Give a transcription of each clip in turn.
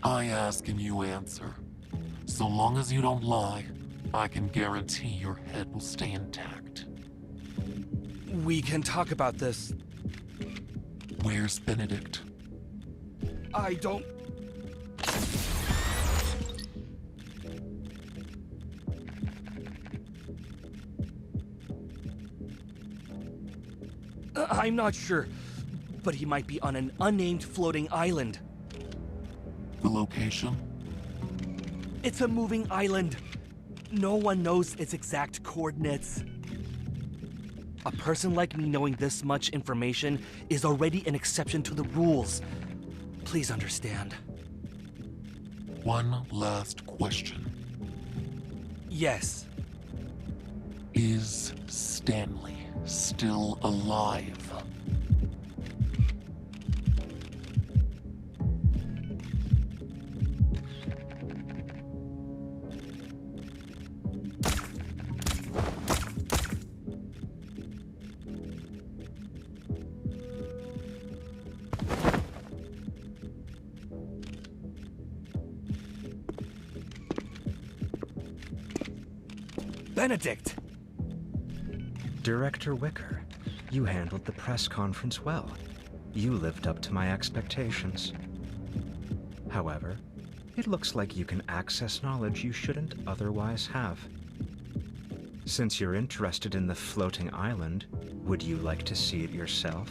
I ask and you answer. So long as you don't lie, I can guarantee your head will stay intact. We can talk about this. Where's Benedict? I don't... I'm not sure, but he might be on an unnamed floating island. The location? It's a moving island. No one knows its exact coordinates. A person like me knowing this much information is already an exception to the rules. Please understand. One last question. Yes. Is Stanley still alive? Benedict! Director Wicker, you handled the press conference well. You lived up to my expectations. However, it looks like you can access knowledge you shouldn't otherwise have. Since you're interested in the floating island, would you like to see it yourself?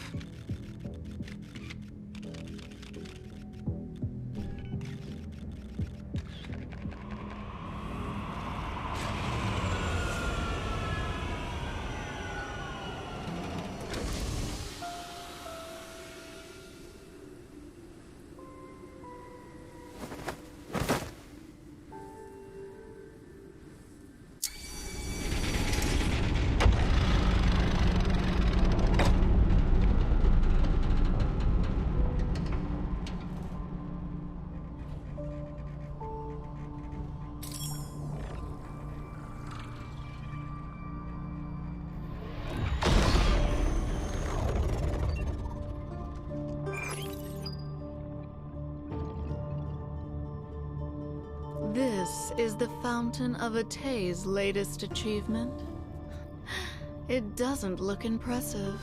This is the Fountain of Atay's latest achievement. It doesn't look impressive.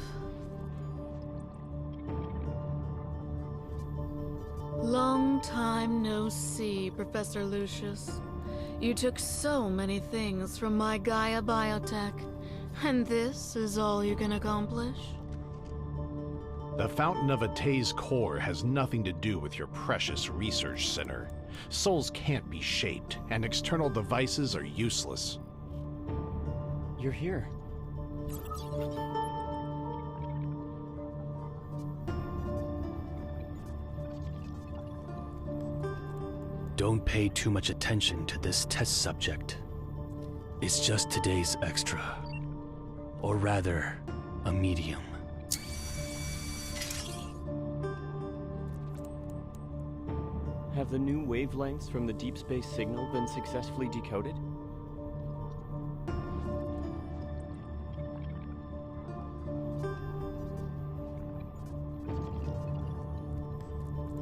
Long time no see, Professor Lucius. You took so many things from my Gaia Biotech, and this is all you can accomplish? The Fountain of Atay's core has nothing to do with your precious research center. Souls can't be shaped, and external devices are useless. You're here. Don't pay too much attention to this test subject. It's just today's extra. Or rather, a medium. Have the new wavelengths from the deep space signal been successfully decoded?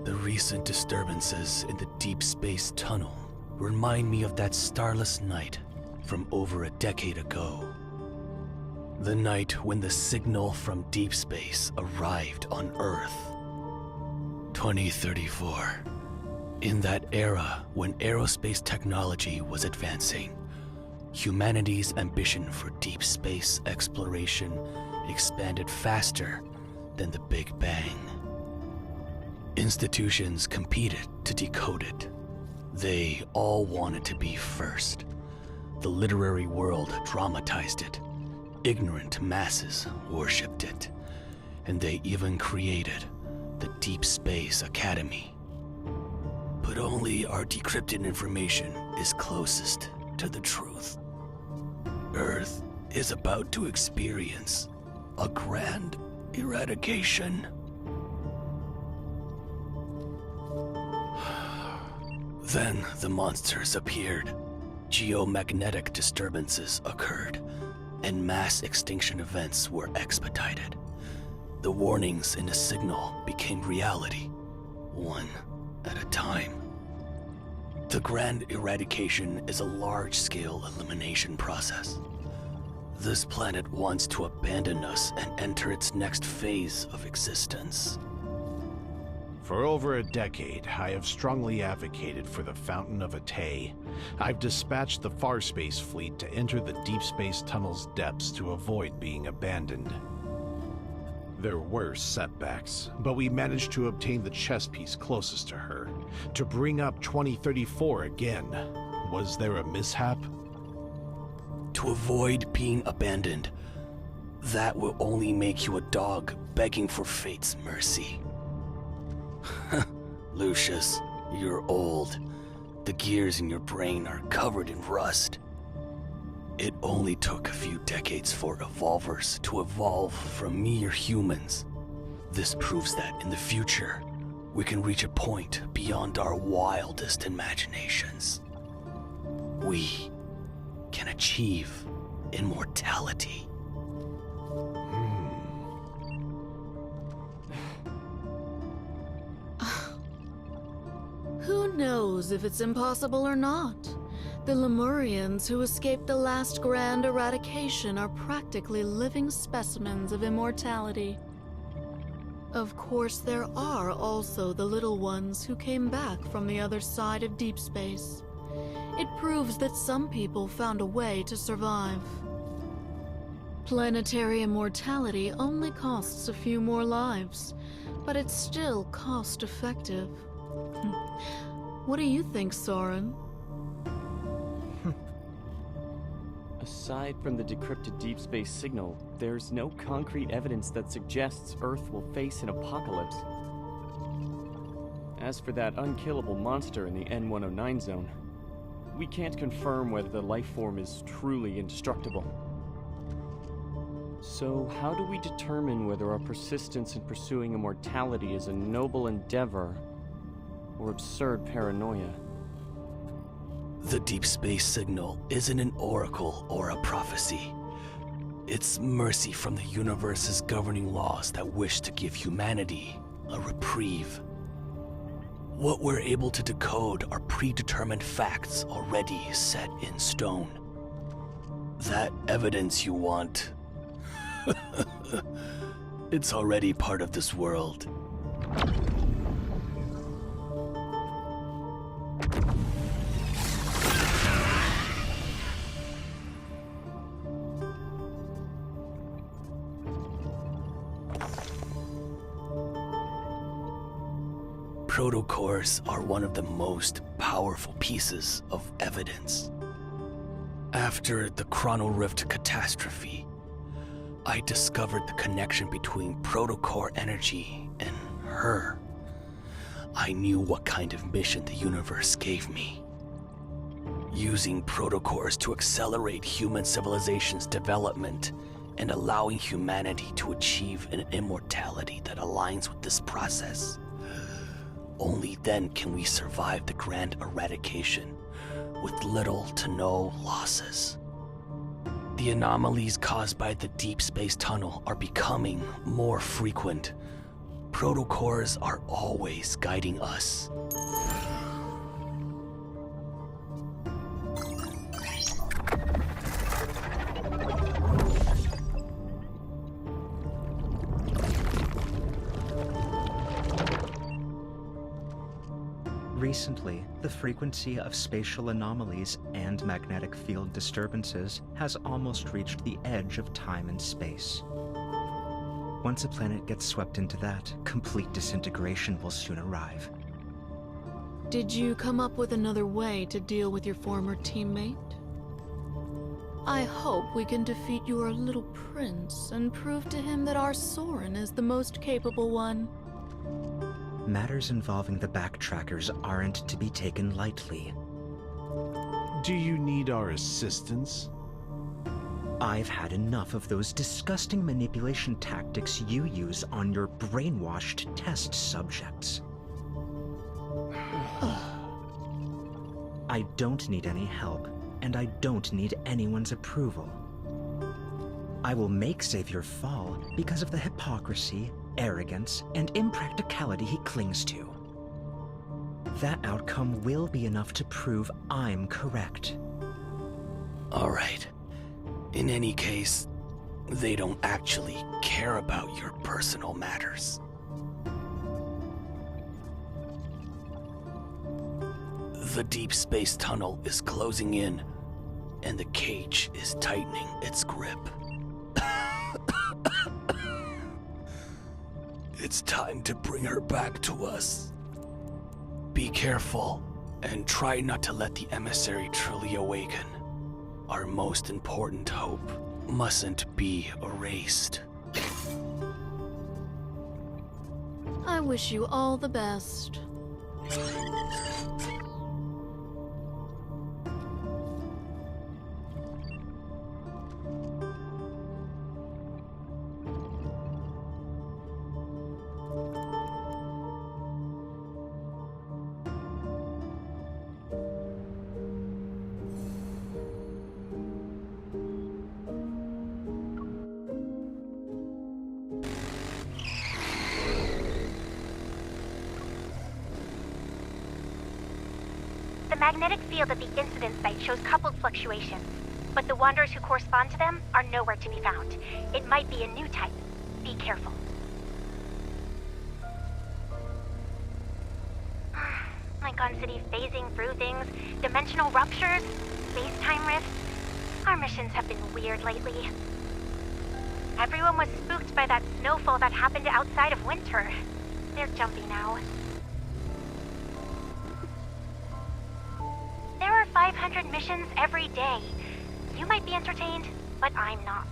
The recent disturbances in the deep space tunnel remind me of that starless night from over a decade ago. The night when the signal from deep space arrived on Earth. 2034. In that era when aerospace technology was advancing, humanity's ambition for deep space exploration expanded faster than the Big Bang. Institutions competed to decode it. They all wanted to be first. The literary world dramatized it. Ignorant masses worshipped it. And they even created the Deep Space Academy. But only our decrypted information is closest to the truth. Earth is about to experience a grand eradication. Then the monsters appeared. Geomagnetic disturbances occurred, and mass extinction events were expedited. The warnings in the signal became reality, one at a time. The Grand Eradication is a large-scale elimination process. This planet wants to abandon us and enter its next phase of existence. For over a decade, I have strongly advocated for the Fountain of Atay. I've dispatched the Farspace fleet to enter the deep space tunnel's depths to avoid being abandoned. There were setbacks, but we managed to obtain the chess piece closest to her. To bring up 2034 again, was there a mishap? To avoid being abandoned, that will only make you a dog begging for fate's mercy. Lucius, you're old. The gears in your brain are covered in rust. It only took a few decades for evolvers to evolve from mere humans. This proves that in the future, we can reach a point beyond our wildest imaginations. We can achieve immortality. Who knows if it's impossible or not? The Lemurians who escaped the last grand eradication are practically living specimens of immortality. Of course, there are also the little ones who came back from the other side of deep space. It proves that some people found a way to survive. Planetary immortality only costs a few more lives, but it's still cost-effective. What do you think, Soren? Aside from the decrypted deep space signal, there's no concrete evidence that suggests Earth will face an apocalypse. As for that unkillable monster in the N109 zone, we can't confirm whether the life form is truly indestructible. So how do we determine whether our persistence in pursuing immortality is a noble endeavor or absurd paranoia? The deep space signal isn't an oracle or a prophecy. It's mercy from the universe's governing laws that wish to give humanity a reprieve. What we're able to decode are predetermined facts already set in stone. That evidence you want, it's already part of this world. Protocores are one of the most powerful pieces of evidence. After the Chrono Rift catastrophe, I discovered the connection between protocore energy and her. I knew what kind of mission the universe gave me. Using protocores to accelerate human civilization's development and allowing humanity to achieve an immortality that aligns with this process. Only then can we survive the grand eradication with little to no losses. The anomalies caused by the deep space tunnel are becoming more frequent. Protocores are always guiding us. Recently, the frequency of spatial anomalies and magnetic field disturbances has almost reached the edge of time and space. Once a planet gets swept into that, complete disintegration will soon arrive. Did you come up with another way to deal with your former teammate? I hope we can defeat your little prince and prove to him that our Soren is the most capable one. Matters involving the Backtrackers aren't to be taken lightly. Do you need our assistance? I've had enough of those disgusting manipulation tactics you use on your brainwashed test subjects. I don't need any help, and I don't need anyone's approval. I will make Xavier fall because of the hypocrisy, arrogance, and impracticality he clings to. That outcome will be enough to prove I'm correct. All right. In any case, they don't actually care about your personal matters. The deep space tunnel is closing in, and the cage is tightening its grip. It's time to bring her back to us. Be careful, and try not to let the emissary truly awaken. Our most important hope mustn't be erased. I wish you all the best. The magnetic field at the incident site shows coupled fluctuations, but the wanderers who correspond to them are nowhere to be found. It might be a new type. Be careful. Plankon City phasing through things, dimensional ruptures, space-time rifts. Our missions have been weird lately. Everyone was spooked by that snowfall that happened outside of winter. They're jumpy now. There are 500 missions every day. You might be entertained, but I'm not.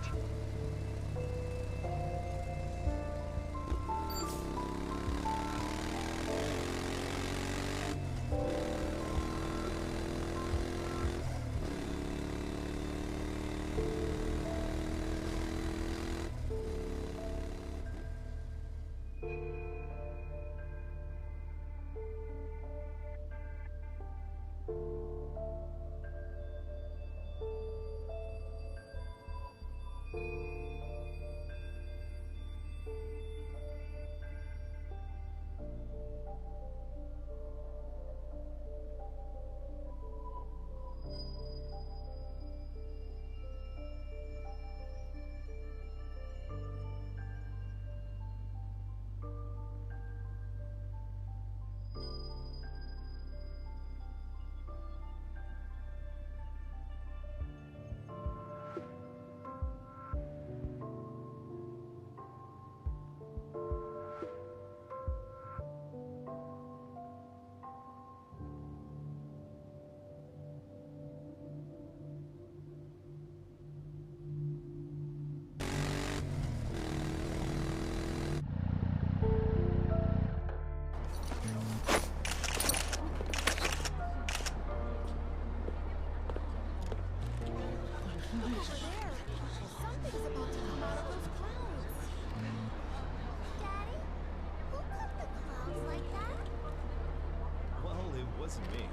Well, it wasn't me.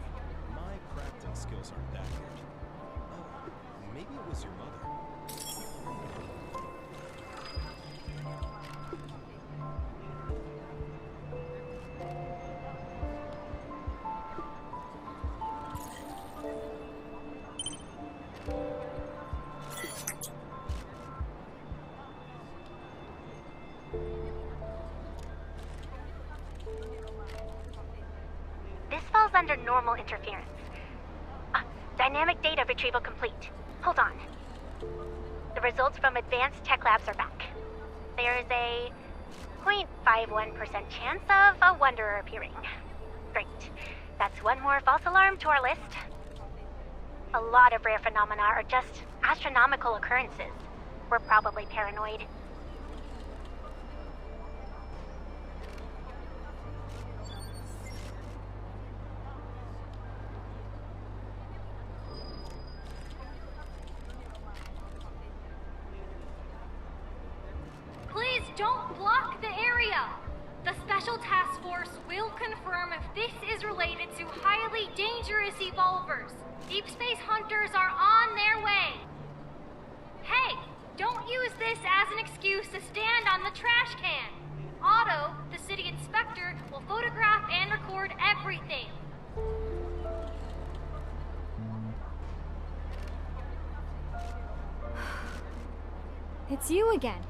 My crafting skills aren't that good. Oh, maybe it was your mother. This falls under normal interference. Dynamic data retrieval complete. Hold on. The results from advanced tech labs are back. There is a 0.51% chance of a Wanderer appearing. Great. That's one more false alarm to our list. A lot of rare phenomena are just astronomical occurrences. We're probably paranoid. Please don't block the area! The Special Task Force will confirm if this is related to highly dangerous evolvers. Deep Space Hunters are on their way. Hey, don't use this as an excuse to stand on the trash can. Otto, the city inspector, will photograph and record everything. It's you again.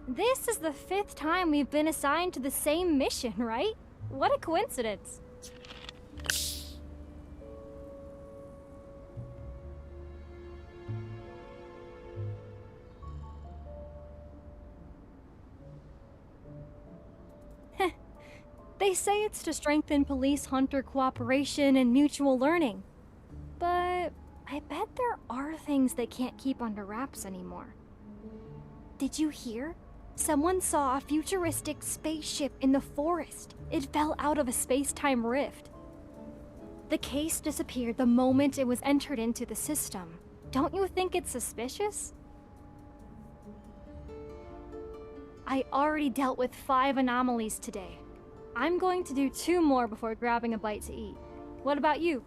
This is the 5th time we've been assigned to the same mission, right? What a coincidence. They say it's to strengthen police-hunter cooperation and mutual learning. But I bet there are things they can't keep under wraps anymore. Did you hear? Someone saw a futuristic spaceship in the forest. It fell out of a space-time rift. The case disappeared the moment it was entered into the system. Don't you think it's suspicious? I already dealt with 5 anomalies today. I'm going to do 2 more before grabbing a bite to eat. What about you?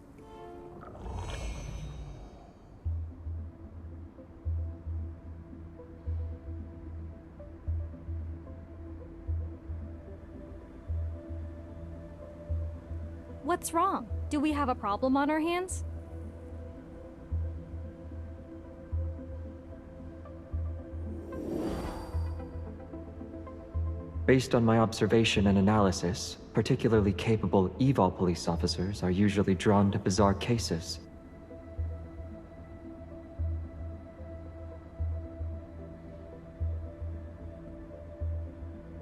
What's wrong? Do we have a problem on our hands? Based on my observation and analysis, particularly capable Evol police officers are usually drawn to bizarre cases.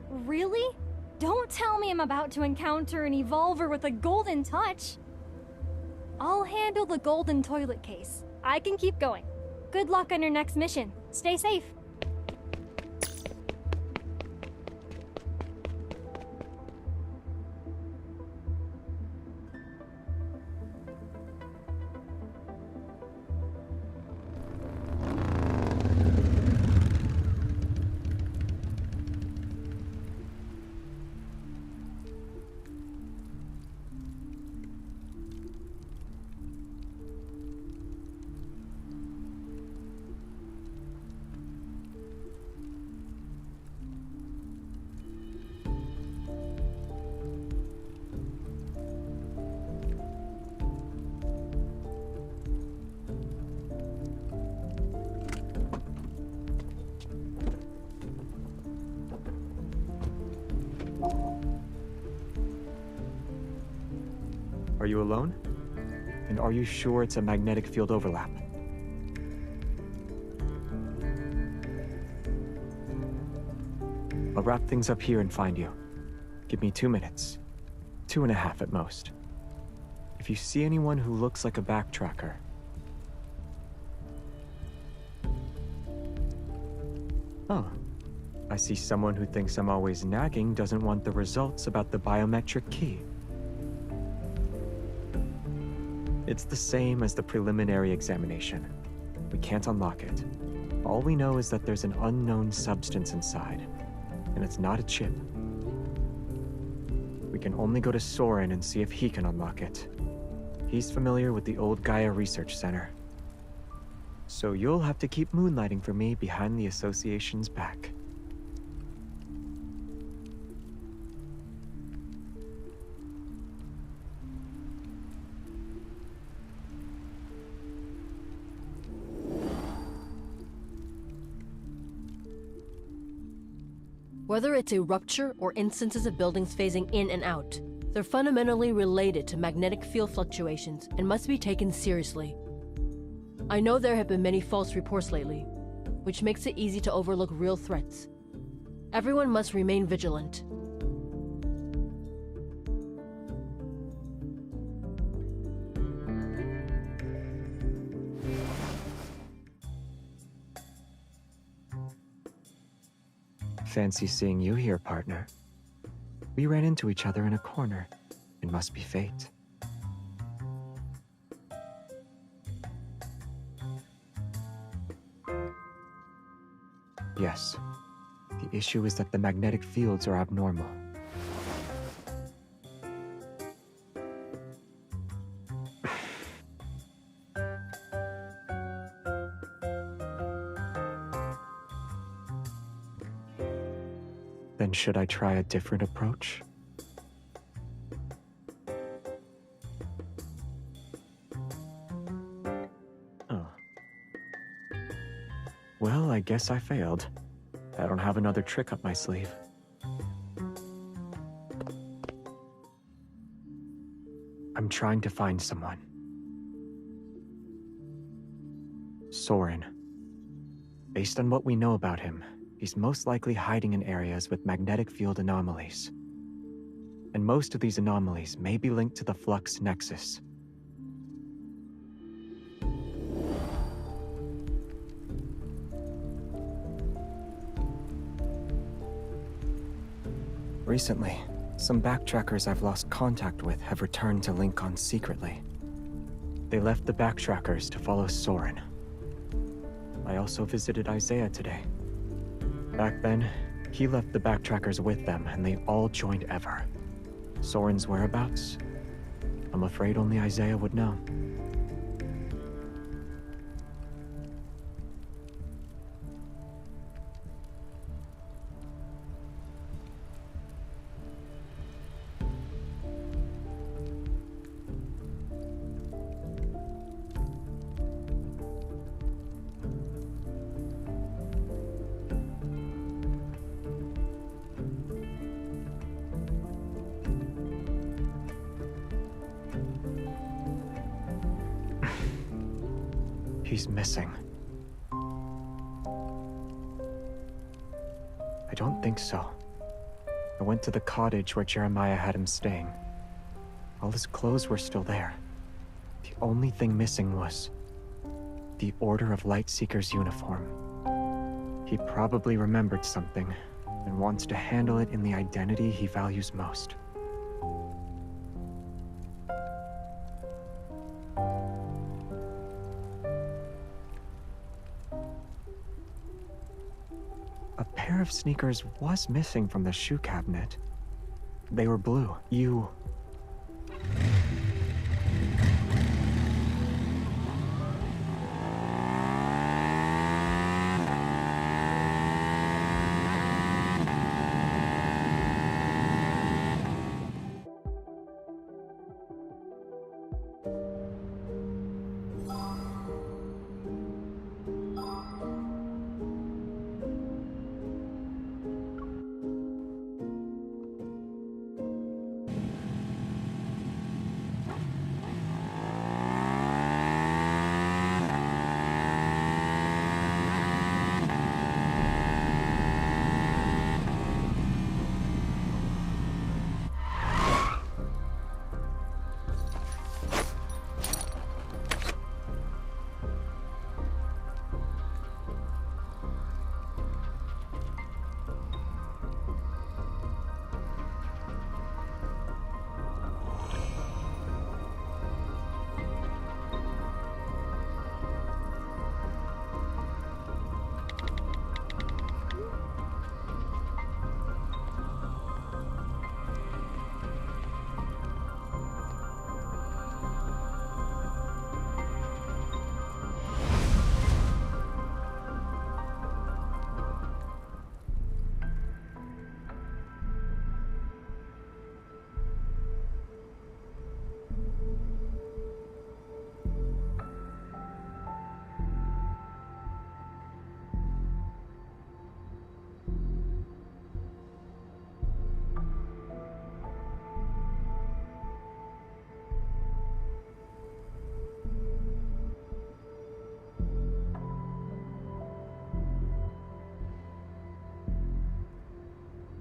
Really? Don't tell me I'm about to encounter an Evolver with a golden touch. I'll handle the golden toilet case. I can keep going. Good luck on your next mission. Stay safe. Are you alone? And are you sure it's a magnetic field overlap? I'll wrap things up here and find you. Give me 2 minutes. 2.5 at most. If you see anyone who looks like a backtracker... Oh. I see someone who thinks I'm always nagging doesn't want the results about the biometric key. It's the same as the preliminary examination. We can't unlock it. All we know is that there's an unknown substance inside, and it's not a chip. We can only go to Soren and see if he can unlock it. He's familiar with the old Gaia Research Center. So you'll have to keep moonlighting for me behind the Association's back. Whether it's a rupture or instances of buildings phasing in and out, they're fundamentally related to magnetic field fluctuations and must be taken seriously. I know there have been many false reports lately, which makes it easy to overlook real threats. Everyone must remain vigilant. Fancy seeing you here, partner. We ran into each other in a corner. It must be fate. Yes. The issue is that the magnetic fields are abnormal. Then should I try a different approach? Oh. Well, I guess I failed. I don't have another trick up my sleeve. I'm trying to find someone. Soren. Based on what we know about him, he's most likely hiding in areas with magnetic field anomalies. And most of these anomalies may be linked to the Flux Nexus. Recently, some backtrackers I've lost contact with have returned to Lincoln secretly. They left the backtrackers to follow Soren. I also visited Isaiah today. Back then, he left the backtrackers with them, and they all joined Ever. Soren's whereabouts? I'm afraid only Isaiah would know. He's missing. I don't think so. I went to the cottage where Jeremiah had him staying. All his clothes were still there. The only thing missing was the Order of Lightseeker's uniform. He probably remembered something and wants to handle it in the identity he values most. A pair of sneakers was missing from the shoe cabinet. They were blue. You...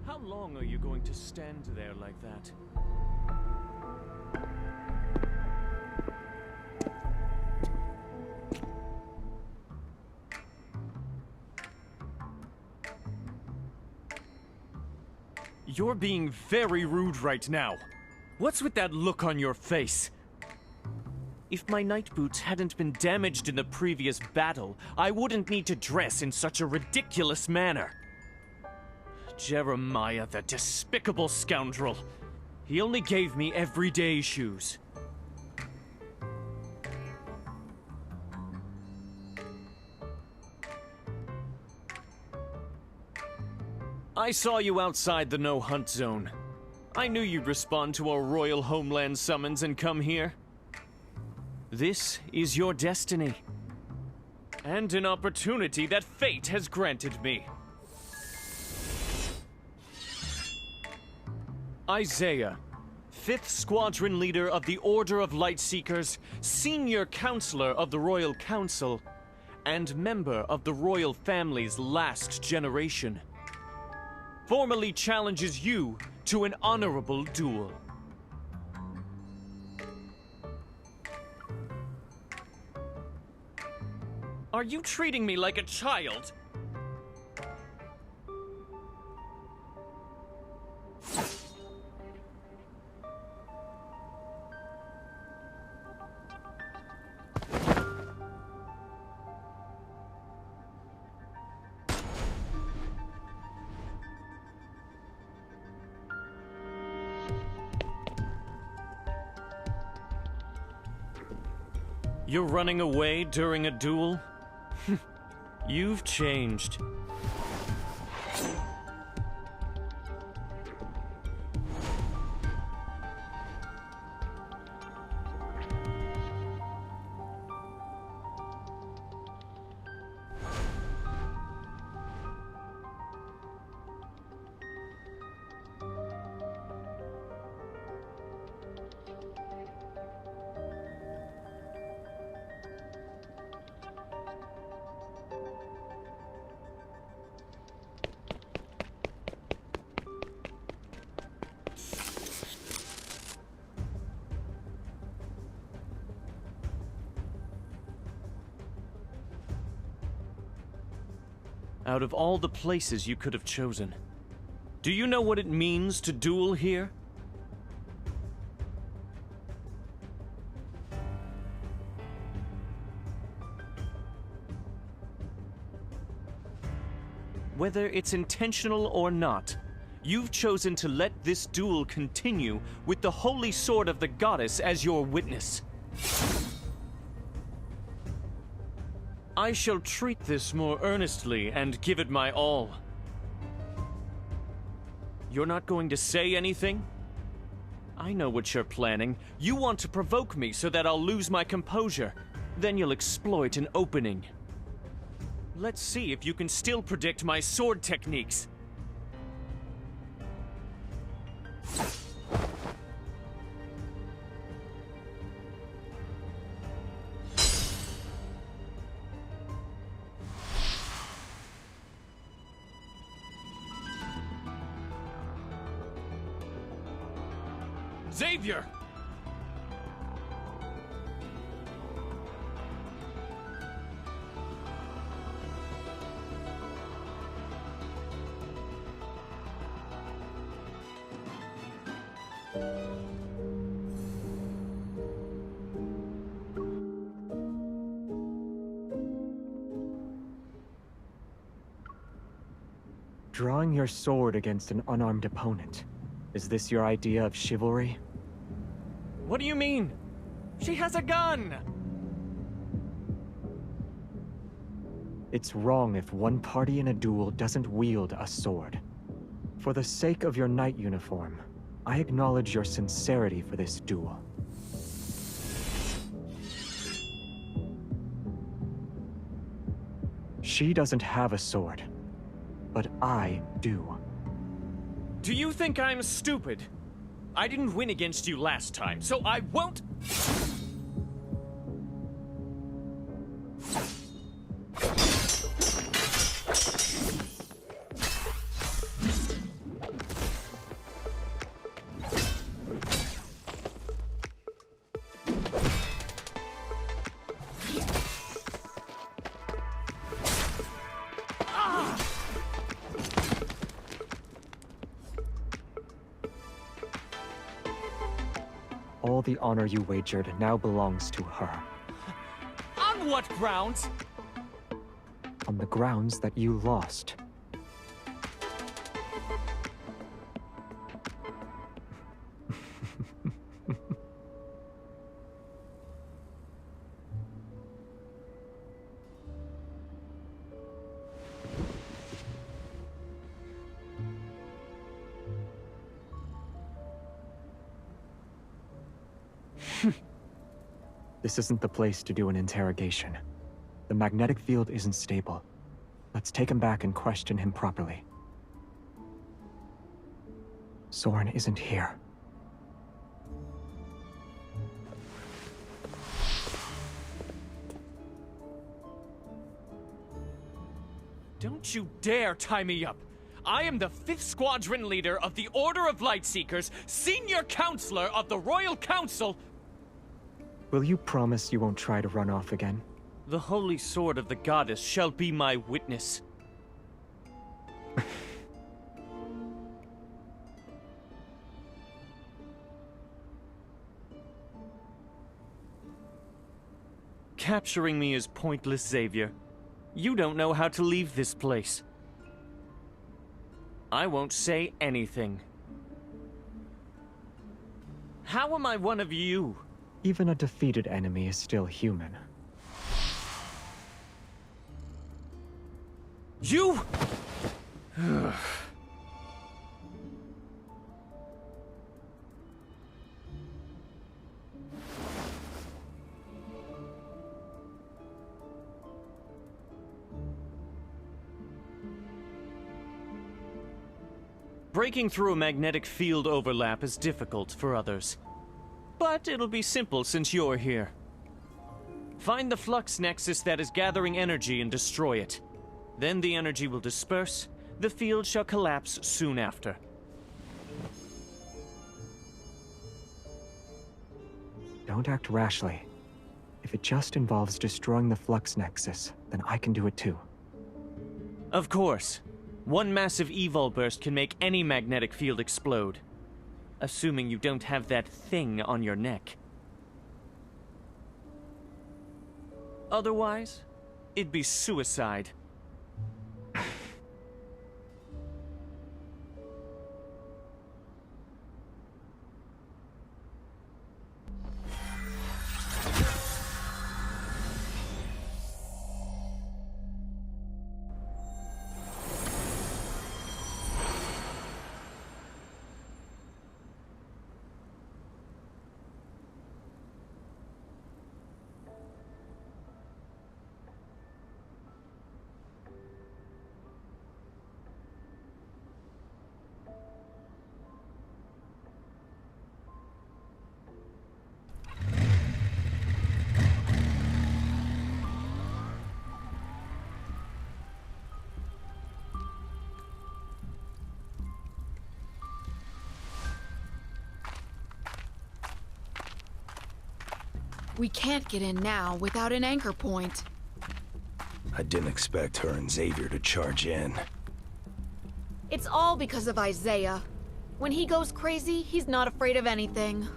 How long are you going to stand there like that? You're being very rude right now. What's with that look on your face? If my night boots hadn't been damaged in the previous battle, I wouldn't need to dress in such a ridiculous manner. Jeremiah, the despicable scoundrel. He only gave me everyday shoes. I saw you outside the no-hunt zone. I knew you'd respond to a royal homeland summons and come here. This is your destiny. And an opportunity that fate has granted me. Isaiah, 5th Squadron Leader of the Order of Lightseekers, Senior Counselor of the Royal Council, and member of the Royal Family's last generation, formally challenges you to an honorable duel. Are you treating me like a child? You're running away during a duel? You've changed. Out of all the places you could have chosen, do you know what it means to duel here? Whether it's intentional or not, you've chosen to let this duel continue with the holy sword of the goddess as your witness. I shall treat this more earnestly and give it my all. You're not going to say anything? I know what you're planning. You want to provoke me so that I'll lose my composure. Then you'll exploit an opening. Let's see if you can still predict my sword techniques. Xavier! Drawing your sword against an unarmed opponent. Is this your idea of chivalry? What do you mean? She has a gun! It's wrong if one party in a duel doesn't wield a sword. For the sake of your knight uniform, I acknowledge your sincerity for this duel. She doesn't have a sword, but I do. Do you think I'm stupid? I didn't win against you last time, so I won't... All the honor you wagered now belongs to her. On what grounds? On the grounds that you lost. This isn't the place to do an interrogation. The magnetic field isn't stable. Let's take him back and question him properly. Soren isn't here. Don't you dare tie me up! I am the 5th Squadron leader of the Order of Lightseekers, senior counselor of the Royal Council. Will you promise you won't try to run off again? The holy sword of the goddess shall be my witness. Capturing me is pointless, Xavier. You don't know how to leave this place. I won't say anything. How am I one of you? Even a defeated enemy is still human. You! Breaking through a magnetic field overlap is difficult for others. But it'll be simple since you're here. Find the flux nexus that is gathering energy and destroy it. Then the energy will disperse. The field shall collapse soon after. Don't act rashly. If it just involves destroying the flux nexus, then I can do it too. Of course. One massive evol burst can make any magnetic field explode. Assuming you don't have that thing on your neck. Otherwise, it'd be suicide. We can't get in now without an anchor point. I didn't expect her and Xavier to charge in. It's all because of Isaiah. When he goes crazy, he's not afraid of anything.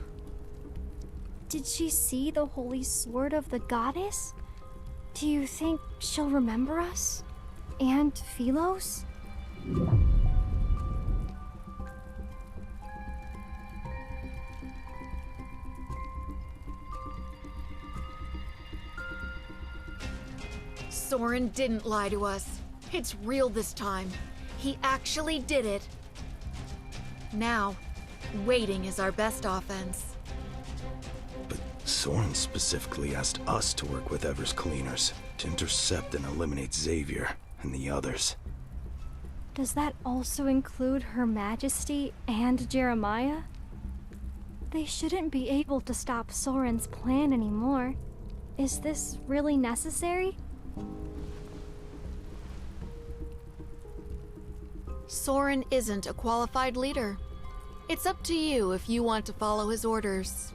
Did she see the holy sword of the goddess? Do you think she'll remember us? And Philos? Soren didn't lie to us. It's real this time. He actually did it. Now, waiting is our best offense. But Soren specifically asked us to work with Ever's cleaners to intercept and eliminate Xavier and the others. Does that also include Her Majesty and Jeremiah? They shouldn't be able to stop Soren's plan anymore. Is this really necessary? Soren isn't a qualified leader. It's up to you if you want to follow his orders.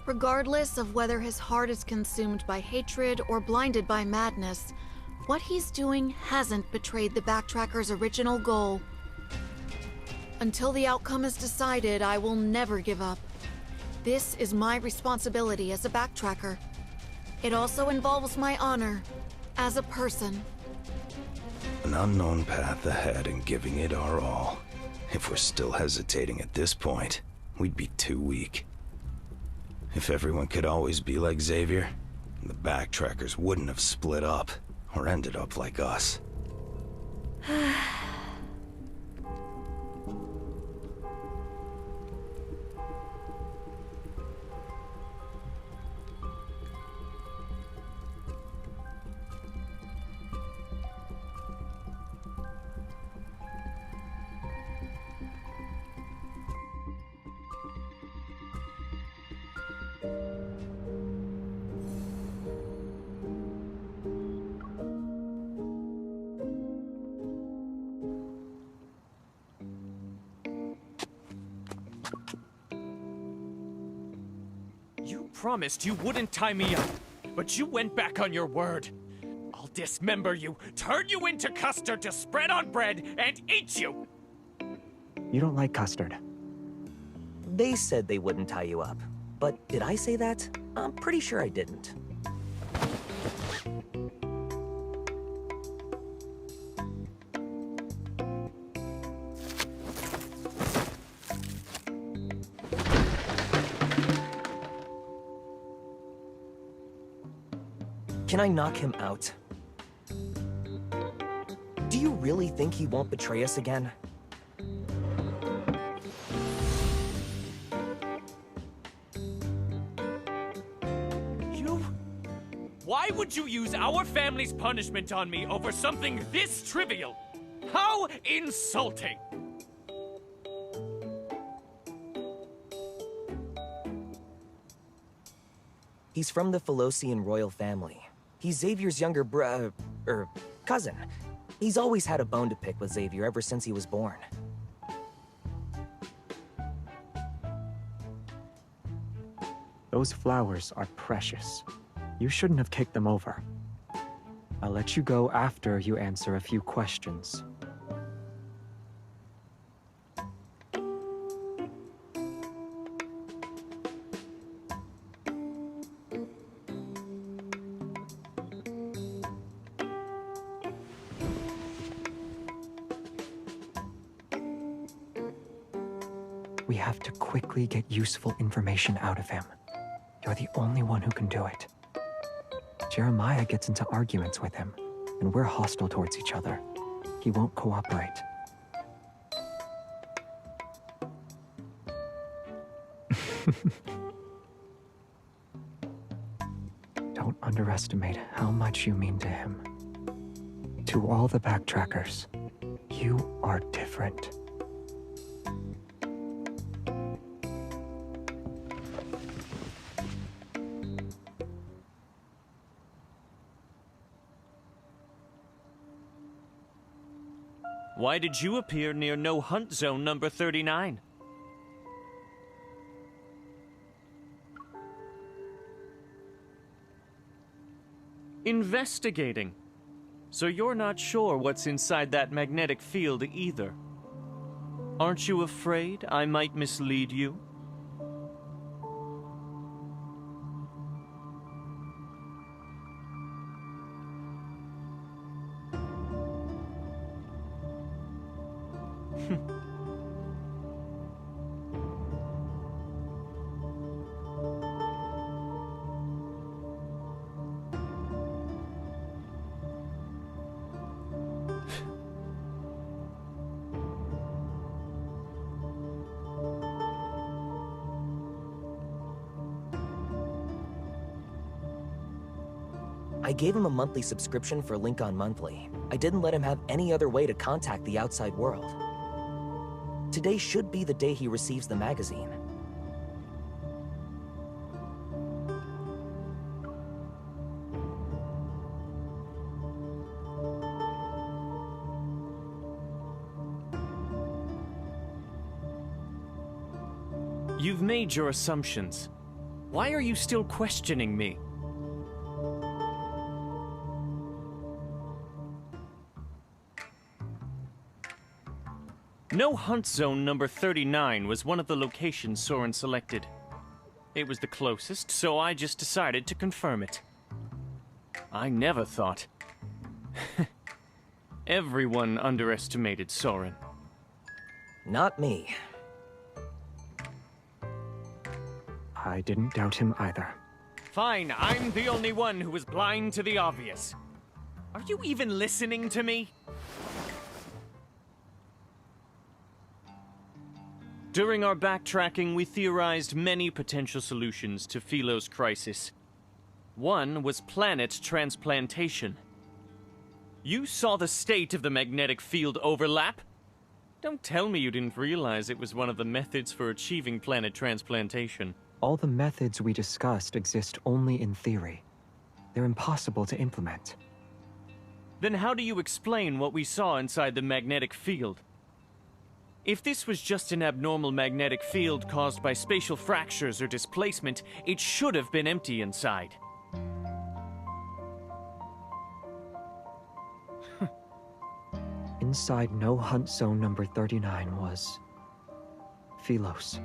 Regardless of whether his heart is consumed by hatred or blinded by madness, what he's doing hasn't betrayed the Backtracker's original goal. Until the outcome is decided, I will never give up. This is my responsibility as a Backtracker. It also involves my honor as a person. An unknown path ahead and giving it our all. If we're still hesitating at this point, we'd be too weak. If everyone could always be like Xavier, the Backtrackers wouldn't have split up or ended up like us. You promised you wouldn't tie me up, but you went back on your word. I'll dismember you, turn you into custard to spread on bread, and eat you! You don't like custard. They said they wouldn't tie you up. But did I say that? I'm pretty sure I didn't. Can I knock him out? Do you really think he won't betray us again? Why would you use our family's punishment on me over something this trivial? How insulting! He's from the Philosian royal family. He's Xavier's younger cousin. He's always had a bone to pick with Xavier ever since he was born. Those flowers are precious. You shouldn't have kicked them over. I'll let you go after you answer a few questions. We have to quickly get useful information out of him. You're the only one who can do it. Jeremiah gets into arguments with him, and we're hostile towards each other. He won't cooperate. Don't underestimate how much you mean to him. To all the backtrackers, you are different. Why did you appear near No Hunt Zone number 39? Investigating. So you're not sure what's inside that magnetic field either. Aren't you afraid I might mislead you? I gave him a monthly subscription for Lincoln Monthly. I didn't let him have any other way to contact the outside world. Today should be the day he receives the magazine. You've made your assumptions. Why are you still questioning me? No Hunt Zone number 39 was one of the locations Soren selected. It was the closest, so I just decided to confirm it. I never thought. Everyone underestimated Soren. Not me. I didn't doubt him either. Fine, I'm the only one who was blind to the obvious. Are you even listening to me? During our backtracking, we theorized many potential solutions to Philo's crisis. One was planet transplantation. You saw the state of the magnetic field overlap? Don't tell me you didn't realize it was one of the methods for achieving planet transplantation. All the methods we discussed exist only in theory. They're impossible to implement. Then how do you explain what we saw inside the magnetic field? If this was just an abnormal magnetic field caused by spatial fractures or displacement, it should have been empty inside. Inside No Hunt Zone number 39 was Philos.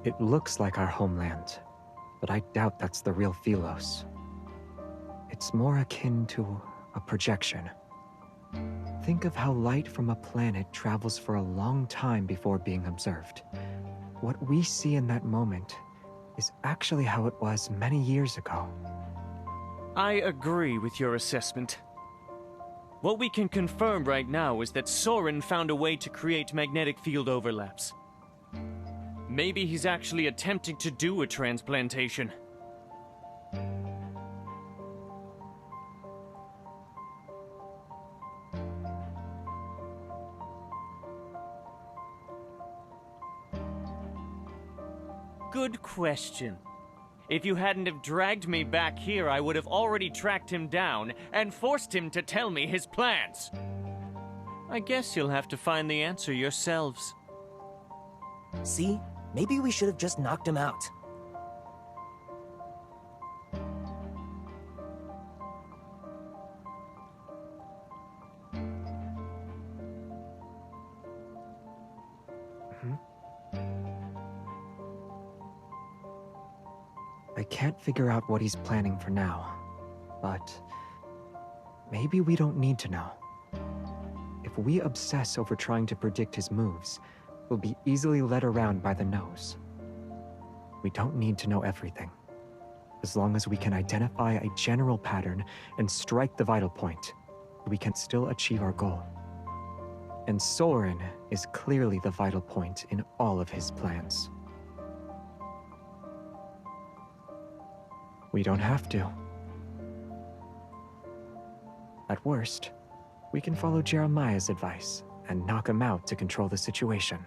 It looks like our homeland, but I doubt that's the real Philos. It's more akin to a projection. Think of how light from a planet travels for a long time before being observed. What we see in that moment is actually how it was many years ago. I agree with your assessment. What we can confirm right now is that Soren found a way to create magnetic field overlaps. Maybe he's actually attempting to do a transplantation. Good question. If you hadn't have dragged me back here, I would have already tracked him down and forced him to tell me his plans. I guess you'll have to find the answer yourselves. See? Maybe we should have just knocked him out. I can't figure out what he's planning for now, but maybe we don't need to know. If we obsess over trying to predict his moves, we'll be easily led around by the nose. We don't need to know everything. As long as we can identify a general pattern and strike the vital point, we can still achieve our goal. And Soren is clearly the vital point in all of his plans. We don't have to. At worst, we can follow Jeremiah's advice and knock him out to control the situation.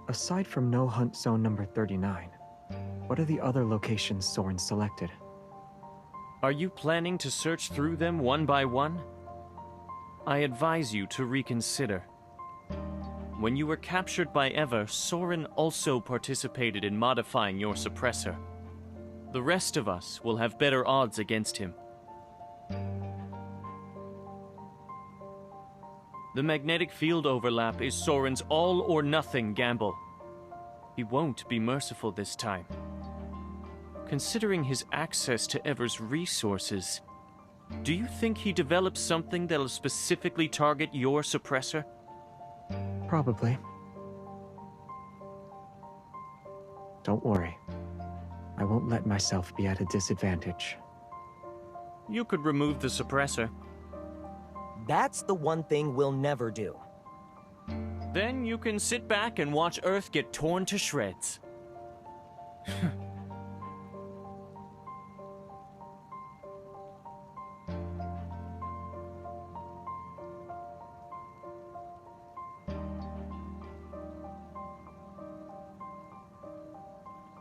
Aside from No Hunt Zone number 39, what are the other locations Soren selected? Are you planning to search through them one by one? I advise you to reconsider. When you were captured by Ever, Soren also participated in modifying your suppressor. The rest of us will have better odds against him. The magnetic field overlap is Soren's all-or-nothing gamble. He won't be merciful this time. Considering his access to Ever's resources, do you think he developed something that'll specifically target your suppressor? Probably. Don't worry. I won't let myself be at a disadvantage. You could remove the suppressor. That's the one thing we'll never do. Then you can sit back and watch Earth get torn to shreds.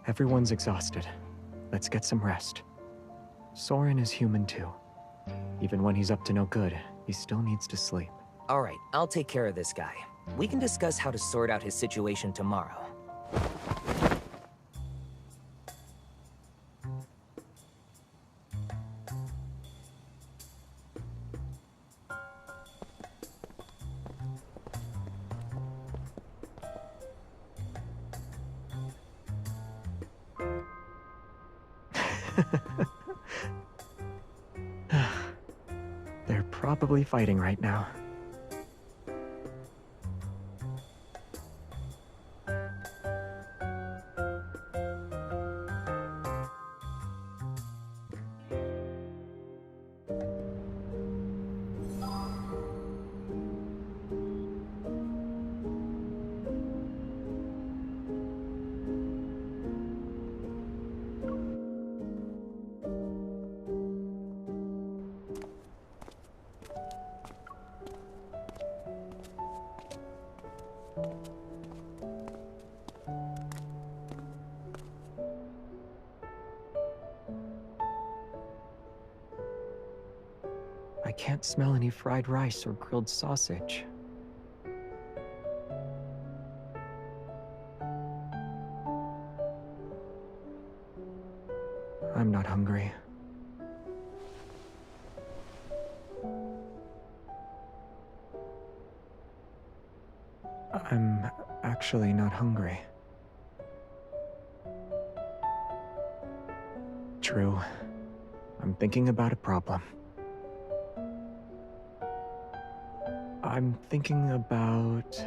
Everyone's exhausted. Let's get some rest. Soren is human too. Even when he's up to no good, he still needs to sleep. All right, I'll take care of this guy. We can discuss how to sort out his situation tomorrow. They're probably fighting right now. I can't smell any fried rice or grilled sausage. I'm not hungry. I'm actually not hungry. True. I'm thinking about a problem. I'm thinking about...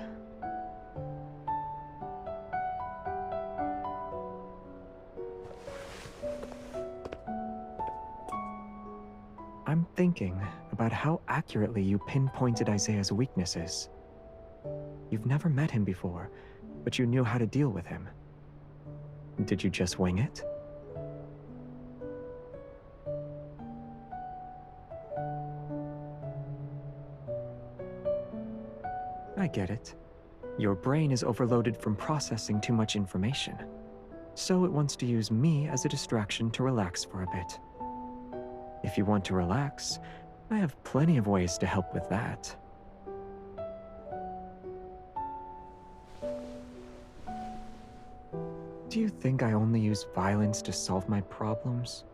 I'm thinking about how accurately you pinpointed Isaiah's weaknesses. You've never met him before, but you knew how to deal with him. Did you just wing it? I get it. Your brain is overloaded from processing too much information, so it wants to use me as a distraction to relax for a bit. If you want to relax, I have plenty of ways to help with that. Do you think I only use violence to solve my problems?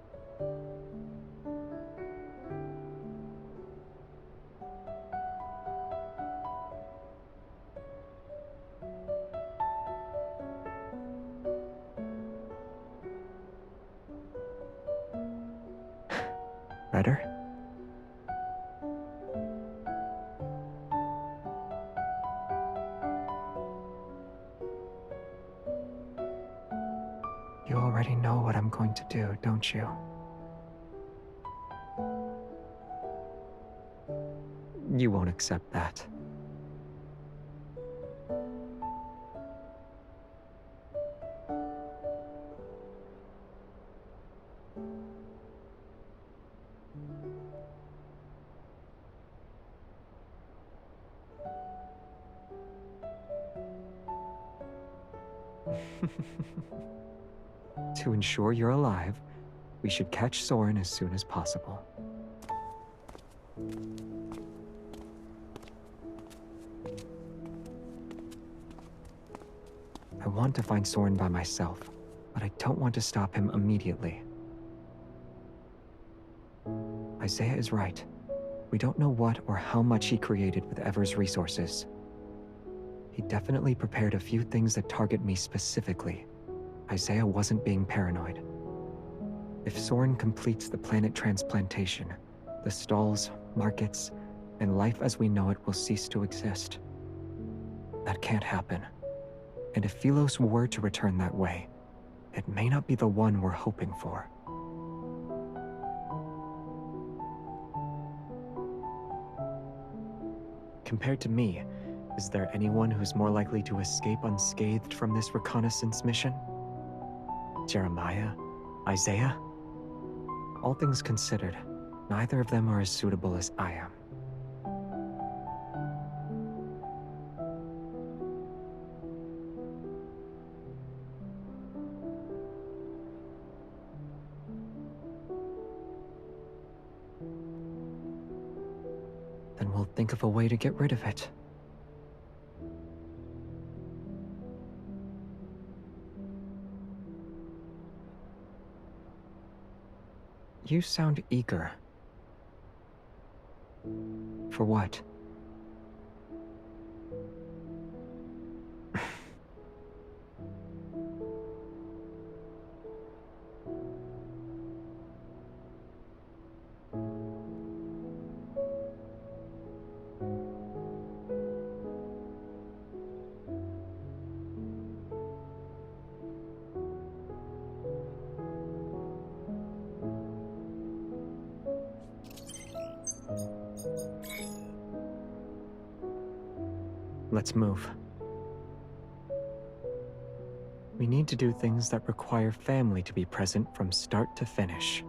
Better? You already know what I'm going to do, don't you? You won't accept that. To ensure you're alive, we should catch Soren as soon as possible. I want to find Soren by myself, but I don't want to stop him immediately. Isaiah is right. We don't know what or how much he created with Ever's resources. He definitely prepared a few things that target me specifically. Isaiah wasn't being paranoid. If Soren completes the planet transplantation, the stalls, markets, and life as we know it will cease to exist. That can't happen. And if Philos were to return that way, it may not be the one we're hoping for. Compared to me, is there anyone who's more likely to escape unscathed from this reconnaissance mission? Jeremiah? Isaiah? All things considered, neither of them are as suitable as I am. Then we'll think of a way to get rid of it. You sound eager. For what? Let's move. We need to do things that require family to be present from start to finish.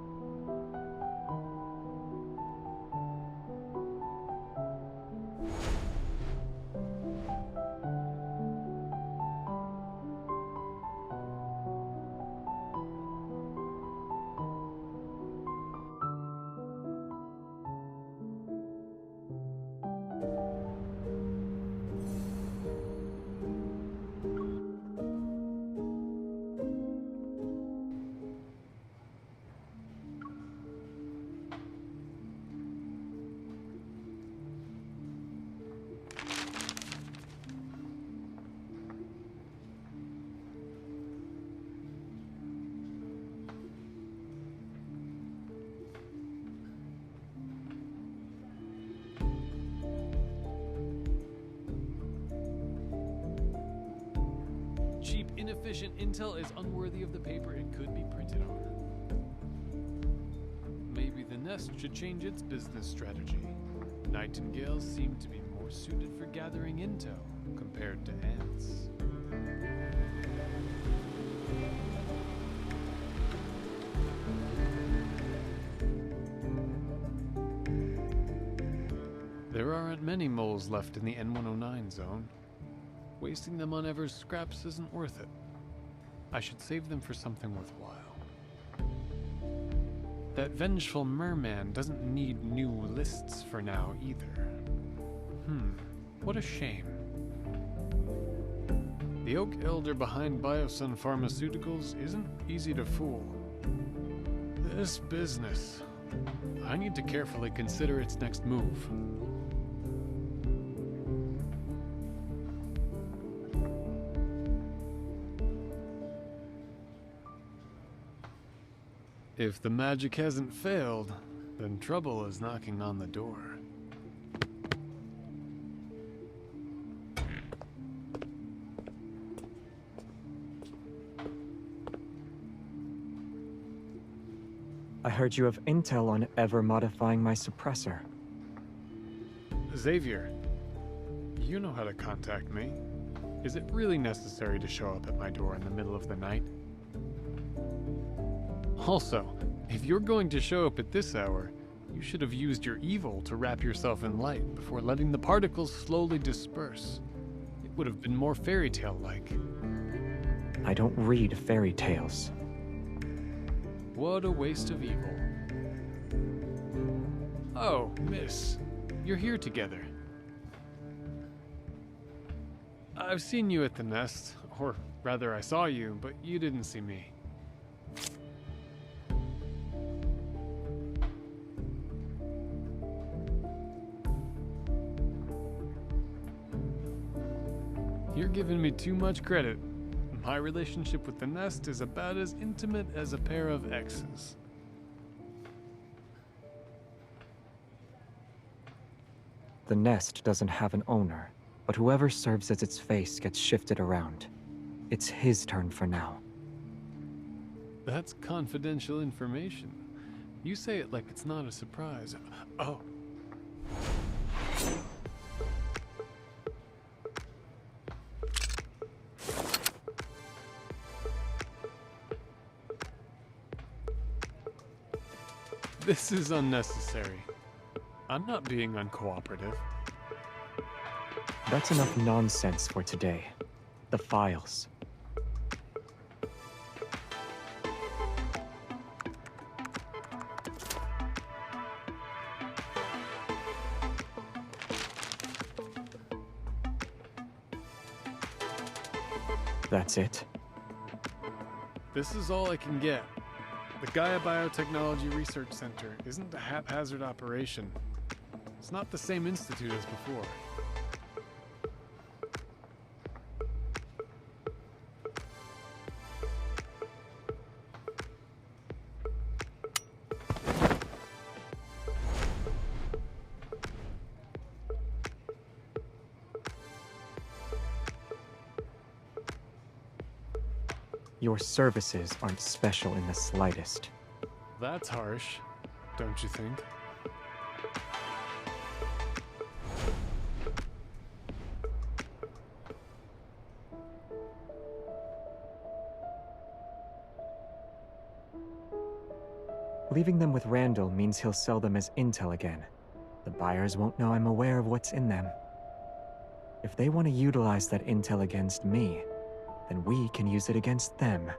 Cheap, inefficient intel is unworthy of the paper it could be printed on. Maybe the Nest should change its business strategy. Nightingales seem to be more suited for gathering intel compared to ants. There aren't many moles left in the N109 zone. Wasting them on Ever's scraps isn't worth it. I should save them for something worthwhile. That vengeful merman doesn't need new lists for now either. What a shame. The Oak Elder behind Biosun Pharmaceuticals isn't easy to fool. This business, I need to carefully consider its next move. If the magic hasn't failed, then trouble is knocking on the door. I heard you have intel on Ever modifying my suppressor. Xavier, you know how to contact me. Is it really necessary to show up at my door in the middle of the night? Also, if you're going to show up at this hour, you should have used your evil to wrap yourself in light before letting the particles slowly disperse. It would have been more fairy tale-like. I don't read fairy tales. What a waste of evil. Oh, miss. You're here together. I've seen you at the nest, or rather I saw you, but you didn't see me. You're giving me too much credit. My relationship with the nest is about as intimate as a pair of exes. The nest doesn't have an owner, but whoever serves as its face gets shifted around. It's his turn for now. That's confidential information. You say it like it's not a surprise. Oh. This is unnecessary. I'm not being uncooperative. That's enough nonsense for today. The files. That's it. This is all I can get. The Gaia Biotechnology Research Center isn't a haphazard operation. It's not the same institute as before. Your services aren't special in the slightest. That's harsh, don't you think? Leaving them with Randall means he'll sell them as intel again. The buyers won't know I'm aware of what's in them. If they want to utilize that intel against me, then we can use it against them.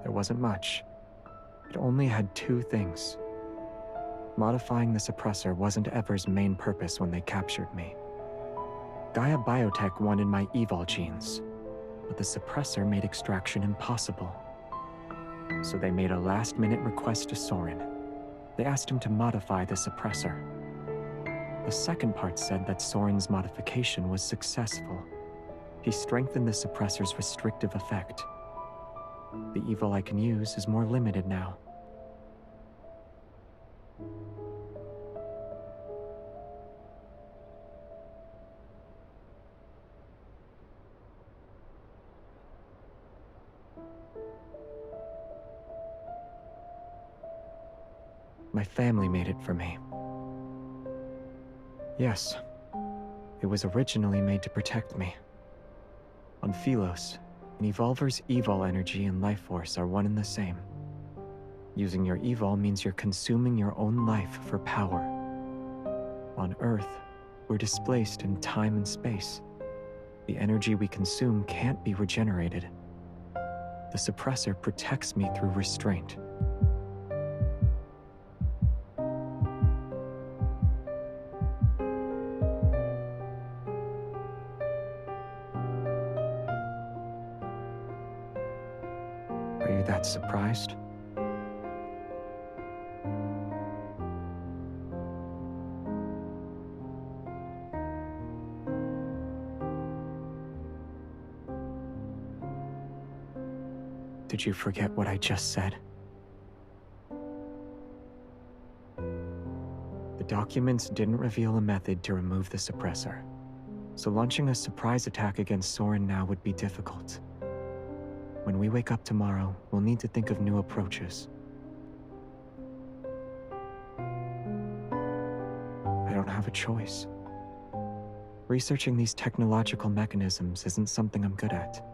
There wasn't much. It only had two things. Modifying the suppressor wasn't Ever's main purpose when they captured me. Gaia Biotech wanted my evol genes, but the suppressor made extraction impossible. So they made a last-minute request to Soren. They asked him to modify the suppressor. The second part said that Soren's modification was successful. He strengthened the suppressor's restrictive effect. The evil I can use is more limited now. My family made it for me. Yes, it was originally made to protect me. On Philos, an evolver's evil energy and life force are one and the same. Using your evol means you're consuming your own life for power. On Earth, we're displaced in time and space. The energy we consume can't be regenerated. The suppressor protects me through restraint. Are you that surprised? Did you forget what I just said? The documents didn't reveal a method to remove the suppressor, so launching a surprise attack against Soren now would be difficult. When we wake up tomorrow, we'll need to think of new approaches. I don't have a choice. Researching these technological mechanisms isn't something I'm good at.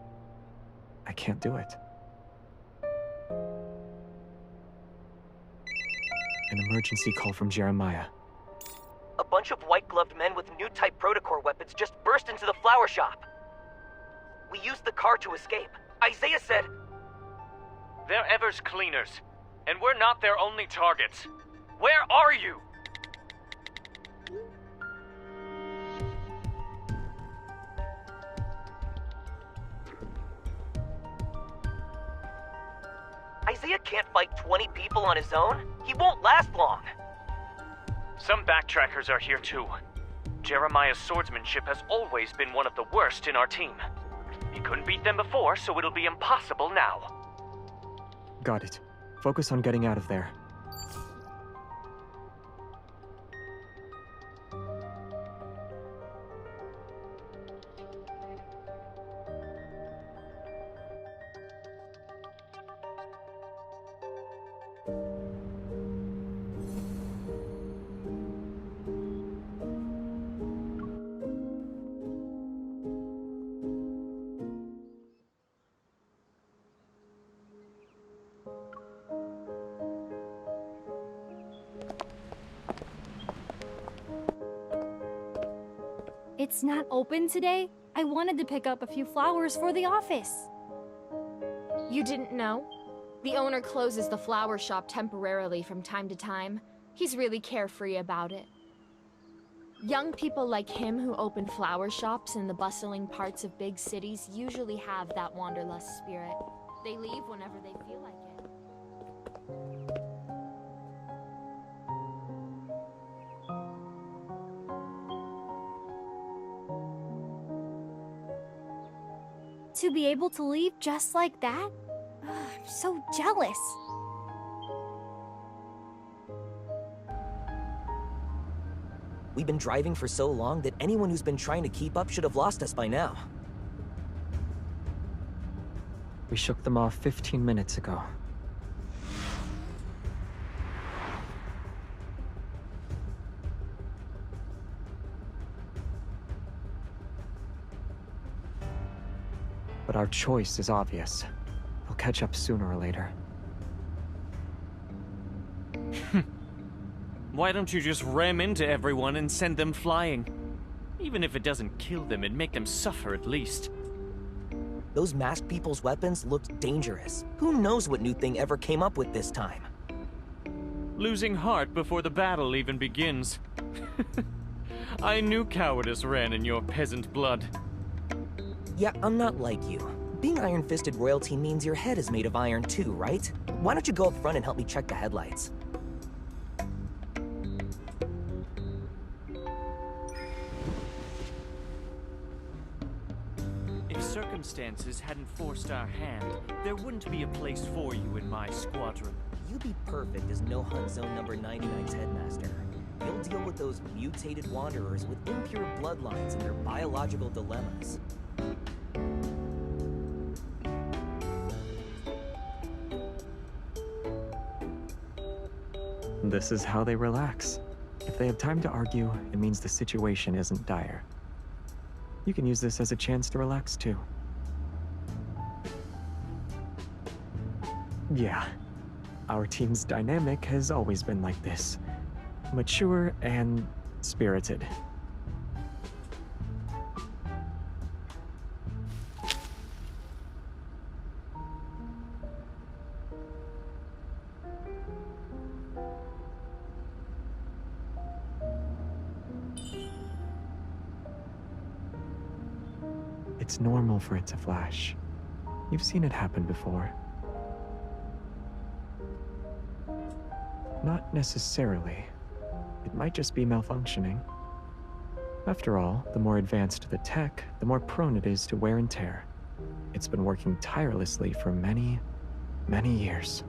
I can't do it. An emergency call from Jeremiah. A bunch of white-gloved men with new type protocore weapons just burst into the flower shop. We used the car to escape. Isaiah said... They're Ever's cleaners, and we're not their only targets. Where are you? Isaiah can't fight 20 people on his own. He won't last long. Some backtrackers are here too. Jeremiah's swordsmanship has always been one of the worst in our team. He couldn't beat them before, so it'll be impossible now. Got it. Focus on getting out of there. It's not open today? I wanted to pick up a few flowers for the office. You didn't know? The owner closes the flower shop temporarily from time to time. He's really carefree about it. Young people like him who open flower shops in the bustling parts of big cities usually have that wanderlust spirit. They leave whenever they feel like it. To be able to leave just like that? Ugh, I'm so jealous. We've been driving for so long that anyone who's been trying to keep up should have lost us by now. We shook them off 15 minutes ago. But our choice is obvious. We'll catch up sooner or later. Why don't you just ram into everyone and send them flying? Even if it doesn't kill them, it'd make them suffer at least. Those masked people's weapons looked dangerous. Who knows what new thing ever came up with this time? Losing heart before the battle even begins. I knew cowardice ran in your peasant blood. Yeah, I'm not like you. Being iron-fisted royalty means your head is made of iron too, right? Why don't you go up front and help me check the headlights? If circumstances hadn't forced our hand, there wouldn't be a place for you in my squadron. You'd be perfect as No Hunt Zone number 99's headmaster. You'll deal with those mutated wanderers with impure bloodlines and their biological dilemmas. This is how they relax. If they have time to argue, it means the situation isn't dire. You can use this as a chance to relax too. Our team's dynamic has always been like this. Mature and spirited. It's normal for it to flash. You've seen it happen before. Not necessarily. It might just be malfunctioning. After all, the more advanced the tech, the more prone it is to wear and tear. It's been working tirelessly for many, many years.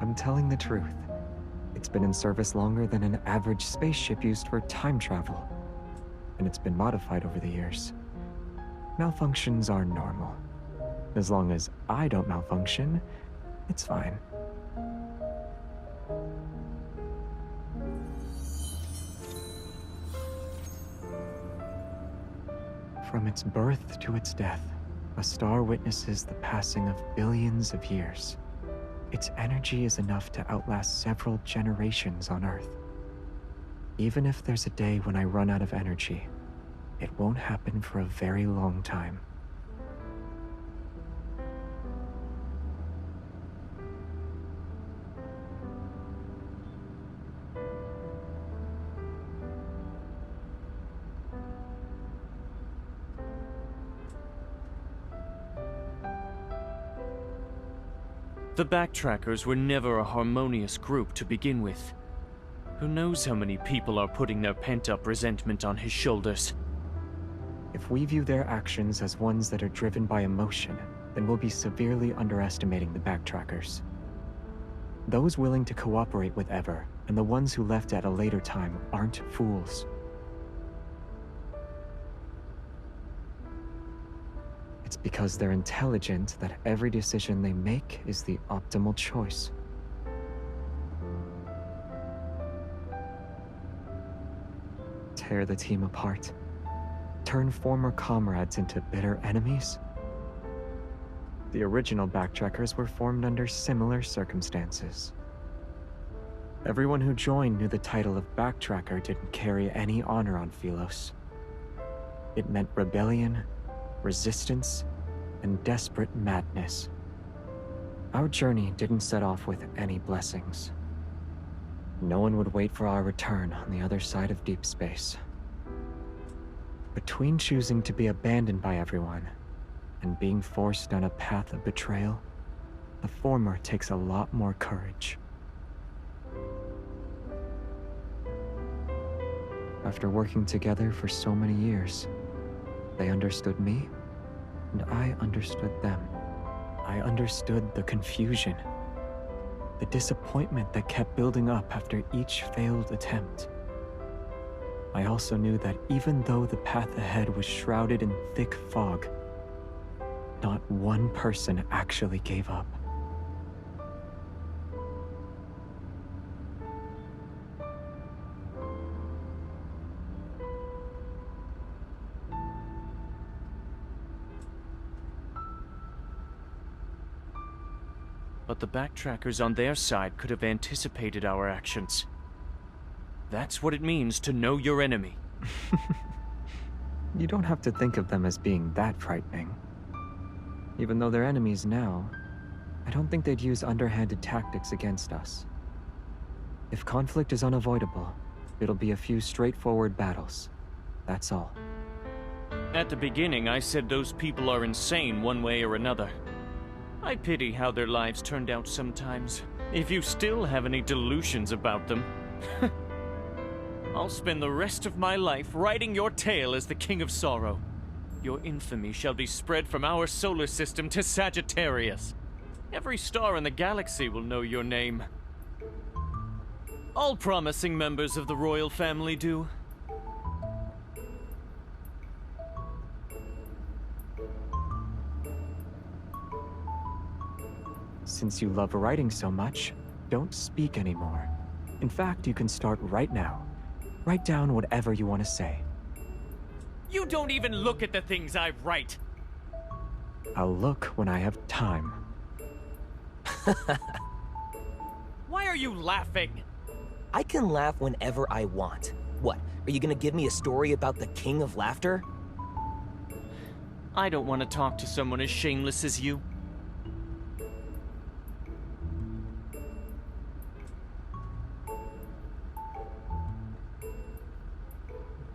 I'm telling the truth. It's been in service longer than an average spaceship used for time travel, and it's been modified over the years. Malfunctions are normal. As long as I don't malfunction, it's fine. From its birth to its death, a star witnesses the passing of billions of years. Its energy is enough to outlast several generations on Earth. Even if there's a day when I run out of energy, it won't happen for a very long time. The Backtrackers were never a harmonious group to begin with. Who knows how many people are putting their pent-up resentment on his shoulders? If we view their actions as ones that are driven by emotion, then we'll be severely underestimating the Backtrackers. Those willing to cooperate with Ever, and the ones who left at a later time, aren't fools. It's because they're intelligent that every decision they make is the optimal choice. Tear the team apart. Turn former comrades into bitter enemies. The original Backtrackers were formed under similar circumstances. Everyone who joined knew the title of Backtracker didn't carry any honor on Philos. It meant rebellion, resistance, and desperate madness. Our journey didn't set off with any blessings. No one would wait for our return on the other side of deep space. Between choosing to be abandoned by everyone and being forced down a path of betrayal, the former takes a lot more courage. After working together for so many years, they understood me, and I understood them. I understood the confusion, the disappointment that kept building up after each failed attempt. I also knew that even though the path ahead was shrouded in thick fog, not one person actually gave up. But the Backtrackers on their side could have anticipated our actions. That's what it means to know your enemy. You don't have to think of them as being that frightening. Even though they're enemies now, I don't think they'd use underhanded tactics against us. If conflict is unavoidable, it'll be a few straightforward battles. That's all. At the beginning, I said those people are insane one way or another. I pity how their lives turned out sometimes. If you still have any delusions about them, I'll spend the rest of my life riding your tail as the King of Sorrow. Your infamy shall be spread from our solar system to Sagittarius. Every star in the galaxy will know your name. All promising members of the royal family do. Since you love writing so much, don't speak anymore. In fact, you can start right now. Write down whatever you want to say. You don't even look at the things I write. I'll look when I have time. Why are you laughing? I can laugh whenever I want. What, are you gonna give me a story about the King of Laughter? I don't want to talk to someone as shameless as you.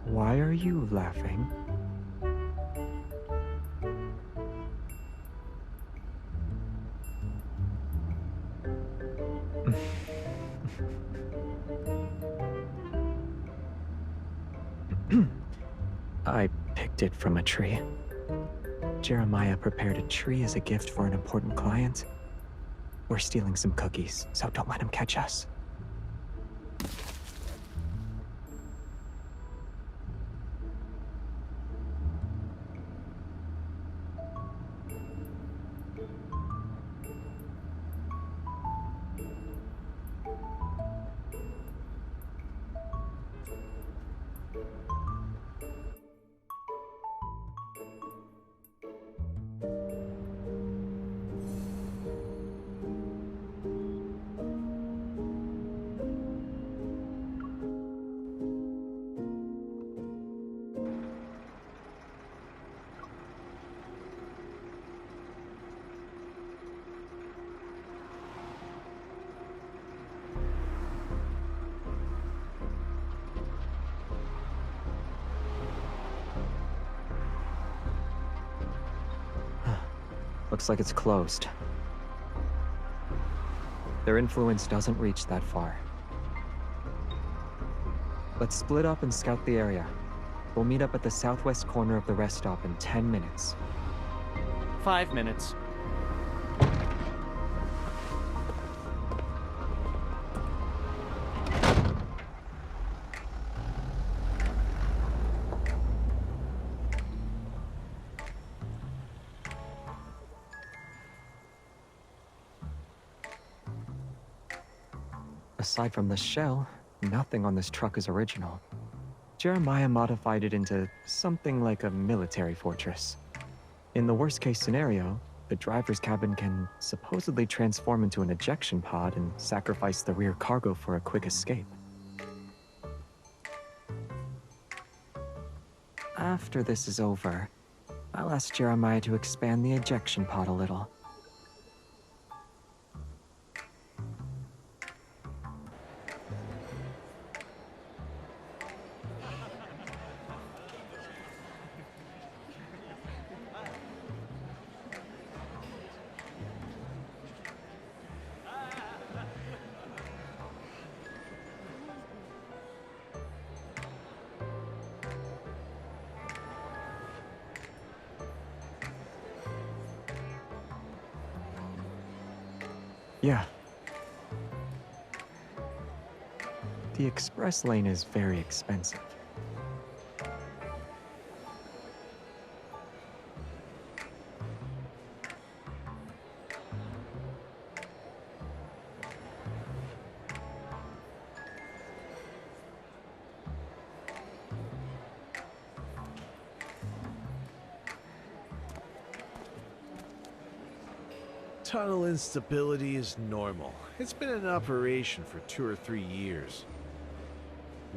Why are you laughing? I picked it from a tree. Jeremiah prepared a tree as a gift for an important client. We're stealing some cookies, so don't let him catch us. Looks like it's closed. Their influence doesn't reach that far. Let's split up and scout the area. We'll meet up at the southwest corner of the rest stop in 10 minutes. 5 minutes. Aside from the shell, nothing on this truck is original. Jeremiah modified it into something like a military fortress. In the worst-case scenario, the driver's cabin can supposedly transform into an ejection pod and sacrifice the rear cargo for a quick escape. After this is over, I'll ask Jeremiah to expand the ejection pod a little. Yeah. The express lane is very expensive. Tunnel instability is normal. It's been in operation for 2 or 3 years.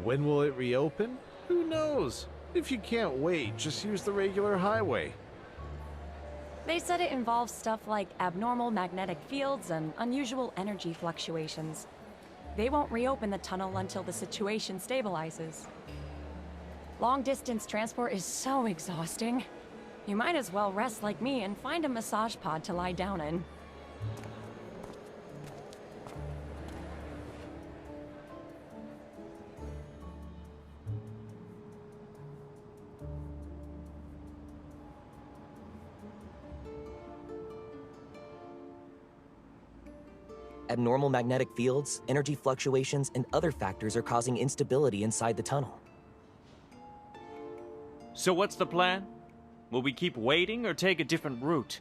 When will it reopen? Who knows? If you can't wait, just use the regular highway. They said it involves stuff like abnormal magnetic fields and unusual energy fluctuations. They won't reopen the tunnel until the situation stabilizes. Long-distance transport is so exhausting. You might as well rest like me and find a massage pod to lie down in. Abnormal magnetic fields, energy fluctuations, and other factors are causing instability inside the tunnel. So what's the plan? Will we keep waiting or take a different route?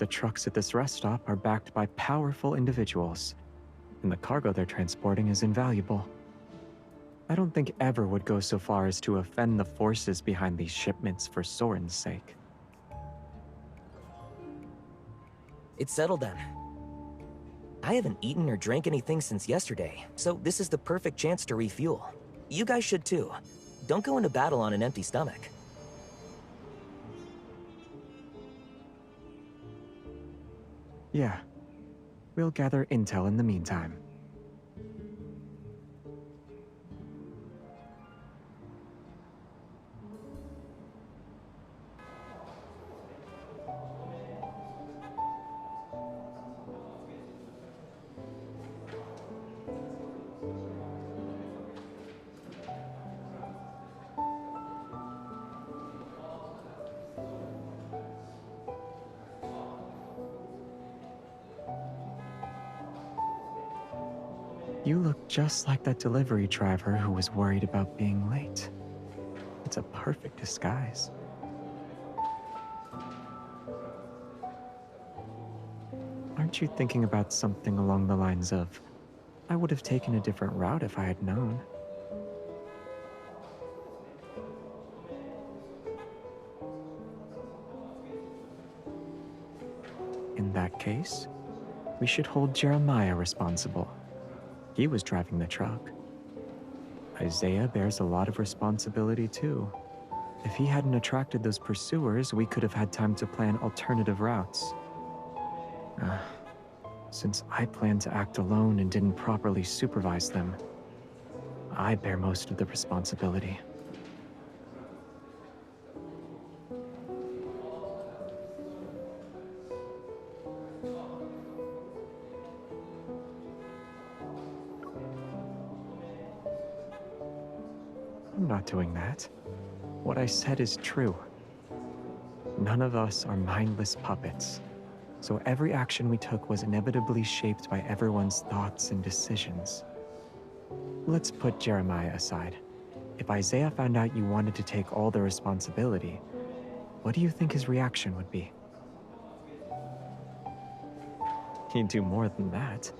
The trucks at this rest stop are backed by powerful individuals, and the cargo they're transporting is invaluable. I don't think Ever would go so far as to offend the forces behind these shipments for Soren's sake. It's settled then. I haven't eaten or drank anything since yesterday, so this is the perfect chance to refuel. You guys should too. Don't go into battle on an empty stomach. Yeah. We'll gather intel in the meantime. You look just like that delivery driver who was worried about being late. It's a perfect disguise. Aren't you thinking about something along the lines of, I would have taken a different route if I had known? In that case, we should hold Jeremiah responsible. He was driving the truck. Isaiah bears a lot of responsibility too. If he hadn't attracted those pursuers, we could have had time to plan alternative routes. Since I planned to act alone and didn't properly supervise them, I bear most of the responsibility. I'm not doing that. What I said is true. None of us are mindless puppets, so every action we took was inevitably shaped by everyone's thoughts and decisions. Let's put Jeremiah aside. If Isaiah found out you wanted to take all the responsibility, what do you think his reaction would be? He'd do more than that.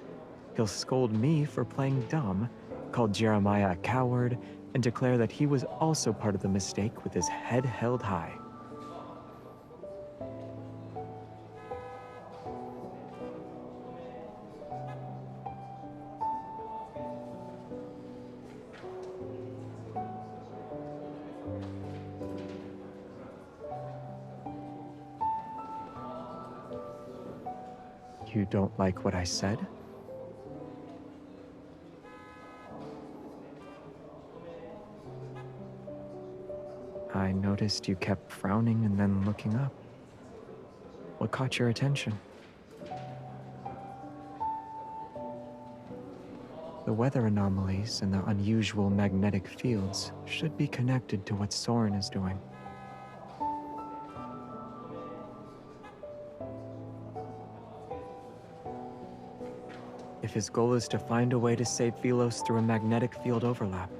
He'll scold me for playing dumb, call Jeremiah a coward, and declare that he was also part of the mistake with his head held high. You don't like what I said? I noticed you kept frowning and then looking up. What caught your attention? The weather anomalies and the unusual magnetic fields should be connected to what Soren is doing. If his goal is to find a way to save Velos through a magnetic field overlap,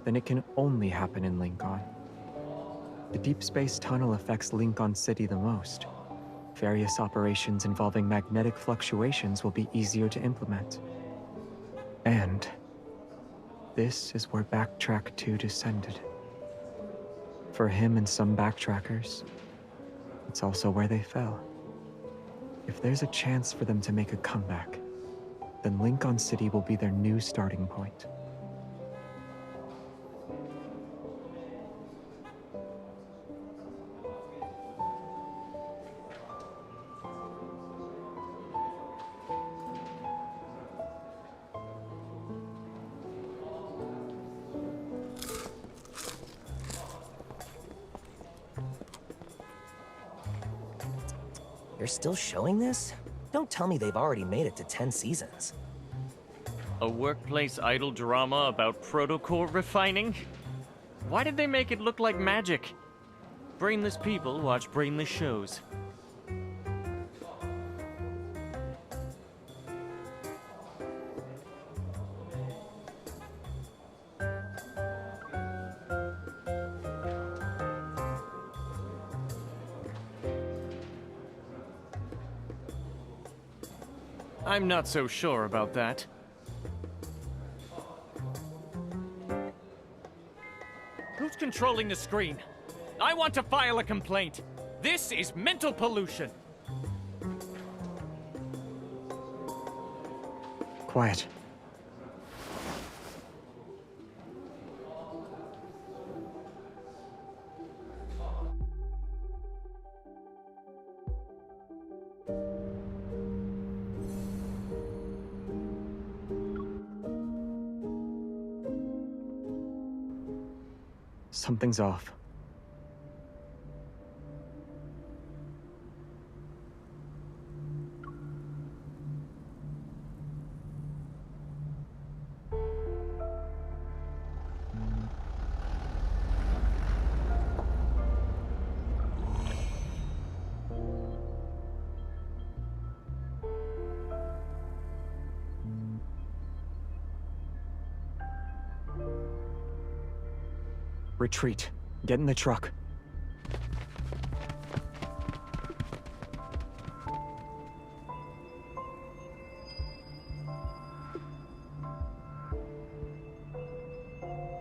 then it can only happen in Lincoln. The deep space tunnel affects Lincoln City the most. Various operations involving magnetic fluctuations will be easier to implement. And this is where Backtrack 2 descended. For him and some backtrackers, it's also where they fell. If there's a chance for them to make a comeback, then Lincoln City will be their new starting point. They're still showing this? Don't tell me they've already made it to 10 seasons. A workplace idol drama about protocore refining? Why did they make it look like magic? Brainless people watch brainless shows. I'm not so sure about that. Who's controlling the screen? I want to file a complaint. This is mental pollution. Quiet. Something's off. Retreat. Get in the truck.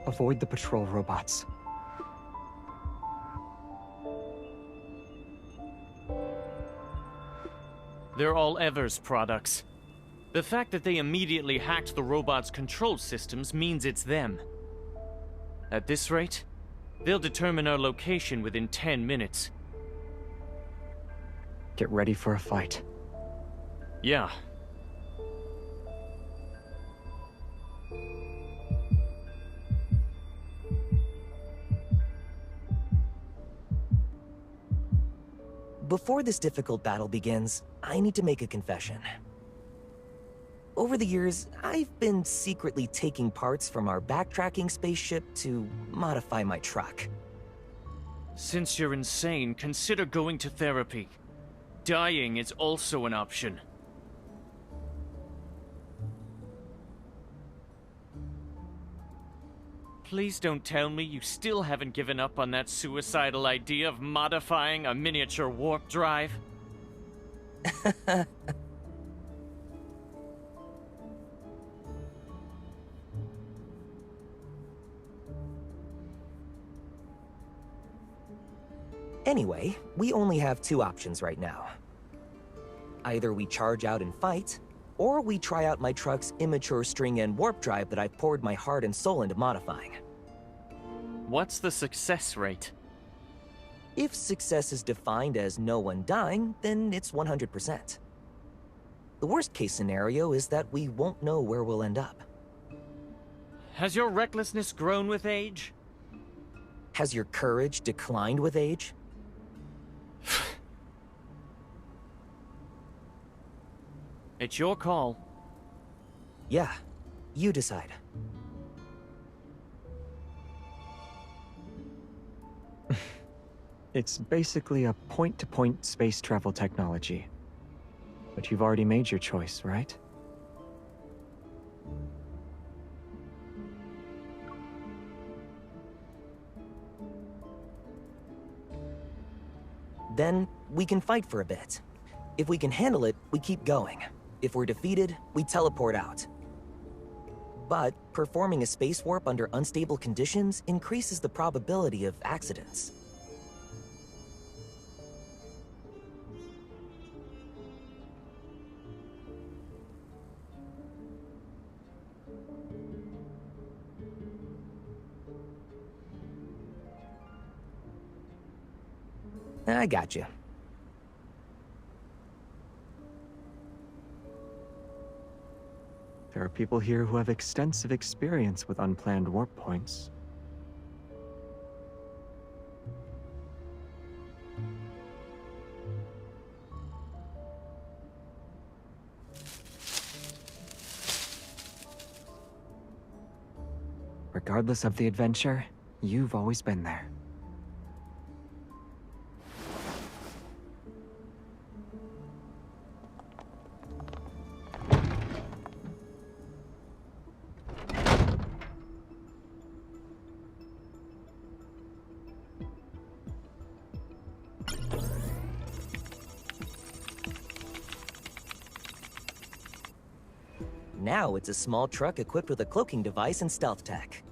Avoid the patrol robots. They're all Evers products. The fact that they immediately hacked the robots' control systems means it's them. At this rate, they'll determine our location within 10 minutes. Get ready for a fight. Yeah. Before this difficult battle begins, I need to make a confession. Over the years, I've been secretly taking parts from our backtracking spaceship to modify my truck. Since you're insane, consider going to therapy. Dying is also an option. Please don't tell me you still haven't given up on that suicidal idea of modifying a miniature warp drive. Anyway, we only have two options right now. Either we charge out and fight, or we try out my truck's immature string-end warp drive that I poured my heart and soul into modifying. What's the success rate? If success is defined as no one dying, then it's 100%. The worst-case scenario is that we won't know where we'll end up. Has your recklessness grown with age? Has your courage declined with age? It's your call. Yeah, you decide. It's basically a point-to-point space travel technology. But you've already made your choice, right? Then, we can fight for a bit. If we can handle it, we keep going. If we're defeated, we teleport out. But performing a space warp under unstable conditions increases the probability of accidents. I got you. There are people here who have extensive experience with unplanned warp points. Regardless of the adventure, you've always been there. Now it's a small truck equipped with a cloaking device and stealth tech.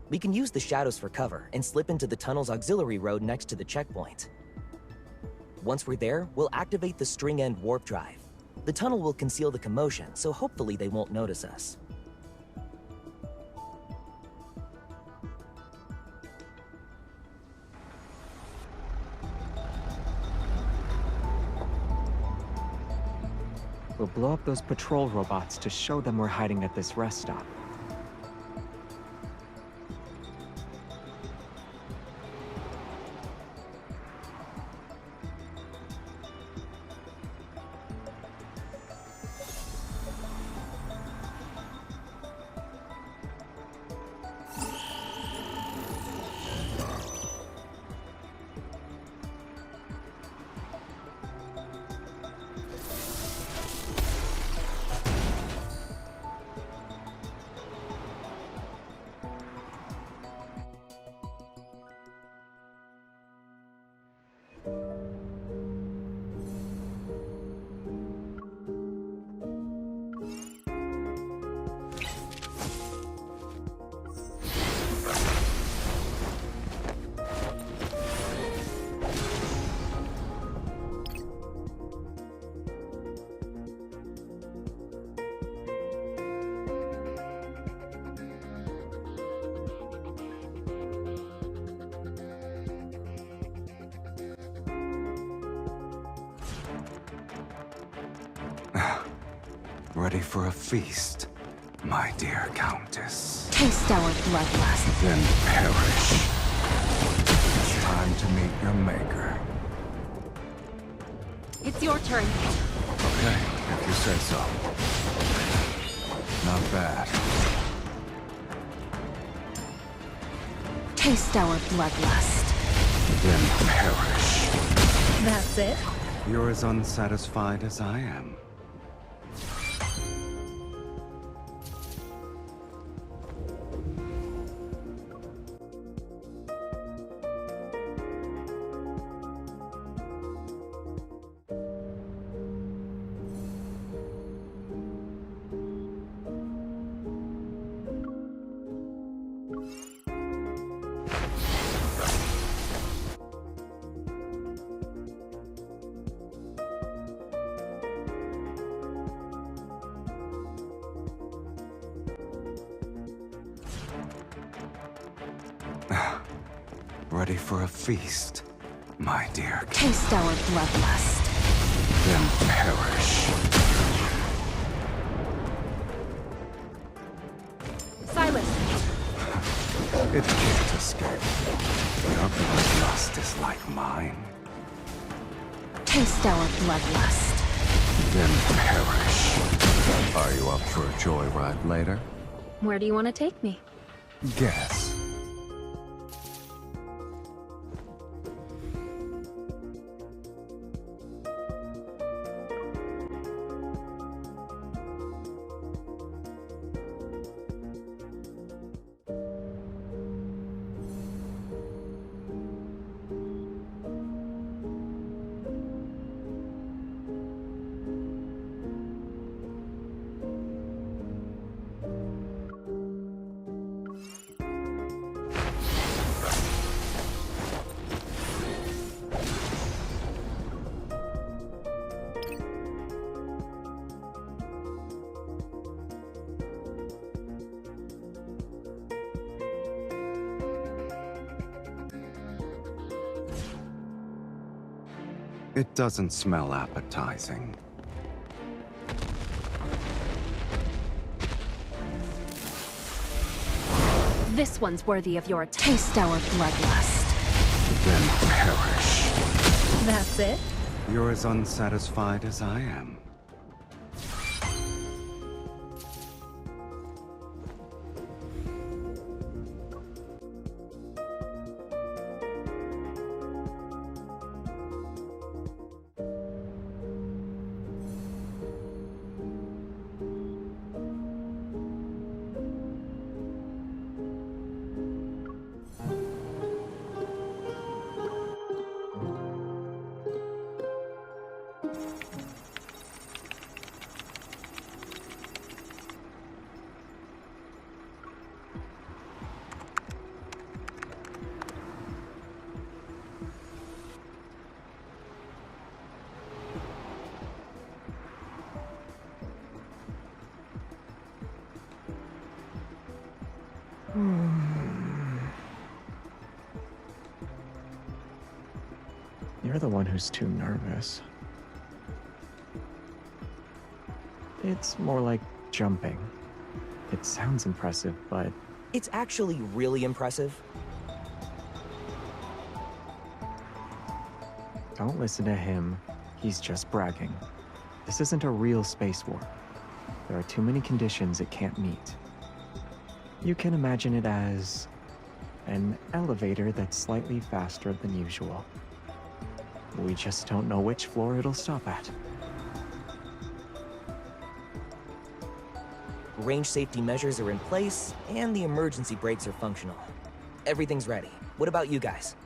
We can use the shadows for cover and slip into the tunnel's auxiliary road next to the checkpoint. Once we're there, we'll activate the string-end warp drive. The tunnel will conceal the commotion, so hopefully they won't notice us. We'll blow up those patrol robots to show them we're hiding at this rest stop. Ready for a feast, my dear Countess. Taste our bloodlust. Then perish. It's time to meet your maker. It's your turn. Okay, if you say so. Not bad. Taste our bloodlust. Then perish. That's it? You're as unsatisfied as I am. Ready for a feast, my dear. Taste our bloodlust. Then perish. Silas! It can't escape. Your bloodlust is like mine. Taste our bloodlust. Then perish. Are you up for a joyride later? Where do you want to take me? Guess. It doesn't smell appetizing. This one's worthy of your taste our bloodlust. Then perish. That's it? You're as unsatisfied as I am. You're the one who's too nervous. It's more like jumping. It sounds impressive, but... It's actually really impressive. Don't listen to him. He's just bragging. This isn't a real space war. There are too many conditions it can't meet. You can imagine it as an elevator that's slightly faster than usual. We just don't know which floor it'll stop at. Range safety measures are in place, and the emergency brakes are functional. Everything's ready. What about you guys?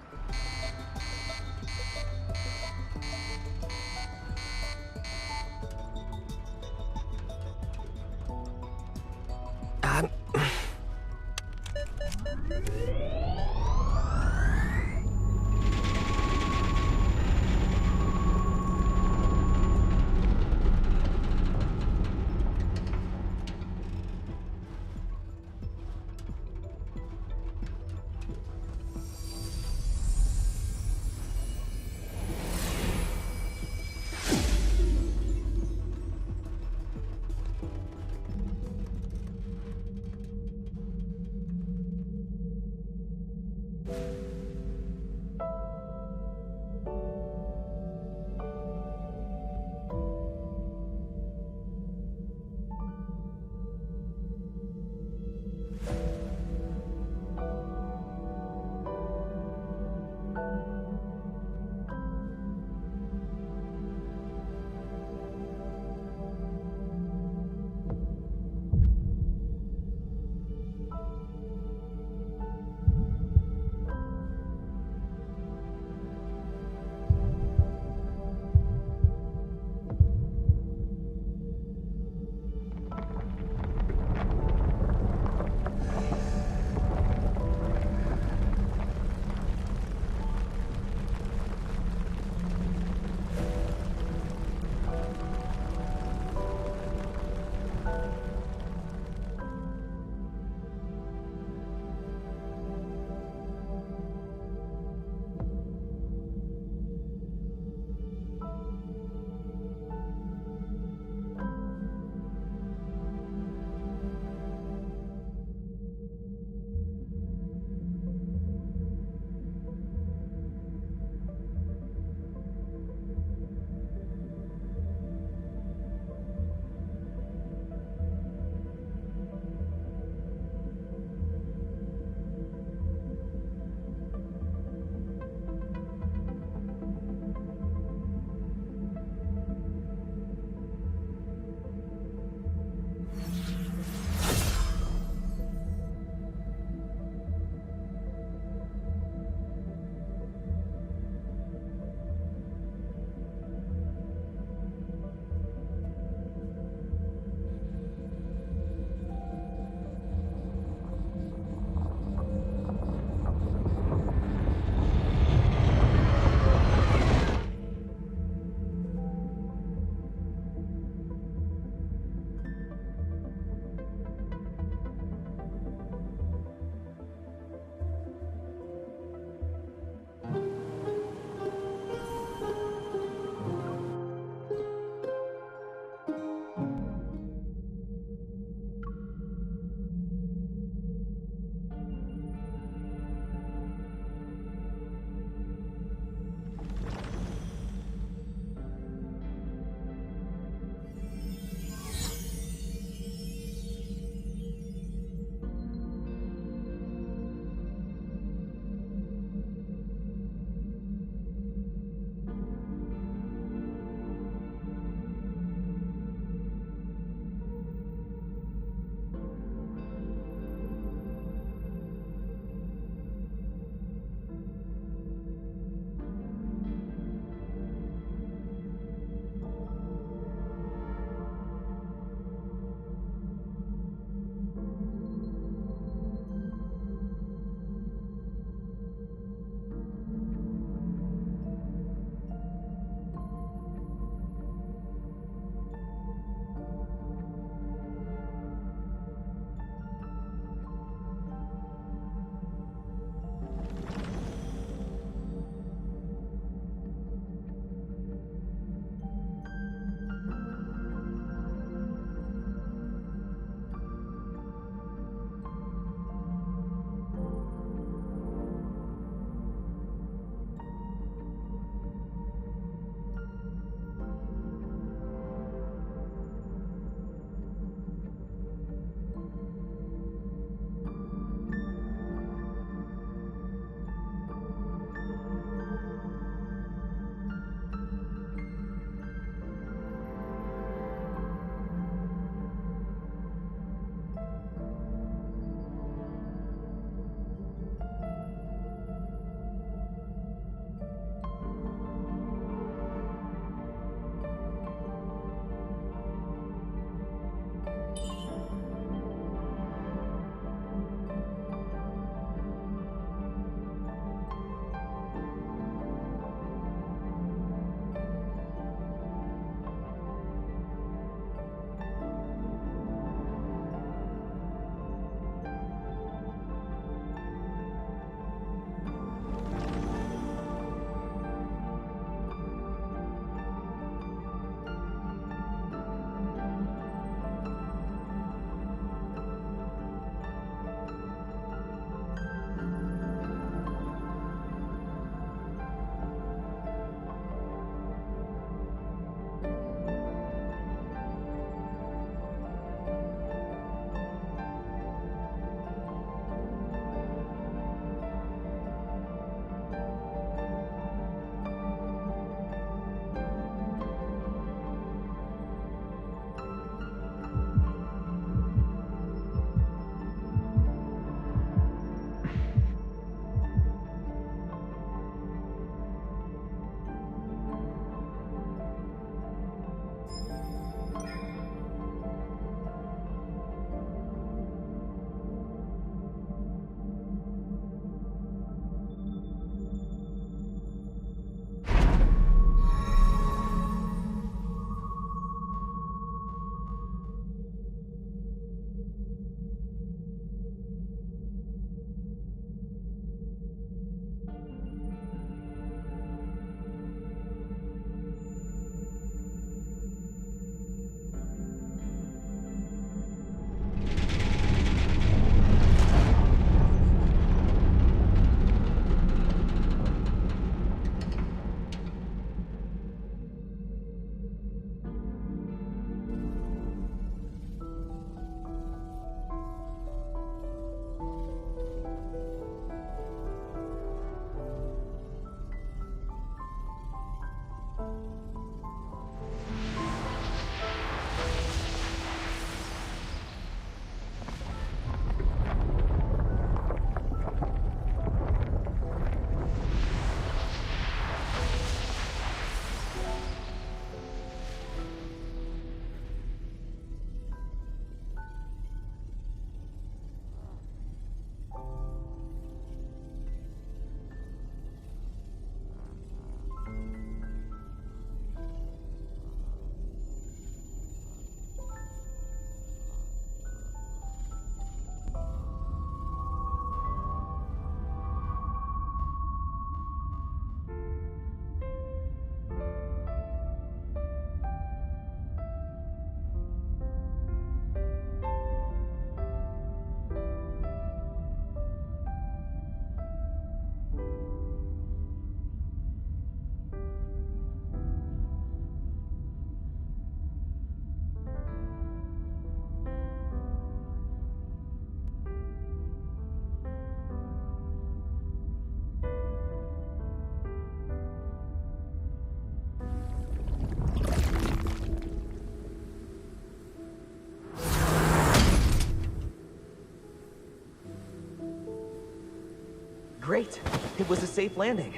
was a safe landing.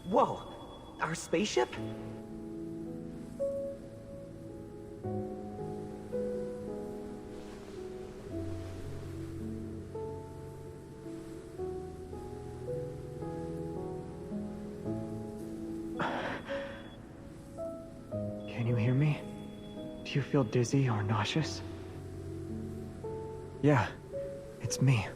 Whoa, our spaceship? Can you hear me? Do you feel dizzy or nauseous? Yeah, it's me.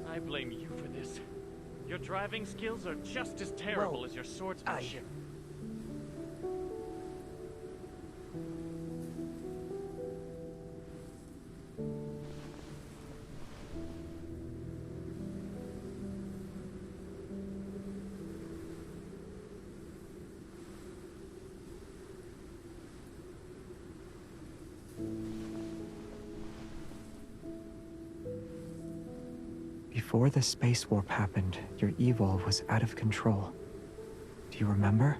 I blame you for this. Your driving skills are just as terrible as your swordsmanship. Before the space warp happened, your evil was out of control. Do you remember?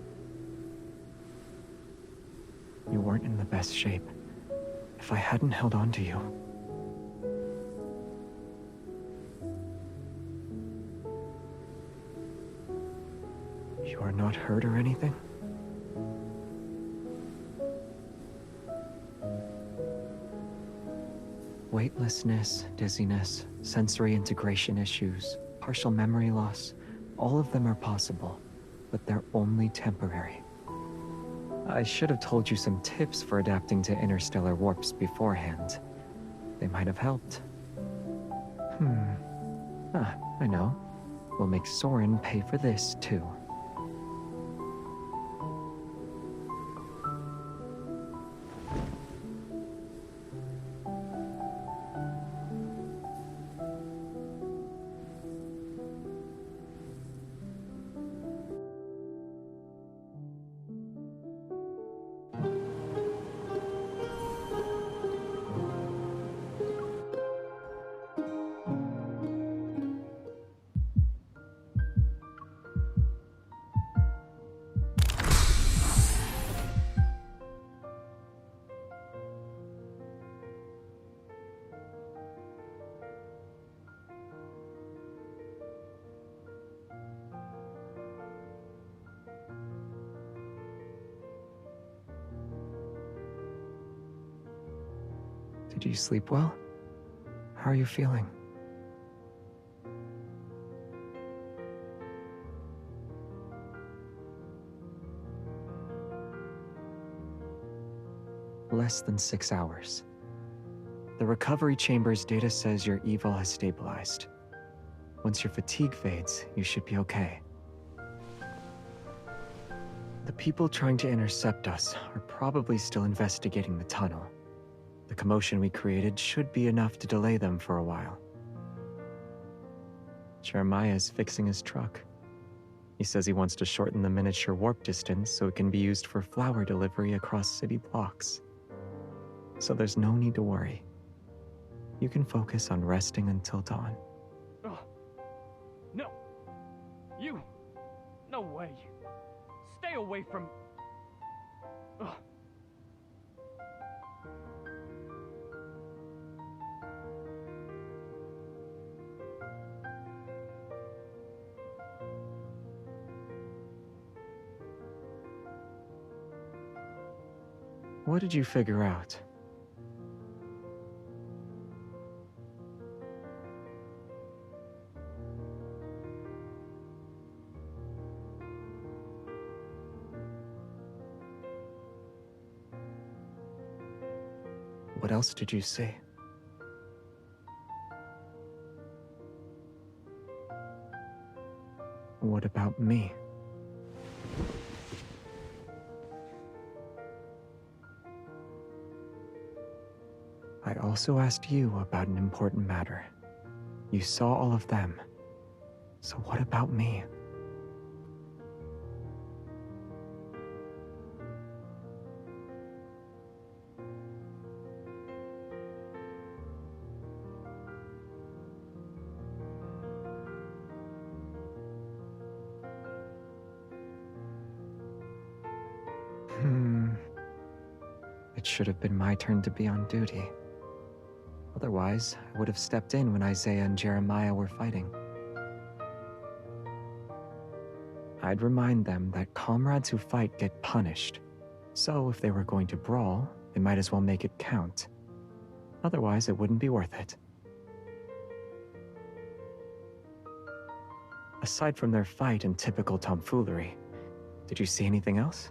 You weren't in the best shape. If I hadn't held on to you... You are not hurt or anything? Weightlessness, dizziness, sensory integration issues, partial memory loss, all of them are possible, but they're only temporary. I should have told you some tips for adapting to interstellar warps beforehand. They might have helped. I know. We'll make Soren pay for this, too. Did you sleep well? How are you feeling? Less than 6 hours. The recovery chamber's data says your evil has stabilized. Once your fatigue fades, you should be okay. The people trying to intercept us are probably still investigating the tunnel. The commotion we created should be enough to delay them for a while. Jeremiah's fixing his truck. He says he wants to shorten the miniature warp distance so it can be used for flower delivery across city blocks. So there's no need to worry. You can focus on resting until dawn. Oh, no. You. No way. Stay away from... Ugh. What did you figure out? What else did you see? What about me? I also asked you about an important matter. You saw all of them. So what about me? It should have been my turn to be on duty. Otherwise, I would have stepped in when Isaiah and Jeremiah were fighting. I'd remind them that comrades who fight get punished. So if they were going to brawl, they might as well make it count. Otherwise, it wouldn't be worth it. Aside from their fight and typical tomfoolery, did you see anything else?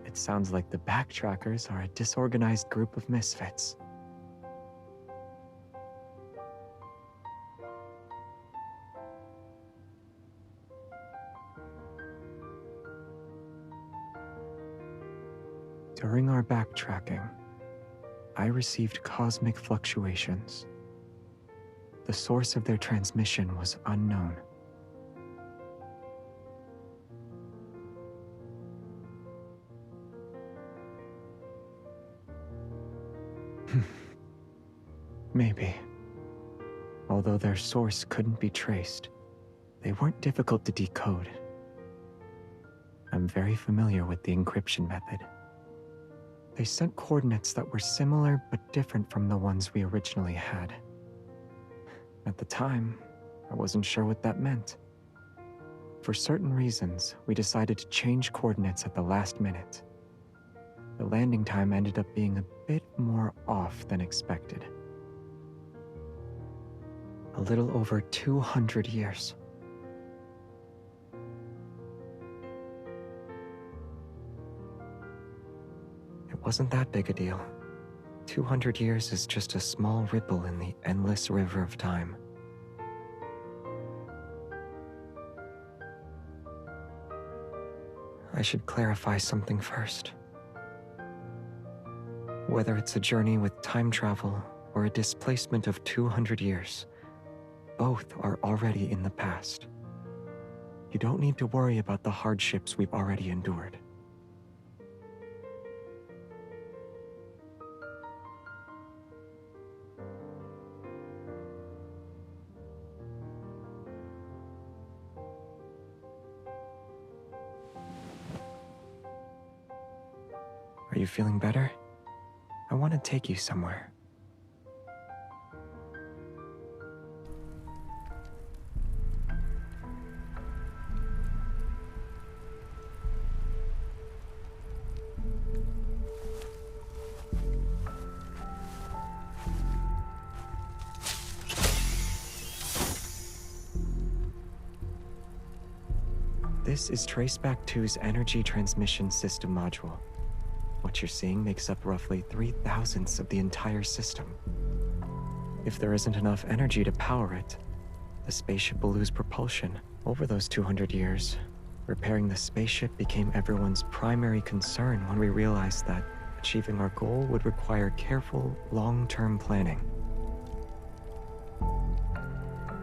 It sounds like the Backtrackers are a disorganized group of misfits. During our backtracking, I received cosmic fluctuations. The source of their transmission was unknown. Maybe. Although their source couldn't be traced, they weren't difficult to decode. I'm very familiar with the encryption method. They sent coordinates that were similar but different from the ones we originally had. At the time, I wasn't sure what that meant. For certain reasons, we decided to change coordinates at the last minute. The landing time ended up being a bit more off than expected. A little over 200 years. It wasn't that big a deal. 200 years is just a small ripple in the endless river of time. I should clarify something first. Whether it's a journey with time travel or a displacement of 200 years, both are already in the past. You don't need to worry about the hardships we've already endured. Are you feeling better? I want to take you somewhere. This is Traceback 2's energy transmission system module. What you're seeing makes up roughly 3/1000ths of the entire system. If there isn't enough energy to power it, the spaceship will lose propulsion. Over those 200 years, repairing the spaceship became everyone's primary concern when we realized that achieving our goal would require careful, long-term planning.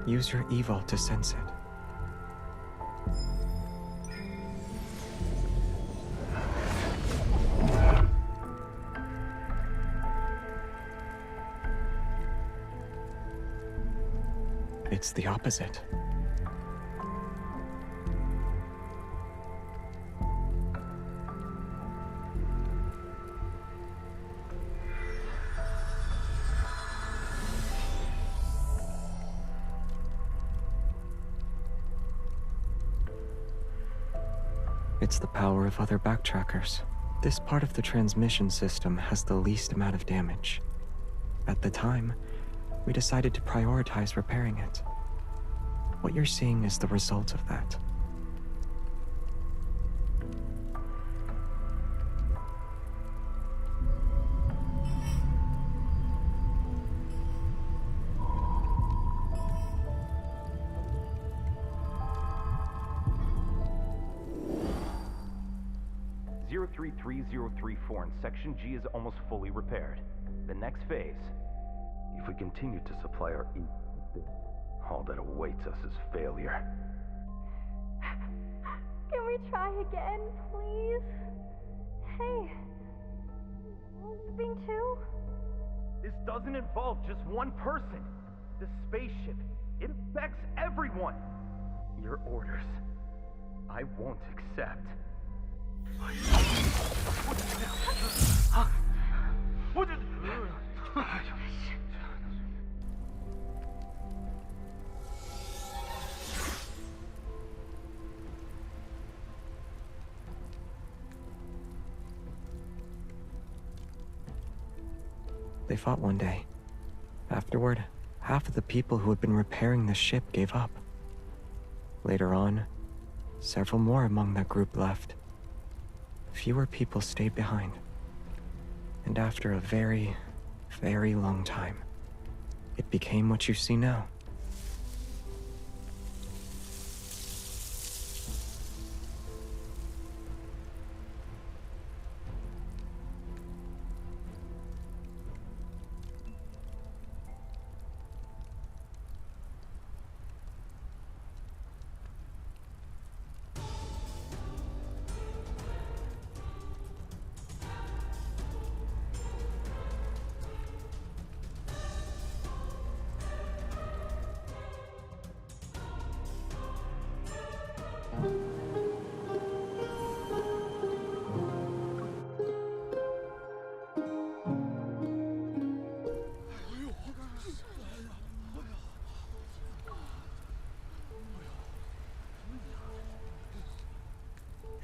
Use your eVault to sense it. It's the opposite. It's the power of other backtrackers. This part of the transmission system has the least amount of damage. At the time, we decided to prioritize repairing it. What you're seeing is the result of that. .033.034 in Section G is almost fully repaired. The next phase, if we continue to supply our all that awaits us is failure. Can we try again, please? Hey, being too? This doesn't involve just one person. The spaceship, it affects everyone. Your orders, I won't accept. They fought one day. Afterward, half of the people who had been repairing the ship gave up. Later on, several more among that group left. Fewer people stayed behind. And after a very, very long time, it became what you see now.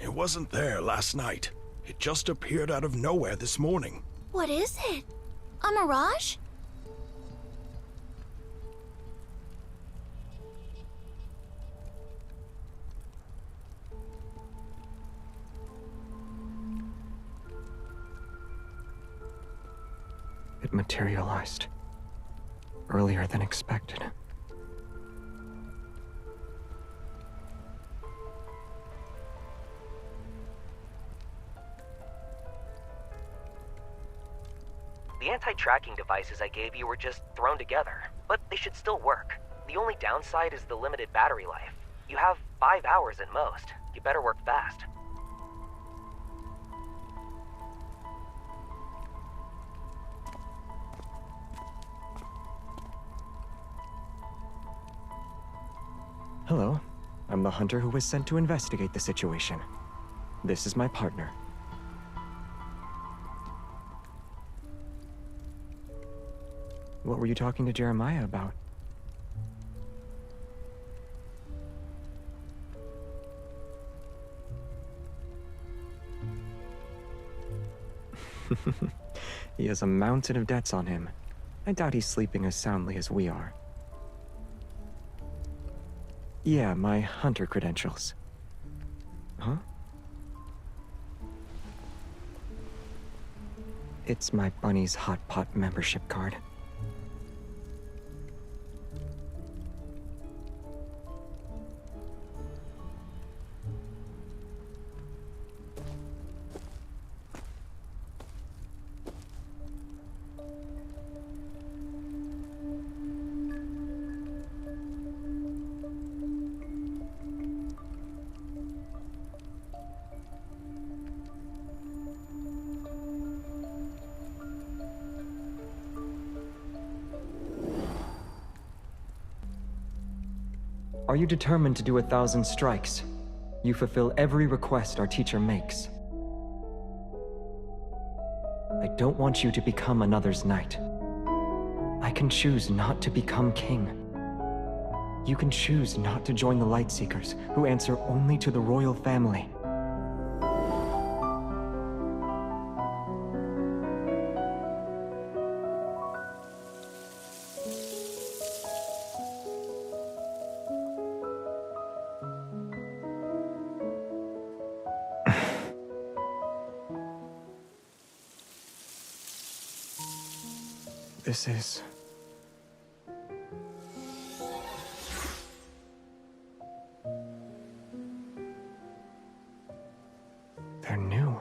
It wasn't there last night. It just appeared out of nowhere this morning. What is it? A mirage? It materialized earlier than expected. The anti-tracking devices I gave you were just thrown together, but they should still work. The only downside is the limited battery life. You have 5 hours at most. You better work fast. Hello, I'm the hunter who was sent to investigate the situation. This is my partner. What were you talking to Jeremiah about? He has a mountain of debts on him. I doubt he's sleeping as soundly as we are. Yeah, my hunter credentials. Huh? It's my Bunny's Hot Pot membership card. Are you determined to do 1,000 strikes? You fulfill every request our teacher makes. I don't want you to become another's knight. I can choose not to become king. You can choose not to join the Lightseekers, who answer only to the royal family. This is... They're new.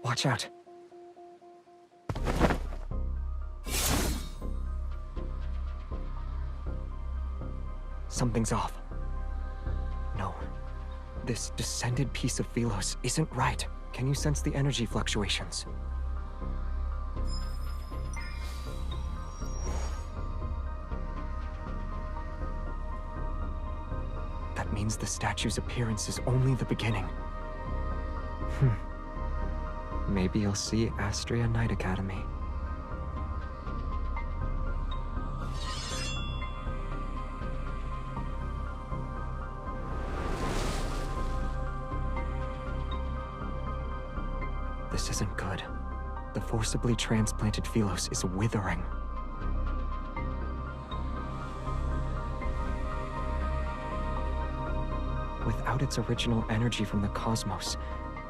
Watch out. Something's off. No. This descended piece of Velos isn't right. Can you sense the energy fluctuations? That means the statue's appearance is only the beginning. Maybe you'll see Astria Night Academy. This isn't good. The forcibly transplanted Velos is withering. Without its original energy from the cosmos,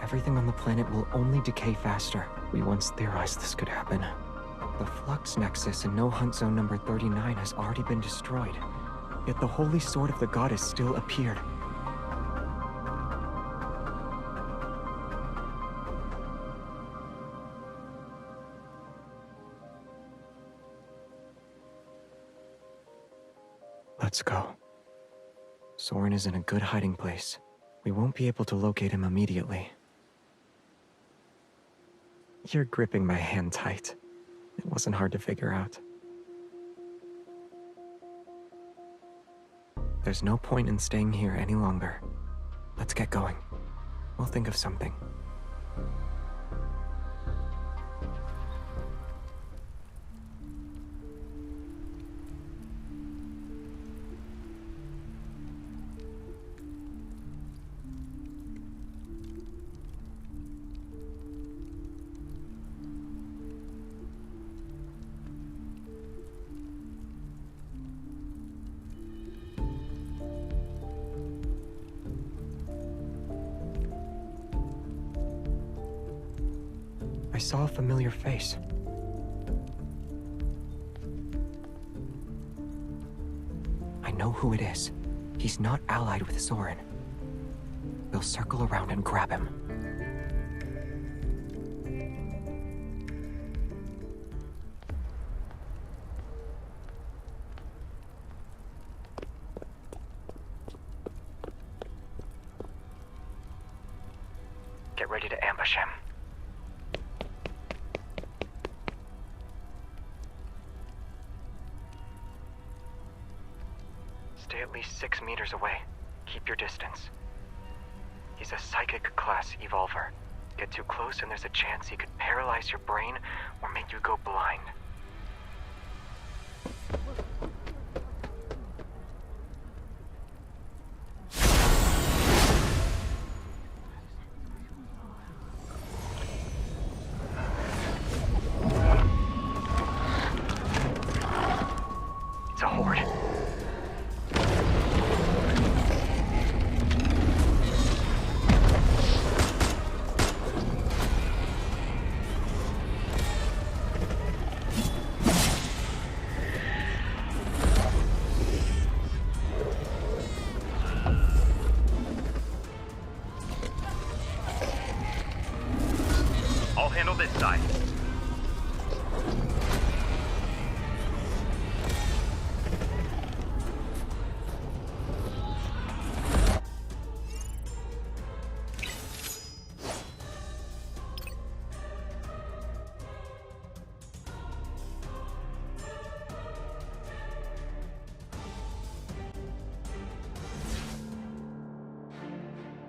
everything on the planet will only decay faster. We once theorized this could happen. The Flux Nexus in No Hunt Zone number 39 has already been destroyed, yet the Holy Sword of the Goddess still appeared. Let's go. Soren is in a good hiding place. We won't be able to locate him immediately. You're gripping my hand tight. It wasn't hard to figure out. There's no point in staying here any longer. Let's get going. We'll think of something. I saw a familiar face. I know who it is. He's not allied with Soren. We'll circle around and grab him. Get ready to ambush him. Stay at least 6 meters away. Keep your distance. He's a psychic class evolver. Get too close and there's a chance he could paralyze your brain or make you go blind. It's a horde. I'll handle this side.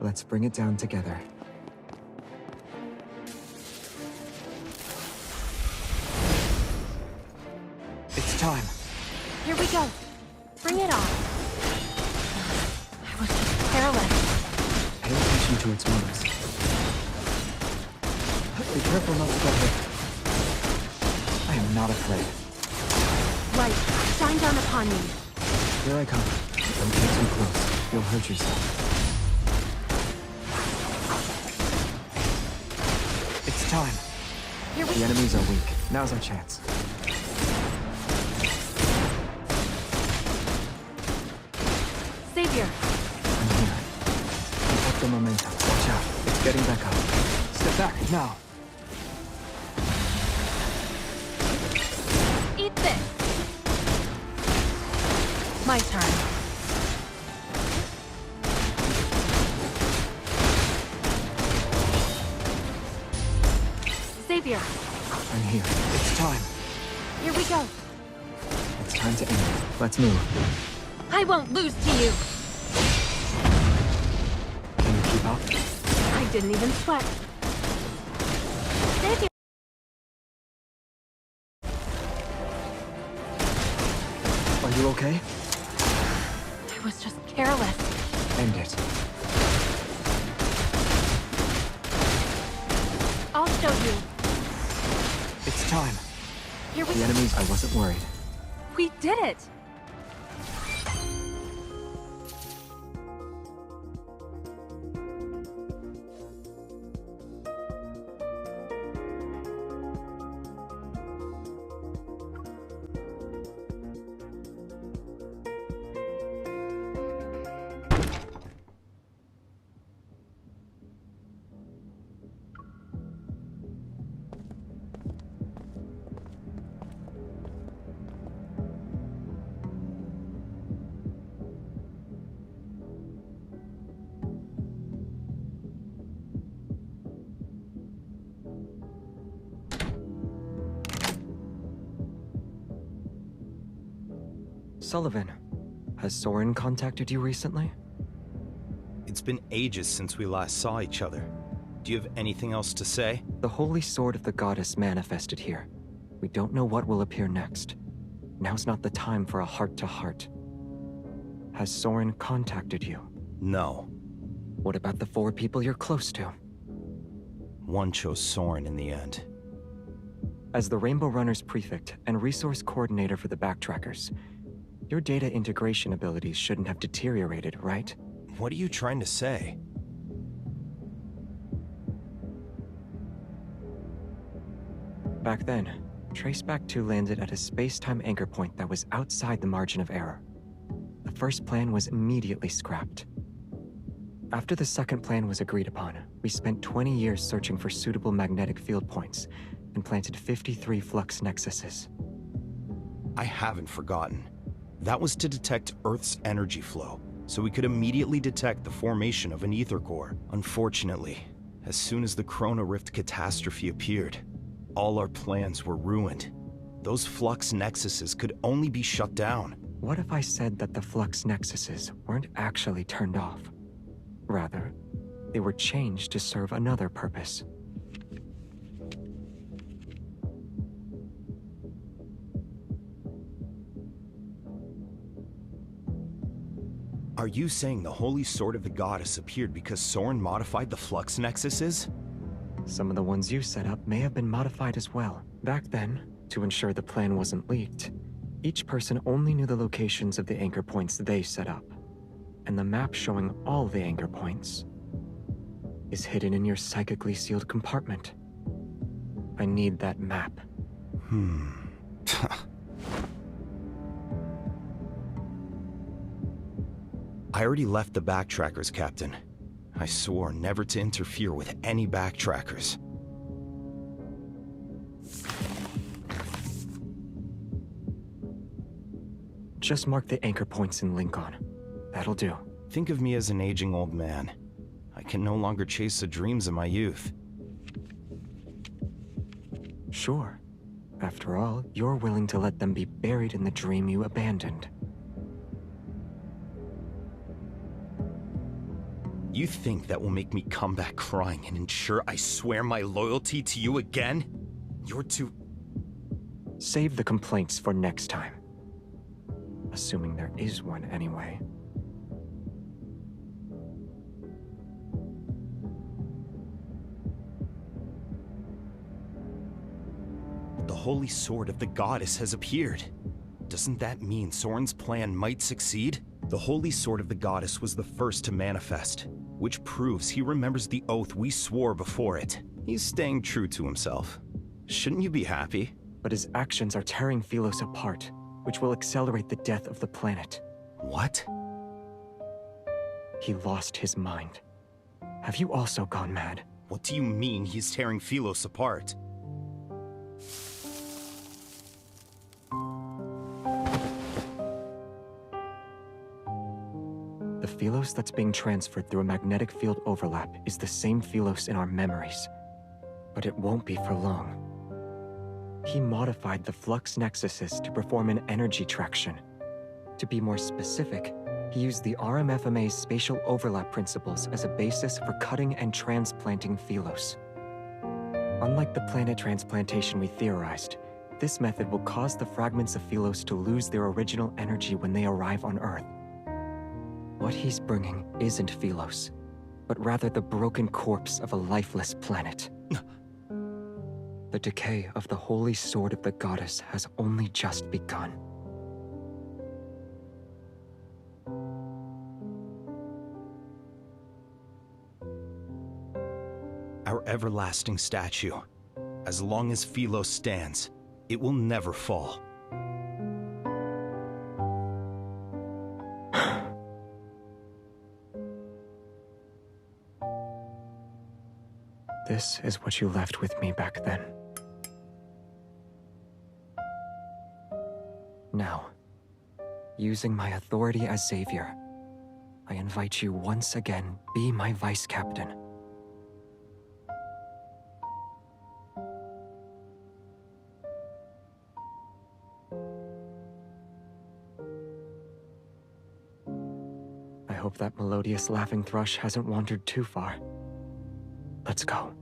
Let's bring it down together. It's time. Here we go. Bring it on. I was just careless. Pay attention to its moves. Be careful not to get hit. I am not afraid. Light, shine down upon me. Here I come. Don't get too close. You'll hurt yourself. It's time. Here we The enemies are weak. Now's our chance. Savior. I'm here. Keep up the momentum. Watch out. It's getting back up. Step back, now. Eat this. My turn. here. I'm here. It's time. Here we go. It's time to end it. Let's move. I won't lose to you. Can you keep up? I didn't even sweat. Save you. Are you okay? I was just careless. End it. I'll show you. It's time. Here we The enemies, I wasn't worried. We did it! Sullivan, has Soren contacted you recently? It's been ages since we last saw each other. Do you have anything else to say? The holy sword of the goddess manifested here. We don't know what will appear next. Now's not the time for a heart-to-heart. Has Soren contacted you? No. What about the 4 people you're close to? One chose Soren in the end. As the Rainbow Runners Prefect and Resource Coordinator for the Backtrackers, your data integration abilities shouldn't have deteriorated, right? What are you trying to say? Back then, Traceback 2 landed at a space-time anchor point that was outside the margin of error. The first plan was immediately scrapped. After the second plan was agreed upon, we spent 20 years searching for suitable magnetic field points and planted 53 flux nexuses. I haven't forgotten. That was to detect Earth's energy flow, so we could immediately detect the formation of an ether core. Unfortunately, as soon as the Chrono Rift catastrophe appeared, all our plans were ruined. Those flux nexuses could only be shut down. What if I said that the flux nexuses weren't actually turned off? Rather, they were changed to serve another purpose. Are you saying the Holy Sword of the Goddess appeared because Soren modified the flux nexuses? Some of the ones you set up may have been modified as well. Back then, to ensure the plan wasn't leaked, each person only knew the locations of the anchor points they set up. And the map showing all the anchor points is hidden in your psychically sealed compartment. I need that map. I already left the Backtrackers, Captain. I swore never to interfere with any Backtrackers. Just mark the anchor points in Lincoln. That'll do. Think of me as an aging old man. I can no longer chase the dreams of my youth. Sure. After all, you're willing to let them be buried in the dream you abandoned. You think that will make me come back crying and ensure I swear my loyalty to you again? You're too... Save the complaints for next time. Assuming there is one anyway. The Holy Sword of the Goddess has appeared. Doesn't that mean Soren's plan might succeed? The Holy Sword of the Goddess was the first to manifest, which proves he remembers the oath we swore before it. He's staying true to himself. Shouldn't you be happy? But his actions are tearing Philos apart, which will accelerate the death of the planet. What? He lost his mind. Have you also gone mad? What do you mean he's tearing Philos apart? The Philos that's being transferred through a magnetic field overlap is the same Philos in our memories. But it won't be for long. He modified the flux nexuses to perform an energy traction. To be more specific, he used the RMFMA's spatial overlap principles as a basis for cutting and transplanting Philos. Unlike the planet transplantation we theorized, this method will cause the fragments of Philos to lose their original energy when they arrive on Earth. What he's bringing isn't Philos, but rather the broken corpse of a lifeless planet. The decay of the holy sword of the goddess has only just begun. Our everlasting statue. As long as Philos stands, it will never fall. This is what you left with me back then. Now, using my authority as Xavier, I invite you once again, be my vice captain. I hope that melodious laughing thrush hasn't wandered too far. Let's go.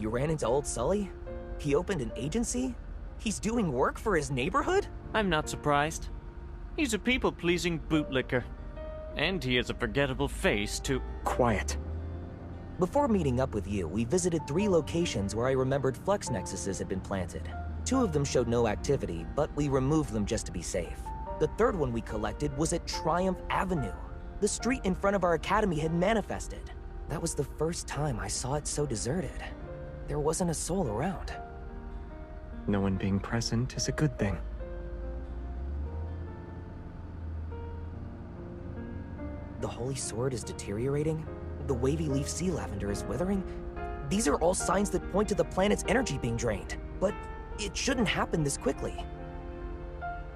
You ran into old Sully? He opened an agency? He's doing work for his neighborhood? I'm not surprised. He's a people-pleasing bootlicker. And he has a forgettable face, too. Quiet. Before meeting up with you, we visited 3 locations where I remembered flux nexuses had been planted. 2 of them showed no activity, but we removed them just to be safe. The 3rd one we collected was at Triumph Avenue. The street in front of our academy had manifested. That was the first time I saw it so deserted. There wasn't a soul around. No one being present is a good thing. The Holy Sword is deteriorating. The wavy leaf sea lavender is withering. These are all signs that point to the planet's energy being drained. But it shouldn't happen this quickly.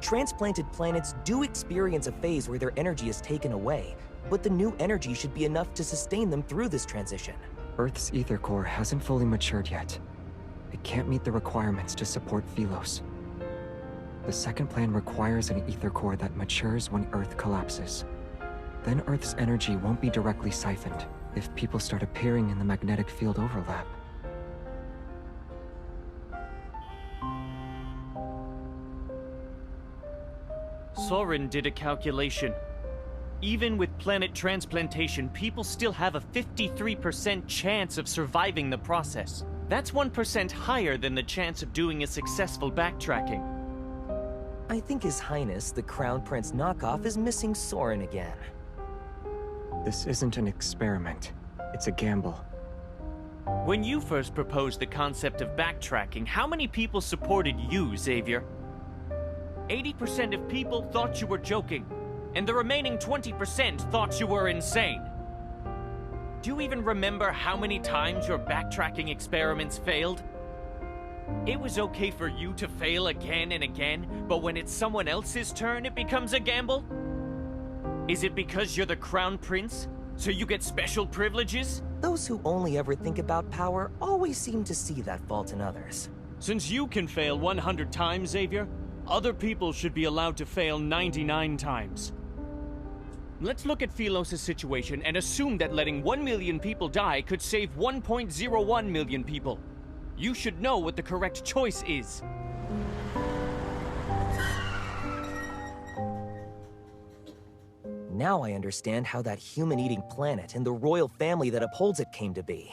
Transplanted planets do experience a phase where their energy is taken away, but the new energy should be enough to sustain them through this transition. Earth's ether core hasn't fully matured yet. It can't meet the requirements to support Philos. The second plan requires an ether core that matures when Earth collapses. Then Earth's energy won't be directly siphoned if people start appearing in the magnetic field overlap. Soren did a calculation. Even with planet transplantation, people still have a 53% chance of surviving the process. That's 1% higher than the chance of doing a successful backtracking. I think His Highness, the Crown Prince knockoff, is missing Soren again. This isn't an experiment. It's a gamble. When you first proposed the concept of backtracking, how many people supported you, Xavier? 80% of people thought you were joking, and the remaining 20% thought you were insane. Do you even remember how many times your backtracking experiments failed? It was okay for you to fail again and again, but when it's someone else's turn, it becomes a gamble? Is it because you're the Crown Prince, so you get special privileges? Those who only ever think about power always seem to see that fault in others. Since you can fail 100 times, Xavier, other people should be allowed to fail 99 times. Let's look at Philos' situation and assume that letting 1 million people die could save 1.01 million people. You should know what the correct choice is. Now I understand how that human-eating planet and the royal family that upholds it came to be.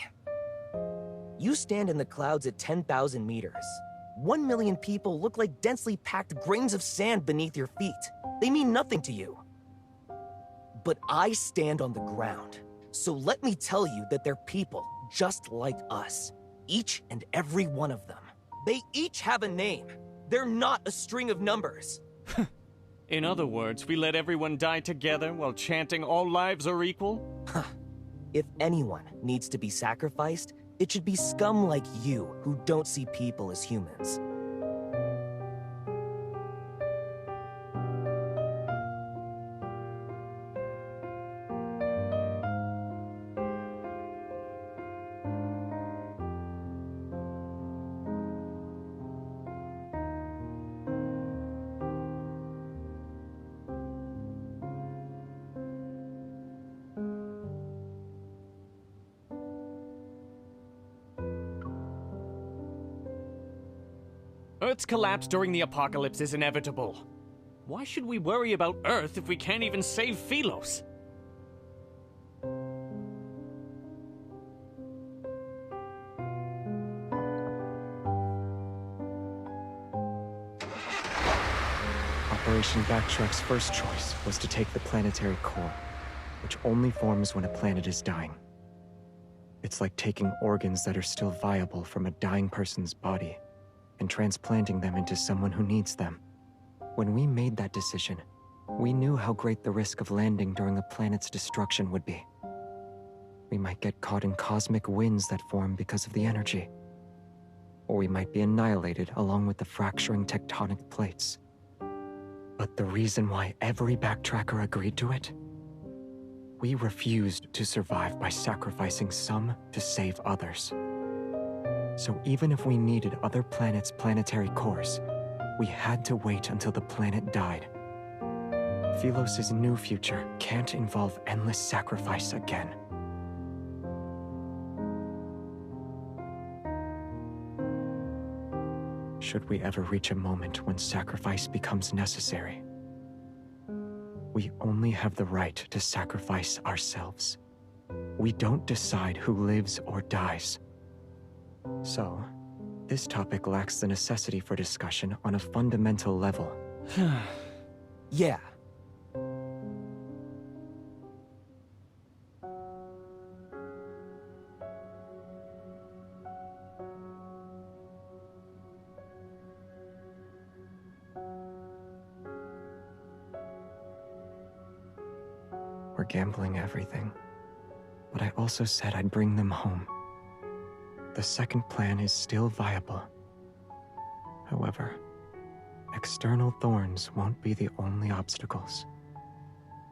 You stand in the clouds at 10,000 meters. 1 million people look like densely packed grains of sand beneath your feet. They mean nothing to you. But I stand on the ground, so let me tell you that they're people just like us. Each and every one of them. They each have a name. They're not a string of numbers. In other words, we let everyone die together while chanting all lives are equal? If anyone needs to be sacrificed, it should be scum like you who don't see people as humans. Earth's collapse during the apocalypse is inevitable. Why should we worry about Earth if we can't even save Philos? Operation Backtrack's first choice was to take the planetary core, which only forms when a planet is dying. It's like taking organs that are still viable from a dying person's body and transplanting them into someone who needs them. When we made that decision, we knew how great the risk of landing during a planet's destruction would be. We might get caught in cosmic winds that form because of the energy. Or we might be annihilated along with the fracturing tectonic plates. But the reason why every backtracker agreed to it? We refused to survive by sacrificing some to save others. So even if we needed other planets' planetary cores, we had to wait until the planet died. Philos' new future can't involve endless sacrifice again. Should we ever reach a moment when sacrifice becomes necessary, we only have the right to sacrifice ourselves. We don't decide who lives or dies. So, this topic lacks the necessity for discussion on a fundamental level. Yeah. We're gambling everything, but I also said I'd bring them home. The second plan is still viable. However, external thorns won't be the only obstacles.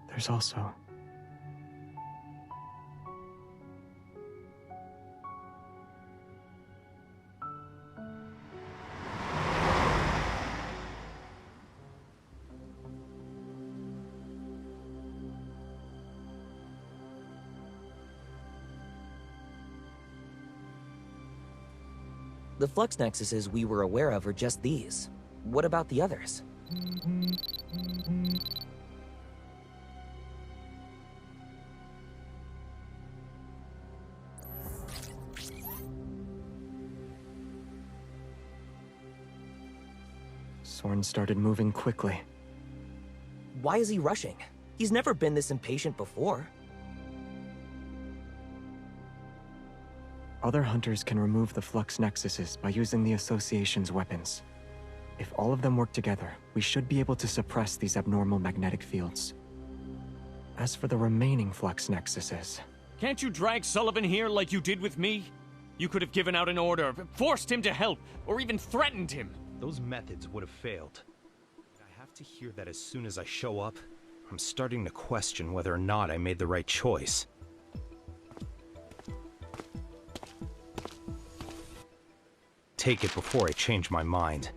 There's also... The flux nexuses we were aware of are just these. What about the others? Soren started moving quickly. Why is he rushing? He's never been this impatient before. Other hunters can remove the flux nexuses by using the Association's weapons. If all of them work together, we should be able to suppress these abnormal magnetic fields. As for the remaining flux nexuses... Can't you drag Sullivan here like you did with me? You could have given out an order, forced him to help, or even threatened him. Those methods would have failed. I have to hear that as soon as I show up. I'm starting to question whether or not I made the right choice. Take it before I change my mind.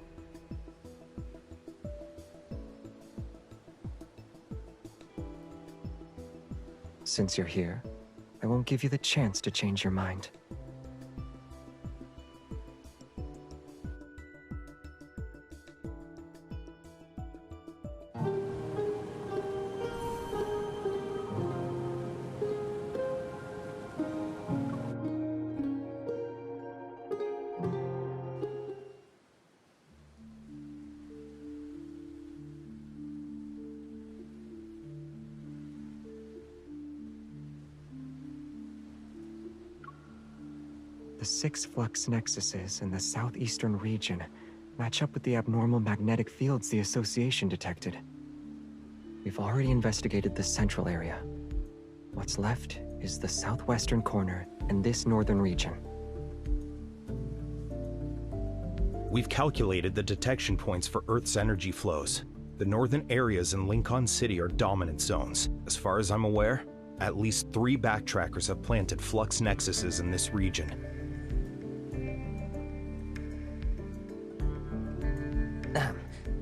Since you're here, I won't give you the chance to change your mind. The 6 flux nexuses in the southeastern region match up with the abnormal magnetic fields the Association detected. We've already investigated the central area. What's left is the southwestern corner and this northern region. We've calculated the detection points for Earth's energy flows. The northern areas in Lincoln City are dominant zones. As far as I'm aware, at least 3 backtrackers have planted flux nexuses in this region.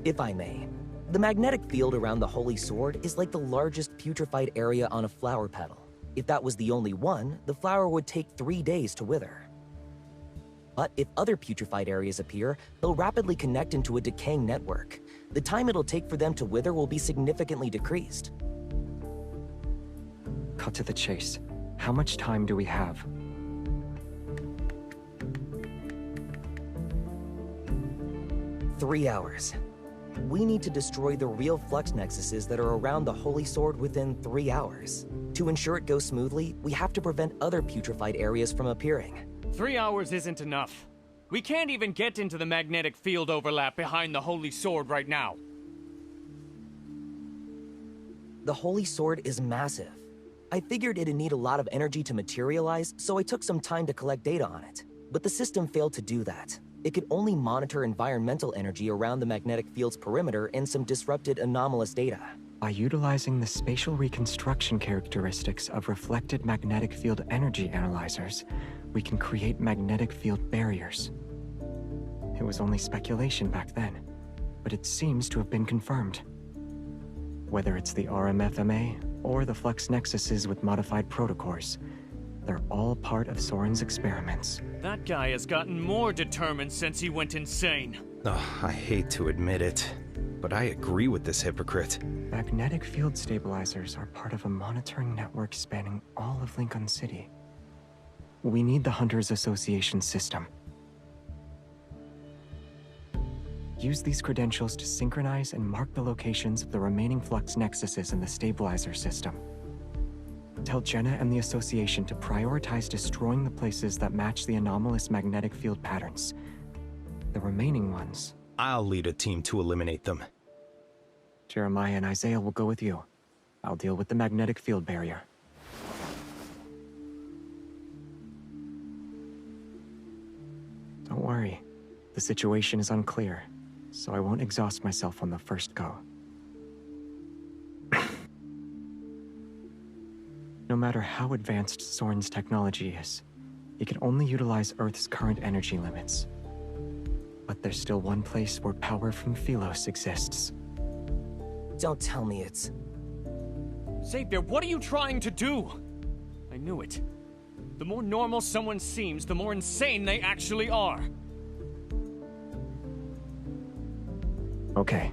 If I may, the magnetic field around the Holy Sword is like the largest putrefied area on a flower petal. If that was the only one, the flower would take 3 days to wither. But if other putrefied areas appear, they'll rapidly connect into a decaying network. The time it'll take for them to wither will be significantly decreased. Cut to the chase. How much time do we have? "3 hours. We need to destroy the real flux nexuses that are around the Holy Sword within 3 hours. To ensure it goes smoothly, we have to prevent other putrefied areas from appearing. 3 hours isn't enough. We can't even get into the magnetic field overlap behind the Holy Sword right now. The Holy Sword is massive. I figured it'd need a lot of energy to materialize, so I took some time to collect data on it. But the system failed to do that. It could only monitor environmental energy around the magnetic field's perimeter and some disrupted anomalous data. By utilizing the spatial reconstruction characteristics of reflected magnetic field energy analyzers, we can create magnetic field barriers. It was only speculation back then, but it seems to have been confirmed. Whether it's the RMFMA or the flux nexuses with modified protocores, they're all part of Soren's experiments. That guy has gotten more determined since he went insane. I hate to admit it, but I agree with this hypocrite. Magnetic field stabilizers are part of a monitoring network spanning all of Lincoln City. We need the Hunters Association system. Use these credentials to synchronize and mark the locations of the remaining flux nexuses in the stabilizer system. Tell Jenna and the Association to prioritize destroying the places that match the anomalous magnetic field patterns. The remaining ones... I'll lead a team to eliminate them. Jeremiah and Isaiah will go with you. I'll deal with the magnetic field barrier. Don't worry. The situation is unclear, so I won't exhaust myself on the first go. No matter how advanced Soren's technology is, he can only utilize Earth's current energy limits. But there's still one place where power from Philos exists. Don't tell me it's... Xavier, what are you trying to do? I knew it. The more normal someone seems, the more insane they actually are. Okay.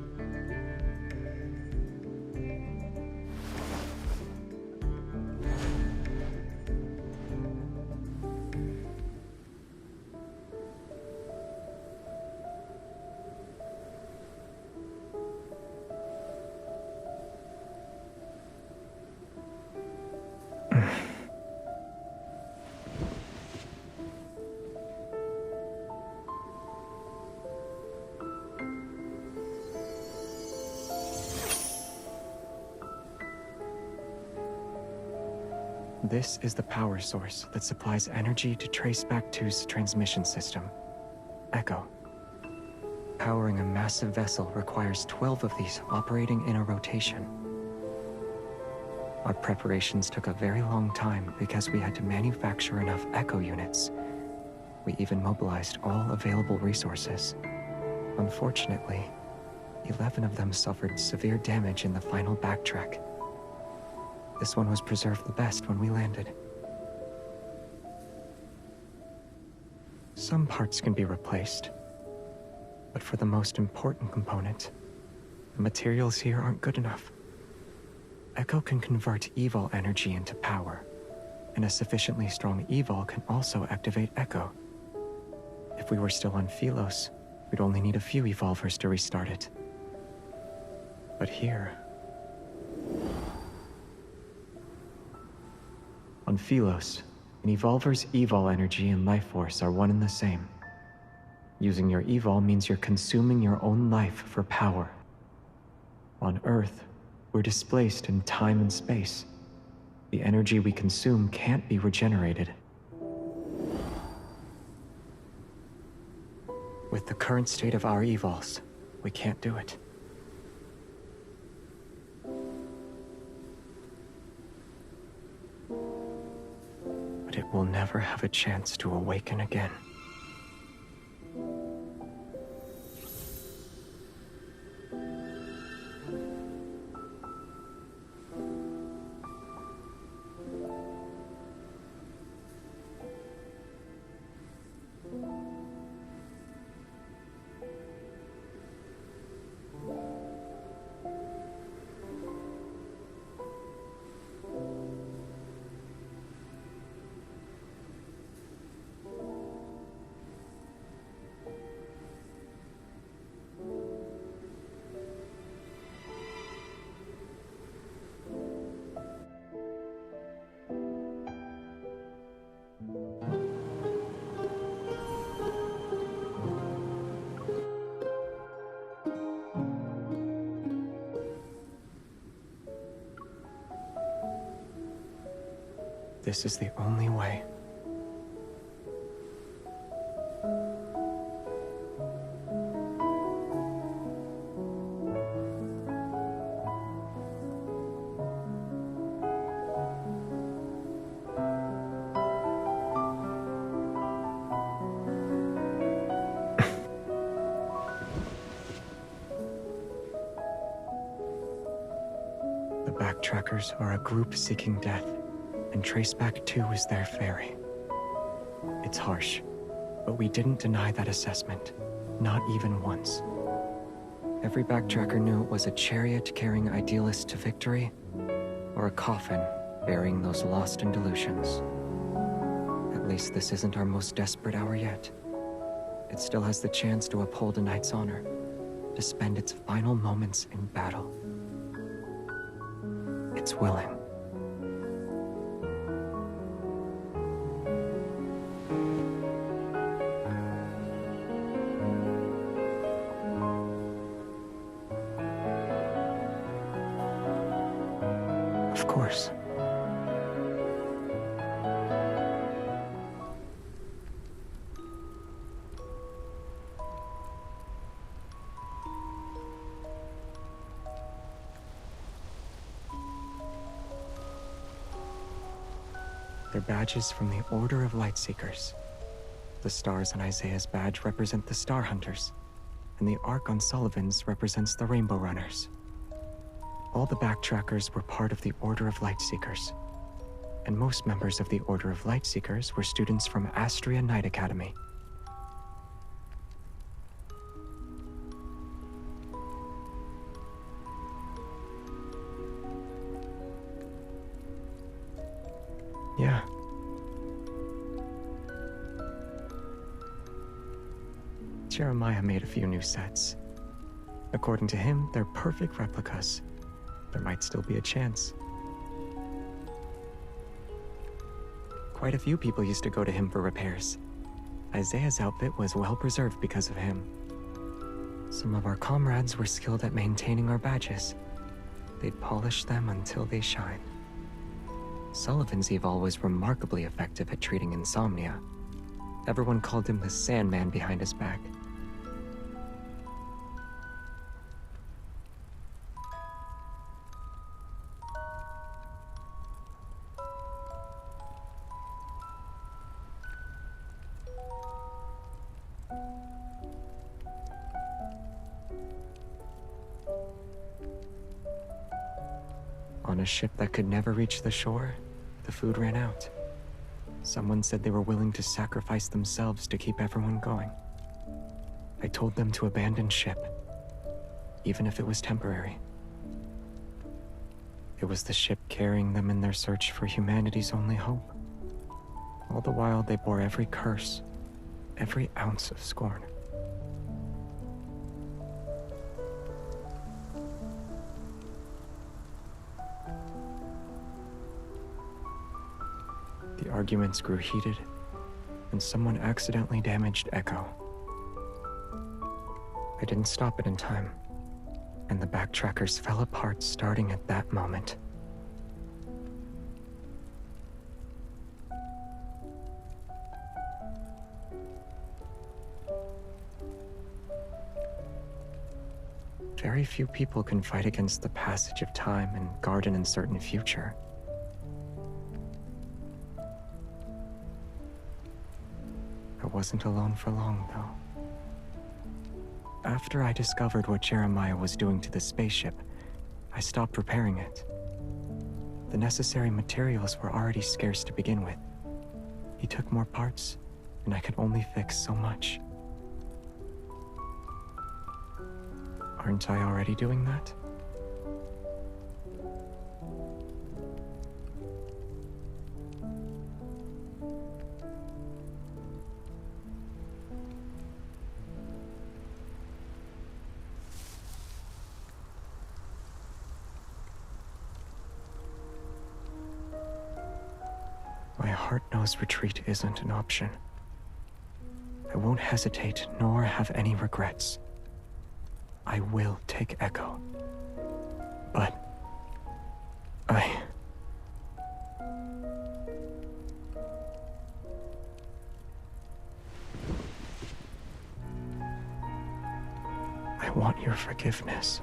This is the power source that supplies energy to Traceback 2's transmission system, Echo. Powering a massive vessel requires 12 of these operating in a rotation. Our preparations took a very long time because we had to manufacture enough Echo units. We even mobilized all available resources. Unfortunately, 11 of them suffered severe damage in the final backtrack. This one was preserved the best when we landed. Some parts can be replaced, but for the most important component, the materials here aren't good enough. Echo can convert evil energy into power, and a sufficiently strong evil can also activate Echo. If we were still on Philos, we'd only need a few evolvers to restart it. But here... On Philos, An Evolver's Evol energy and life force are one and the same. Using your Evol means you're consuming your own life for power. On Earth, we're displaced in time and space. The energy we consume can't be regenerated. With the current state of our Evols, we can't do it. But it will never have a chance to awaken again. This is the only way. The Backtrackers are a group seeking death, and Traceback 2 is their ferry. It's harsh, but we didn't deny that assessment, not even once. Every Backtracker knew it was a chariot carrying idealists to victory, or a coffin burying those lost in delusions. At least this isn't our most desperate hour yet. It still has the chance to uphold a knight's honor, to spend its final moments in battle. It's willing. Of course. They're badges from the Order of Lightseekers. The stars on Isaiah's badge represent the Star Hunters, and the arc on Sullivan's represents the Rainbow Runners. All the Backtrackers were part of the Order of Lightseekers, and most members of the Order of Lightseekers were students from Astria Knight Academy. Yeah. Jeremiah made a few new sets. According to him, they're perfect replicas. There might still be a chance. Quite a few people used to go to him for repairs. Isaiah's outfit was well preserved because of him. Some of our comrades were skilled at maintaining our badges. They'd polish them until they shine. Sullivan's Evol was remarkably effective at treating insomnia. Everyone called him the Sandman behind his back. On a ship that could never reach the shore, the food ran out. Someone said they were willing to sacrifice themselves to keep everyone going. I told them to abandon ship, even if it was temporary. It was the ship carrying them in their search for humanity's only hope. All the while, they bore every curse, every ounce of scorn. The arguments grew heated, and someone accidentally damaged Echo. I didn't stop it in time, and the backtrackers fell apart starting at that moment. Very few people can fight against the passage of time and guard an uncertain future. I wasn't alone for long, though. After I discovered what Jeremiah was doing to the spaceship, I stopped repairing it. The necessary materials were already scarce to begin with. He took more parts, and I could only fix so much. Aren't I already doing that? My heart knows retreat isn't an option. I won't hesitate nor have any regrets. I will take Echo. But I want your forgiveness.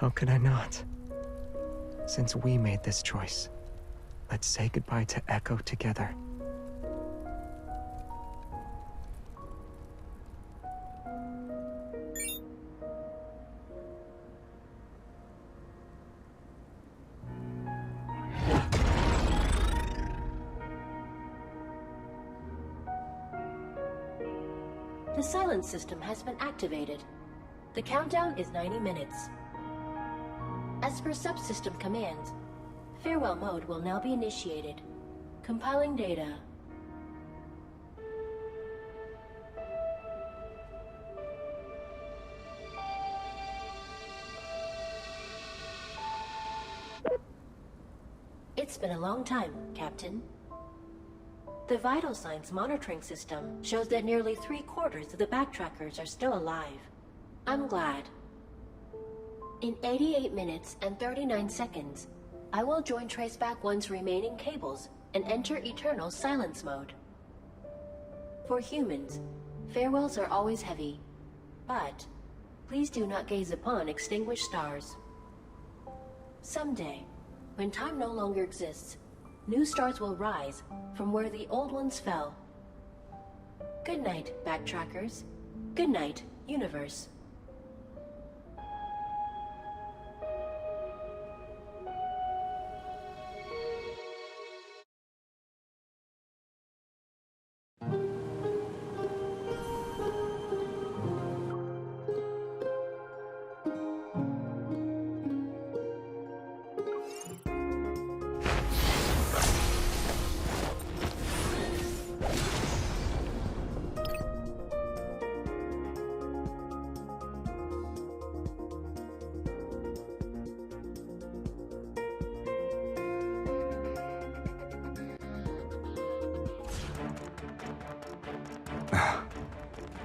How could I not? Since we made this choice, let's say goodbye to Echo together. The silence system has been activated. The countdown is 90 minutes. As per subsystem commands, farewell mode will now be initiated. Compiling data. It's been a long time, Captain. The vital signs monitoring system shows that nearly 3/4 of the backtrackers are still alive. I'm glad. In 88 minutes and 39 seconds, I will join Traceback 1's remaining cables and enter Eternal Silence Mode. For humans, farewells are always heavy, but please do not gaze upon extinguished stars. Someday, when time no longer exists, new stars will rise from where the old ones fell. Good night, backtrackers. Good night, universe.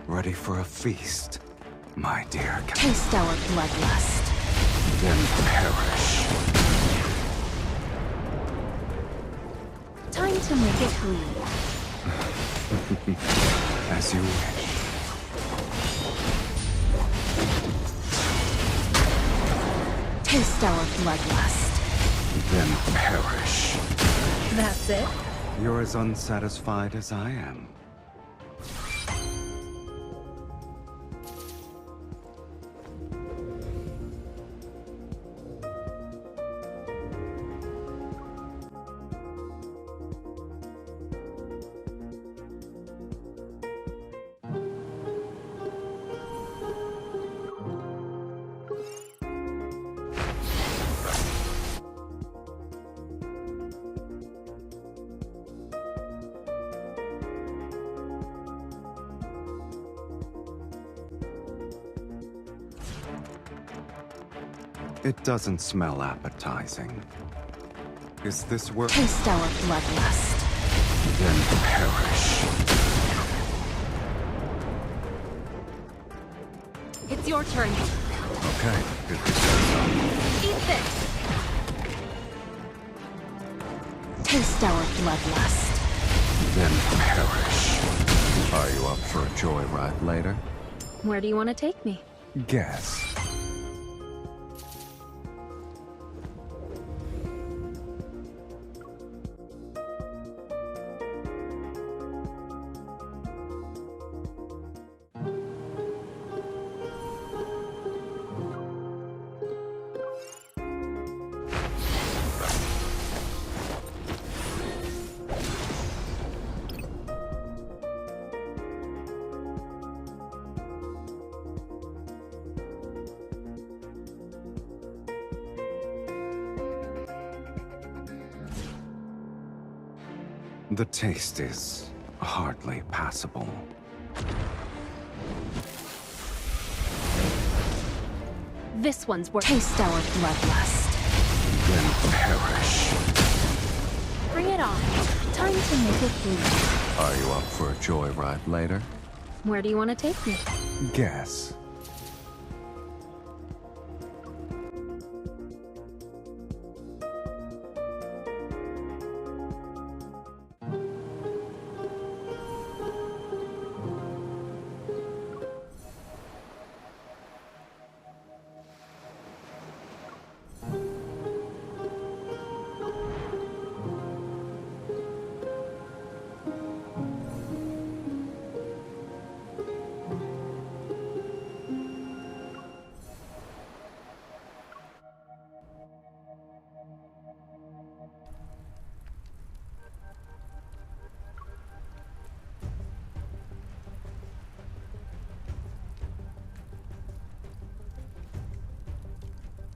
Ready for a feast, my dear Taste our bloodlust. Then perish. Time to make it bleed. As you wish. Taste our bloodlust. Then perish. That's it? You're as unsatisfied as I am. It doesn't smell appetizing. Is this where— Taste our bloodlust. Then perish. It's your turn. Okay, if you say so. Eat this. Taste our bloodlust. Then perish. Are you up for a joyride later? Where do you want to take me? Guess. The taste is hardly passable. This one's worth— Taste our bloodlust. Then perish. Bring it on. Time to make it blue. Are you up for a joyride later? Where do you want to take me? Guess.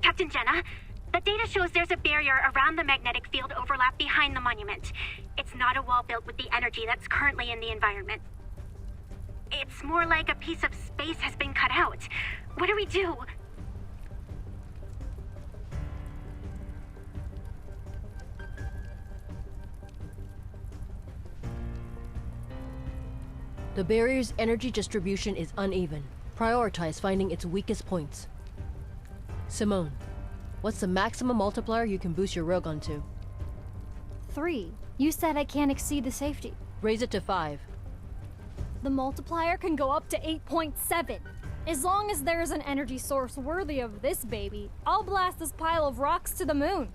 Captain Jenna, the data shows there's a barrier around the magnetic field overlap behind the monument. It's not a wall built with the energy that's currently in the environment. It's more like a piece of space has been cut out. What do we do? The barrier's energy distribution is uneven. Prioritize finding its weakest points. Simone, what's the maximum multiplier you can boost your railgun to? 3. You said I can't exceed the safety. Raise it to 5. The multiplier can go up to 8.7. As long as there's an energy source worthy of this baby, I'll blast this pile of rocks to the moon.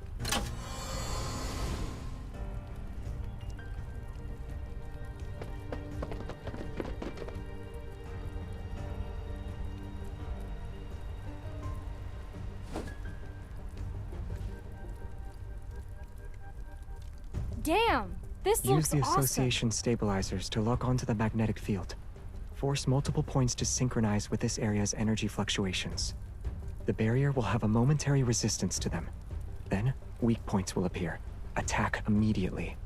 Damn! This Use looks the awesome. association stabilizers to lock onto the magnetic field. Force multiple points to synchronize with this area's energy fluctuations. The barrier will have a momentary resistance to them. Then, weak points will appear. Attack immediately.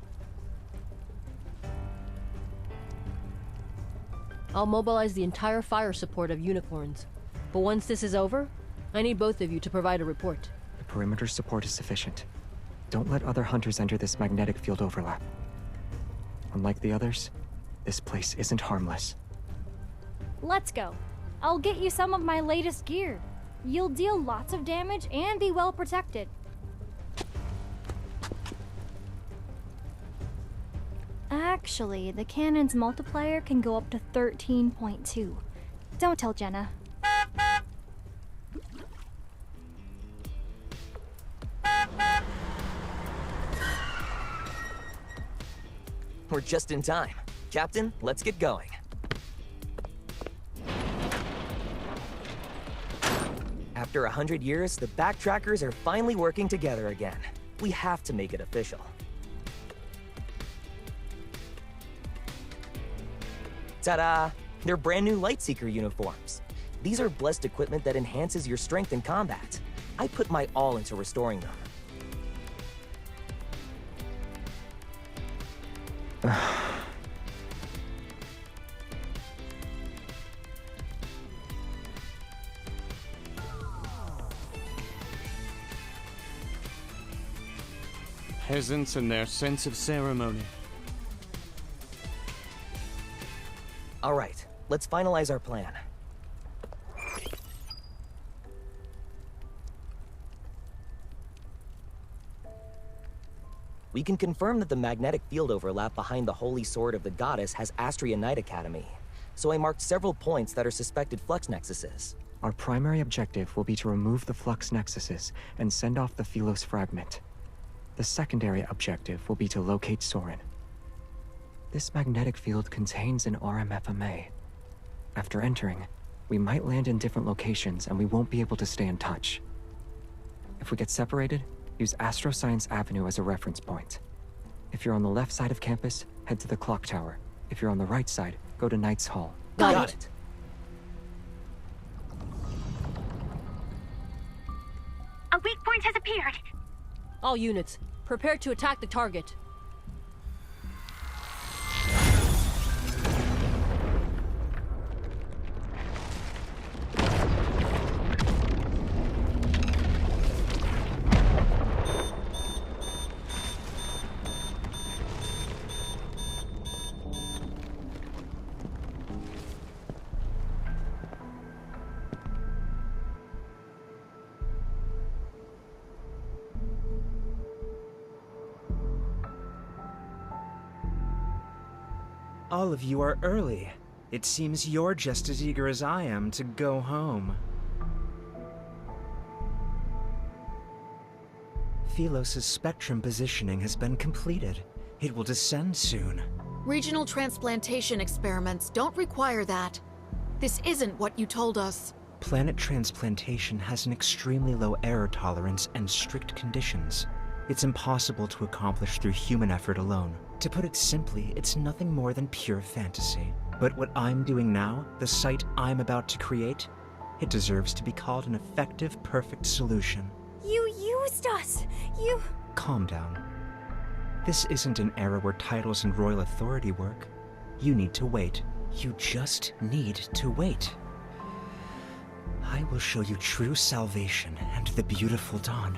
I'll mobilize the entire fire support of unicorns. But once this is over, I need both of you to provide a report. The perimeter support is sufficient. Don't let other hunters enter this magnetic field overlap. Unlike the others, this place isn't harmless. Let's go. I'll get you some of my latest gear. You'll deal lots of damage and be well protected. Actually, the cannon's multiplier can go up to 13.2. Don't tell Jenna. We're just in time. Captain, let's get going. After 100 years, the Backtrackers are finally working together again. We have to make it official. Ta-da! They're brand new Lightseeker uniforms. These are blessed equipment that enhances your strength in combat. I put my all into restoring them. Peasants and their sense of ceremony. All right, let's finalize our plan. We can confirm that the magnetic field overlap behind the Holy Sword of the Goddess has Astria Knight Academy, so I marked several points that are suspected flux nexuses. Our primary objective will be to remove the flux nexuses and send off the Philos fragment. The secondary objective will be to locate Soren. This magnetic field contains an RMFMA. After entering, we might land in different locations and we won't be able to stay in touch. If we get separated, use Astroscience Avenue as a reference point. If you're on the left side of campus, head to the clock tower. If you're on the right side, go to Knight's Hall. Got it. A weak point has appeared. All units, prepare to attack the target. All of you are early. It seems you're just as eager as I am to go home. Philos' spectrum positioning has been completed. It will descend soon. Regional transplantation experiments don't require that. This isn't what you told us. Planet transplantation has an extremely low error tolerance and strict conditions. It's impossible to accomplish through human effort alone. To put it simply, it's nothing more than pure fantasy. But what I'm doing now, the site I'm about to create, it deserves to be called an effective, perfect solution. You used us! You... Calm down. This isn't an era where titles and royal authority work. You need to wait. You just need to wait. I will show you true salvation and the beautiful dawn.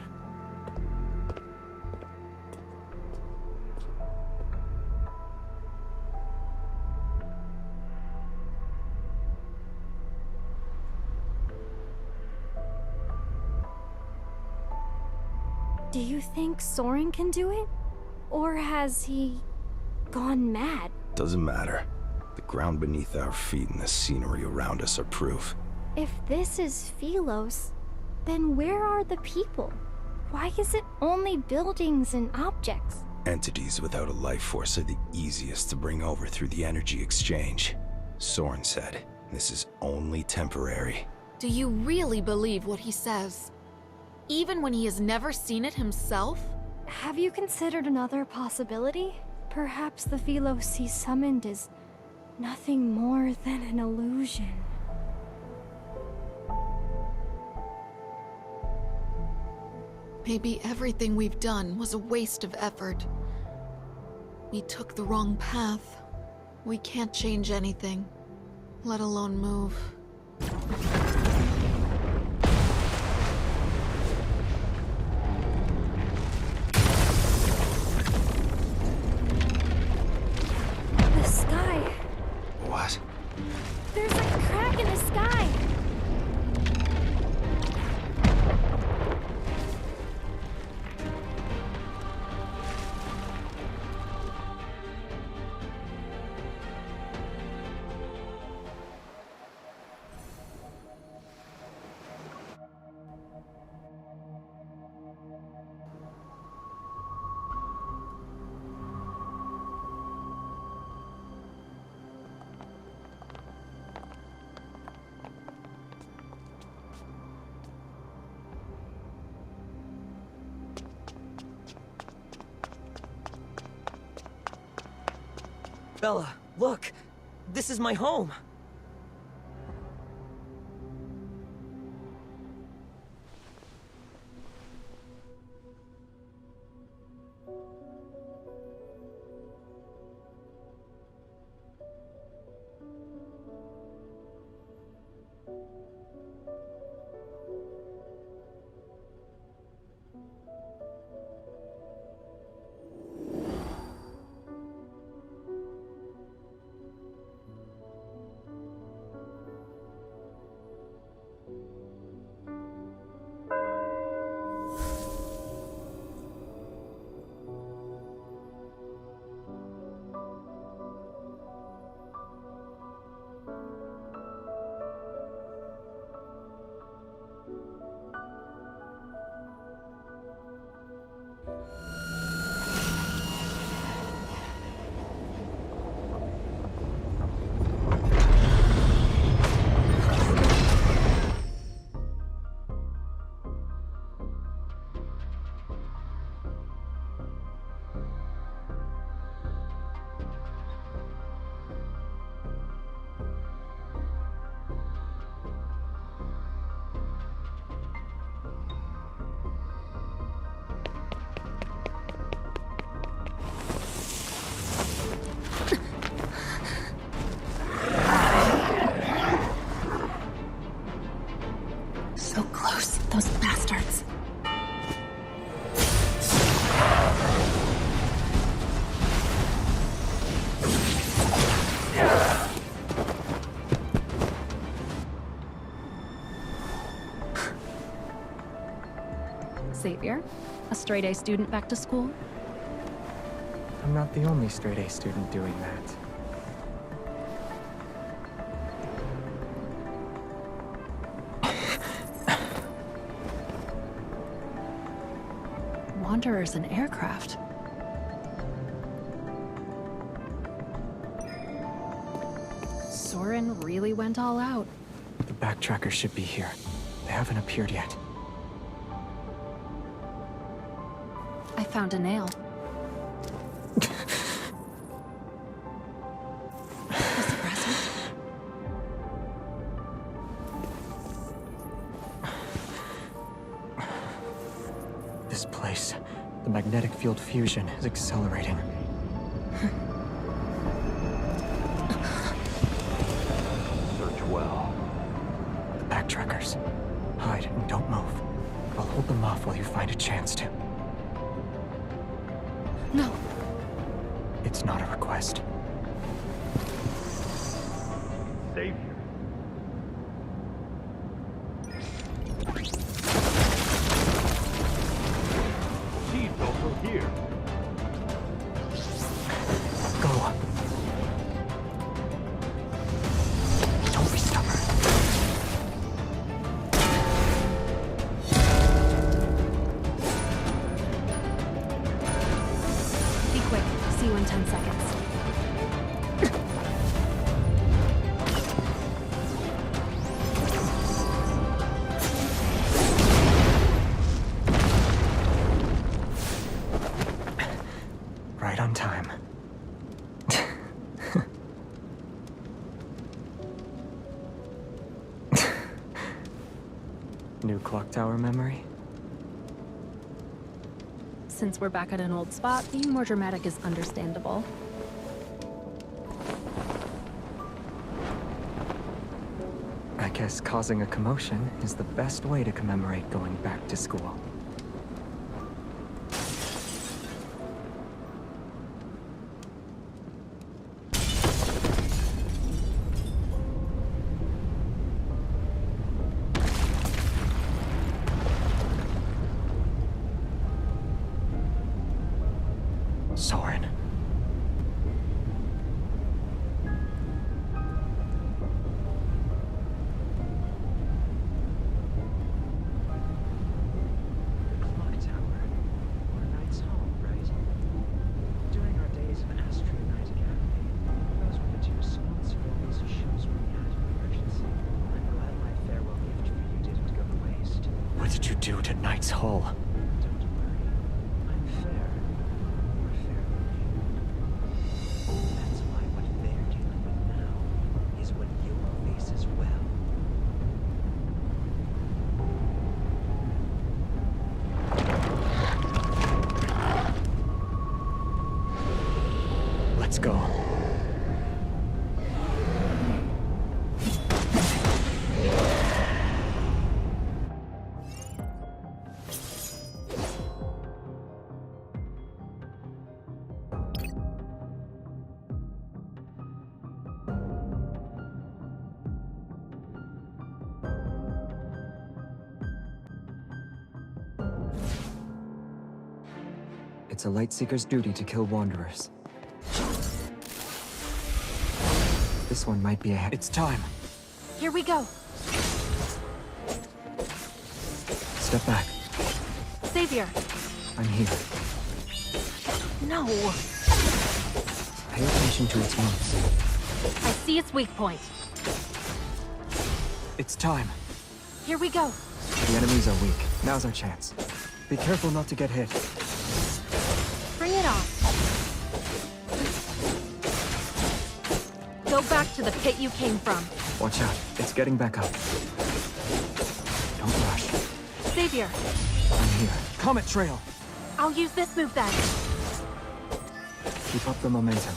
Do you think Soren can do it? Or has he gone mad? Doesn't matter. The ground beneath our feet and the scenery around us are proof. If this is Philos, then where are the people? Why is it only buildings and objects? Entities without a life force are the easiest to bring over through the energy exchange. Soren said, this is only temporary. Do you really believe what he says? Even when he has never seen it himself? Have you considered another possibility? Perhaps the Philos he summoned is nothing more than an illusion. Maybe everything we've done was a waste of effort. We took the wrong path. We can't change anything, let alone move. The sky. What? There's a crack in the sky. Bella, look! This is my home! Xavier, a straight-A student back to school? I'm not the only straight-A student doing that. Wanderers and aircraft. Soren really went all out. The backtrackers should be here. They haven't appeared yet. I found a nail. A suppressant? This place, the magnetic field fusion is accelerating. Search well. The backtrackers. Hide and don't move. I'll hold them off while you find a chance to. No. It's not a request. Savior. She's also here. Go. Don't be stubborn. Be quick. See you in 10 seconds. Right on time. New clock tower memory? Since we're back at an old spot, being more dramatic is understandable. I guess causing a commotion is the best way to commemorate going back to school. Soren. Clock tower. Or Knight's home, right? During our days of Astro Knight Academy, those were the two small stories or shows we had in emergency. I'm glad my farewell gift for you didn't go to waste. What did you do to Knight's Hull? Don't worry. I'm fair. More fair than you. That's why what they're dealing with now is what you'll face as well. Let's go. It's a Lightseeker's duty to kill Wanderers. This one might be ahead. It's time. Here we go. Step back. Xavier. I'm here. No. Pay attention to its moves. I see its weak point. It's time. Here we go. The enemies are weak. Now's our chance. Be careful not to get hit. Bring it on. Go back to the pit you came from. Watch out. It's getting back up. Don't rush. Xavier. I'm here. Comet Trail. I'll use this move then. Keep up the momentum.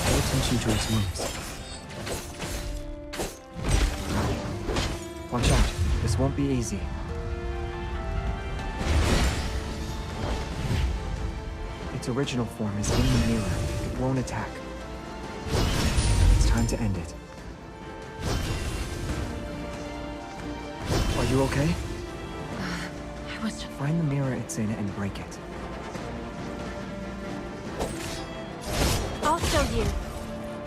Pay attention to its moves. Watch out. This won't be easy. Its original form is in the mirror. It won't attack. It's time to end it. Are you okay? I was... Find the mirror it's in and break it. I'll show you.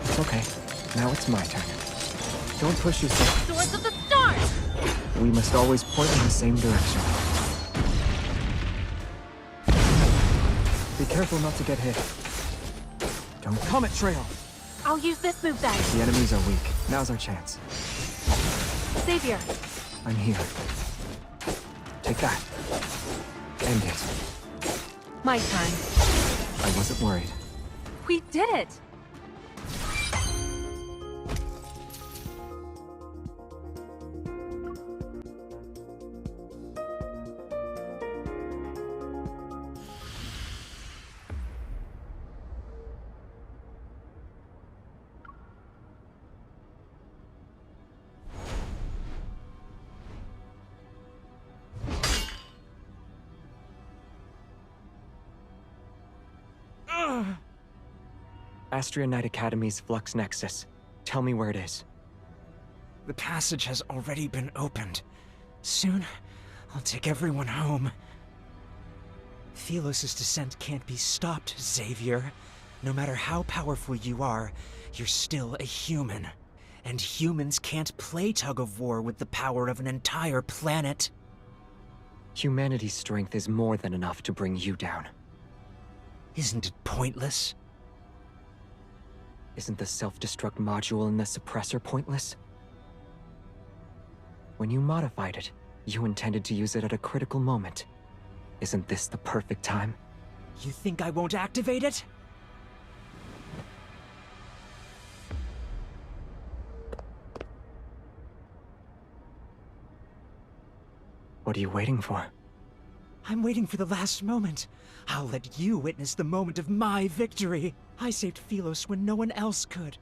It's okay. Now it's my turn. Don't push yourself. Swords of the Stars! We must always point in the same direction. Be careful not to get hit. Don't comet trail! I'll use this move then. The enemies are weak. Now's our chance. Xavier. I'm here. Take that. End it. My turn. I wasn't worried. We did it! Astria Knight Academy's Flux Nexus. Tell me where it is. The passage has already been opened. Soon, I'll take everyone home. Phelos' descent can't be stopped, Xavier. No matter how powerful you are, you're still a human. And humans can't play tug-of-war with the power of an entire planet. Humanity's strength is more than enough to bring you down. Isn't it pointless? Isn't the self-destruct module in the suppressor pointless? When you modified it, you intended to use it at a critical moment. Isn't this the perfect time? You think I won't activate it? What are you waiting for? I'm waiting for the last moment. I'll let you witness the moment of my victory. I saved Phelos when no one else could.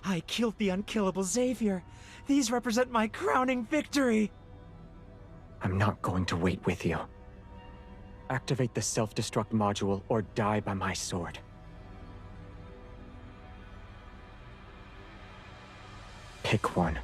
I killed the unkillable Xavier. These represent my crowning victory. I'm not going to wait with you. Activate the self-destruct module or die by my sword. Pick one.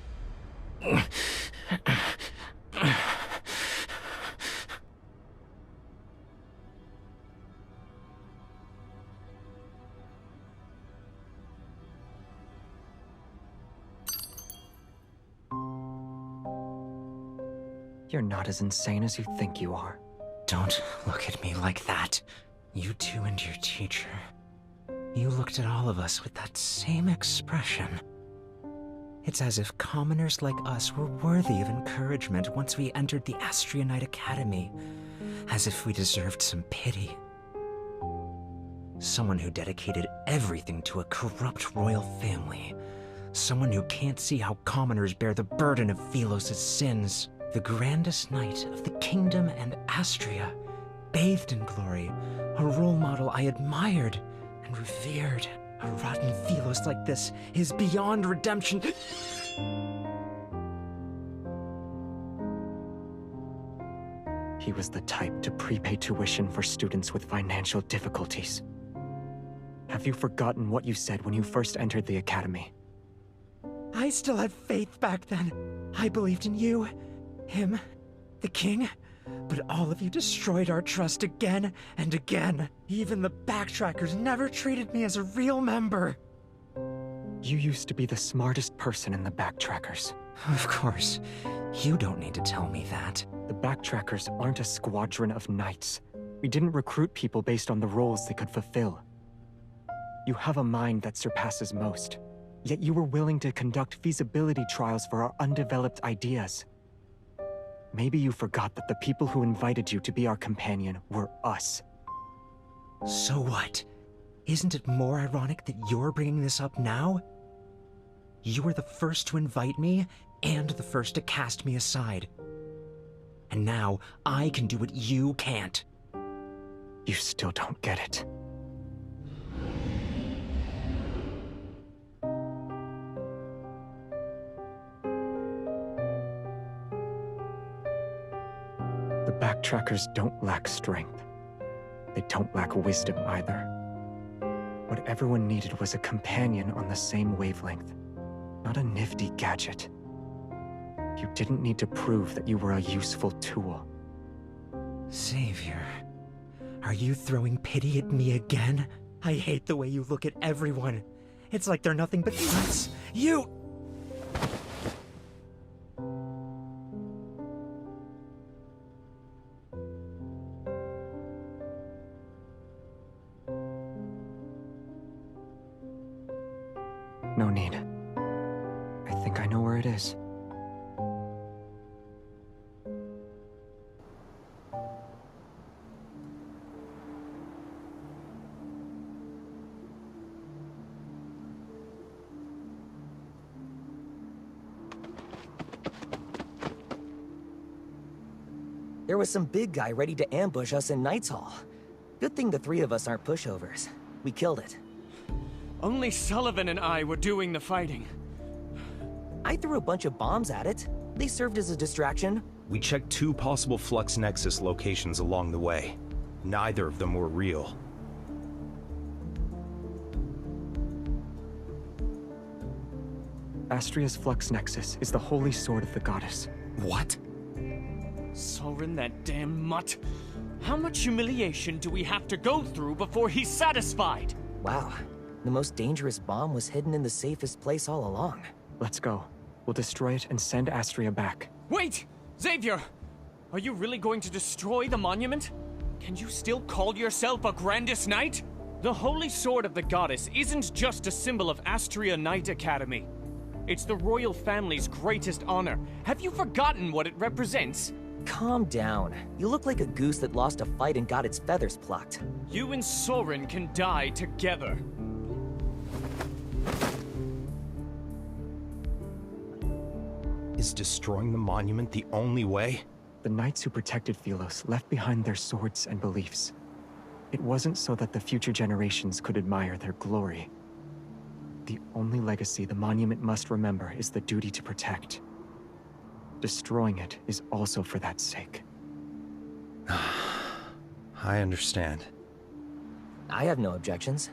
You're not as insane as you think you are. Don't look at me like that. You two and your teacher. You looked at all of us with that same expression. It's as if commoners like us were worthy of encouragement once we entered the Astria Knight Academy. As if we deserved some pity. Someone who dedicated everything to a corrupt royal family. Someone who can't see how commoners bear the burden of Phelos' sins. The grandest knight of the kingdom and Astria, bathed in glory, a role model I admired and revered. A rotten Phelos like this is beyond redemption. He was the type to prepay tuition for students with financial difficulties. Have you forgotten what you said when you first entered the academy? I still had faith back then. I believed in you. Him, the king, but all of you destroyed our trust again and again. Even the Backtrackers never treated me as a real member. You used to be the smartest person in the Backtrackers. Of course. You don't need to tell me that. The Backtrackers aren't a squadron of knights. We didn't recruit people based on the roles they could fulfill. You have a mind that surpasses most, yet you were willing to conduct feasibility trials for our undeveloped ideas. Maybe you forgot that the people who invited you to be our companion were us. So what? Isn't it more ironic that you're bringing this up now? You were the first to invite me, and the first to cast me aside. And now, I can do what you can't. You still don't get it. The Backtrackers don't lack strength. They don't lack wisdom either. What everyone needed was a companion on the same wavelength, not a nifty gadget. You didn't need to prove that you were a useful tool. Savior, are you throwing pity at me again? I hate the way you look at everyone. It's like they're nothing but threats. You... No need. I think I know where it is. There was some big guy ready to ambush us in Knight's Hall. Good thing the three of us aren't pushovers. We killed it. Only Sullivan and I were doing the fighting. I threw a bunch of bombs at it. They served as a distraction. We checked 2 possible Flux Nexus locations along the way. Neither of them were real. Astria's Flux Nexus is the holy sword of the goddess. What? Soren, that damn mutt. How much humiliation do we have to go through before he's satisfied? Wow. The most dangerous bomb was hidden in the safest place all along. Let's go. We'll destroy it and send Astria back. Wait! Xavier! Are you really going to destroy the monument? Can you still call yourself a Grandis Knight? The Holy Sword of the Goddess isn't just a symbol of Astria Knight Academy. It's the royal family's greatest honor. Have you forgotten what it represents? Calm down. You look like a goose that lost a fight and got its feathers plucked. You and Soren can die together. Is destroying the monument the only way? The knights who protected Philos left behind their swords and beliefs. It wasn't so that the future generations could admire their glory. The only legacy the monument must remember is the duty to protect. Destroying it is also for that sake. I understand. I have no objections.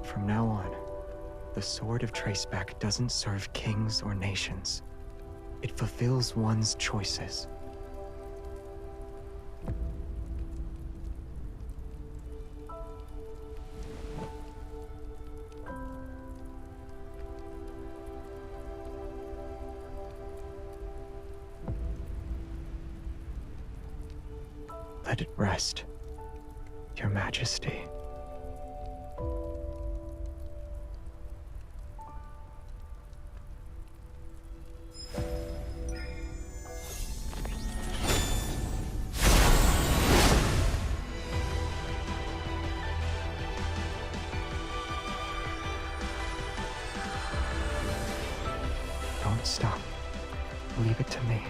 From now on, the Sword of Traceback doesn't serve kings or nations. It fulfills one's choices. Let it rest, Your Majesty. Don't stop. Leave it to me.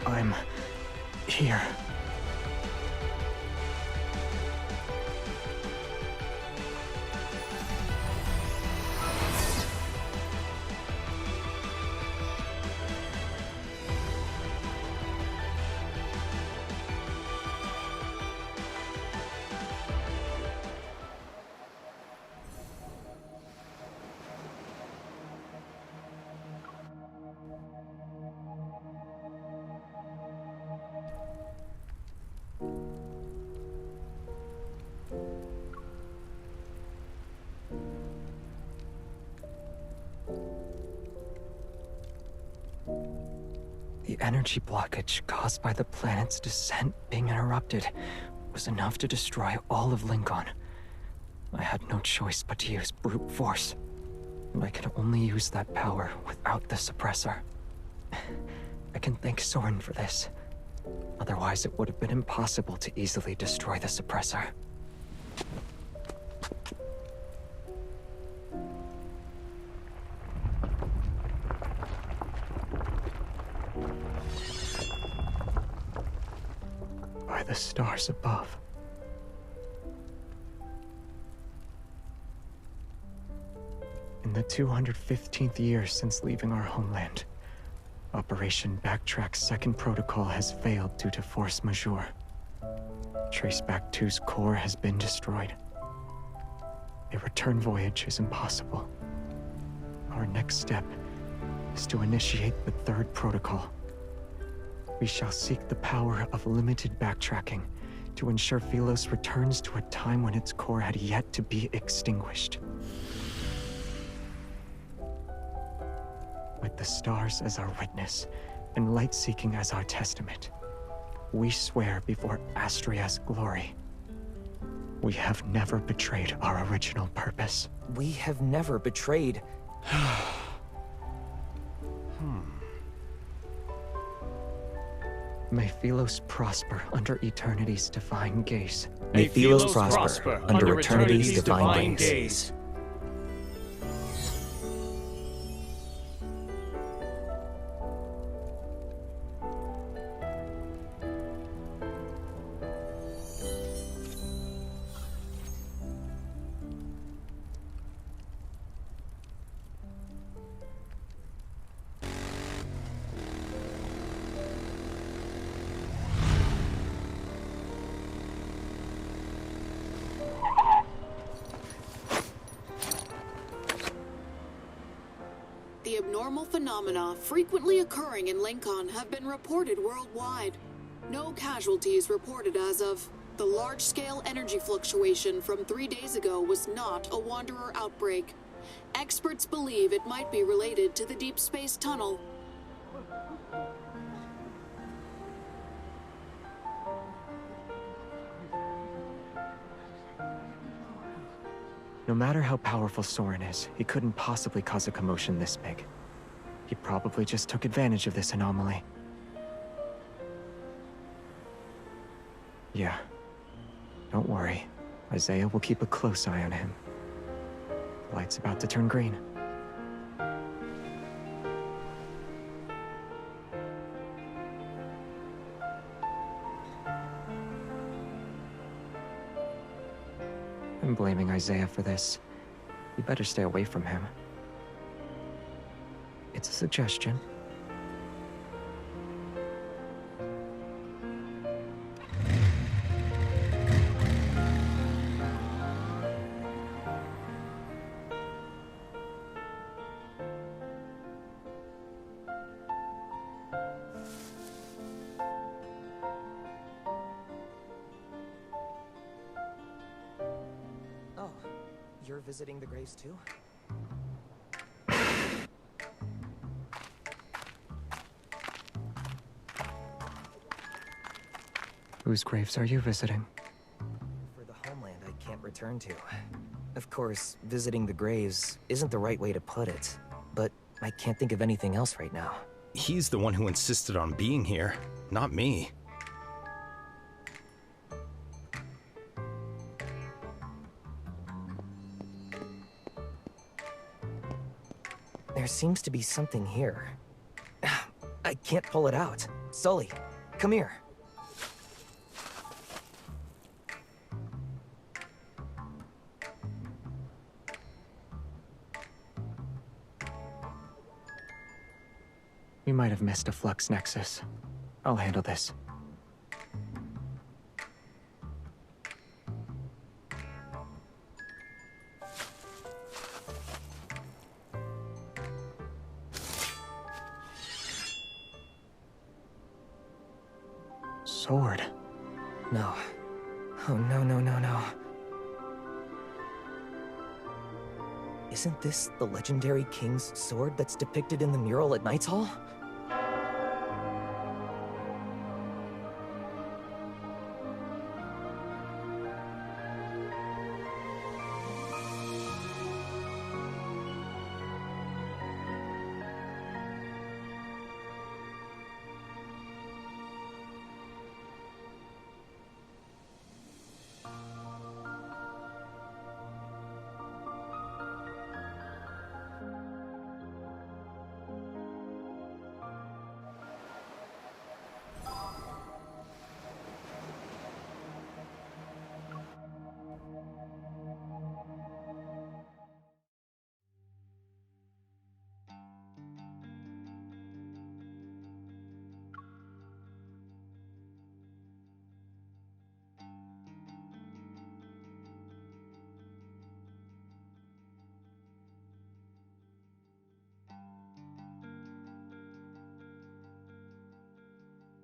I'm here. The energy blockage caused by the planet's descent being interrupted was enough to destroy all of Lincoln. I had no choice but to use brute force, and I can only use that power without the suppressor. I can thank Soren for this. Otherwise, it would have been impossible to easily destroy the suppressor. By the stars above. In the 215th year since leaving our homeland, Operation Backtrack's second protocol has failed due to force majeure. Traceback 2's core has been destroyed. A return voyage is impossible. Our next step is to initiate the third protocol. We shall seek the power of limited backtracking to ensure Philos returns to a time when its core had yet to be extinguished. With the stars as our witness, and light-seeking as our testament, we swear before Astria's glory, we have never betrayed our original purpose. We have never betrayed... May Philos prosper under eternity's divine gaze. May Philos prosper under eternity's divine gaze. The abnormal phenomena frequently occurring in Lincoln have been reported worldwide. No casualties reported as of. The large-scale energy fluctuation from 3 days ago was not a Wanderer outbreak. Experts believe it might be related to the Deep Space Tunnel. No matter how powerful Soren is, he couldn't possibly cause a commotion this big. He probably just took advantage of this anomaly. Yeah. Don't worry. Isaiah will keep a close eye on him. The light's about to turn green. I'm blaming Isaiah for this. You better stay away from him. It's a suggestion. Oh, you're visiting the graves too? Whose graves are you visiting? For the homeland I can't return to. Of course, visiting the graves isn't the right way to put it, but I can't think of anything else right now. He's the one who insisted on being here, not me. There seems to be something here. I can't pull it out. Sully, come here. We might have missed a flux nexus. I'll handle this. Sword. No. Oh, no, no, no, no. Isn't this the legendary king's sword that's depicted in the mural at Knight's Hall?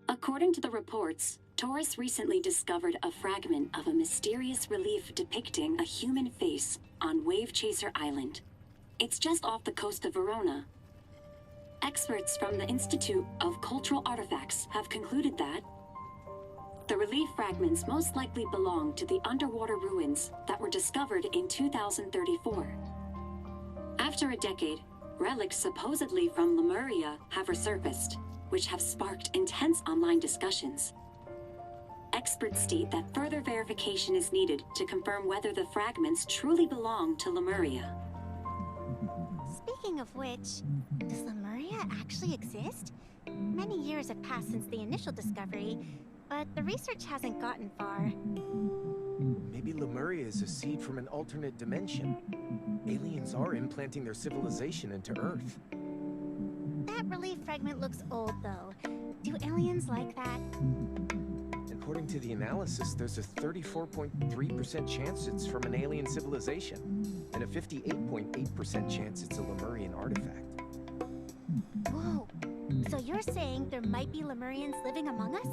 According to the reports, Taurus recently discovered a fragment of a mysterious relief depicting a human face on Wave Chaser Island. It's just off the coast of Verona. Experts from the Institute of Cultural Artifacts have concluded that the relief fragments most likely belong to the underwater ruins that were discovered in 2034. After a decade, relics supposedly from Lemuria have resurfaced, which have sparked intense online discussions. Experts state that further verification is needed to confirm whether the fragments truly belong to Lemuria. Speaking of which, does Lemuria actually exist? Many years have passed since the initial discovery, but the research hasn't gotten far. Maybe Lemuria is a seed from an alternate dimension. Aliens are implanting their civilization into Earth. That relief fragment looks old, though. Do aliens like that? According to the analysis, there's a 34.3% chance it's from an alien civilization, and a 58.8% chance it's a Lemurian artifact. Whoa! So you're saying there might be Lemurians living among us?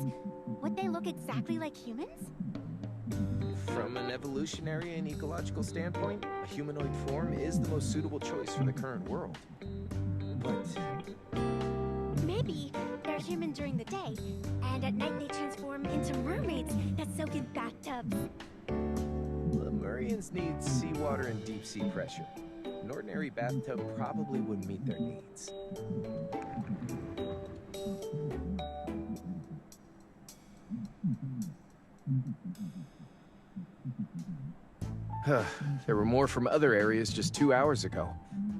Would they look exactly like humans? From an evolutionary and ecological standpoint, a humanoid form is the most suitable choice for the current world. But maybe they're human during the day, and at night they transform into mermaids that soak in bathtubs. Lemurians need seawater and deep sea pressure. An ordinary bathtub probably wouldn't meet their needs. There were more from other areas just 2 hours ago.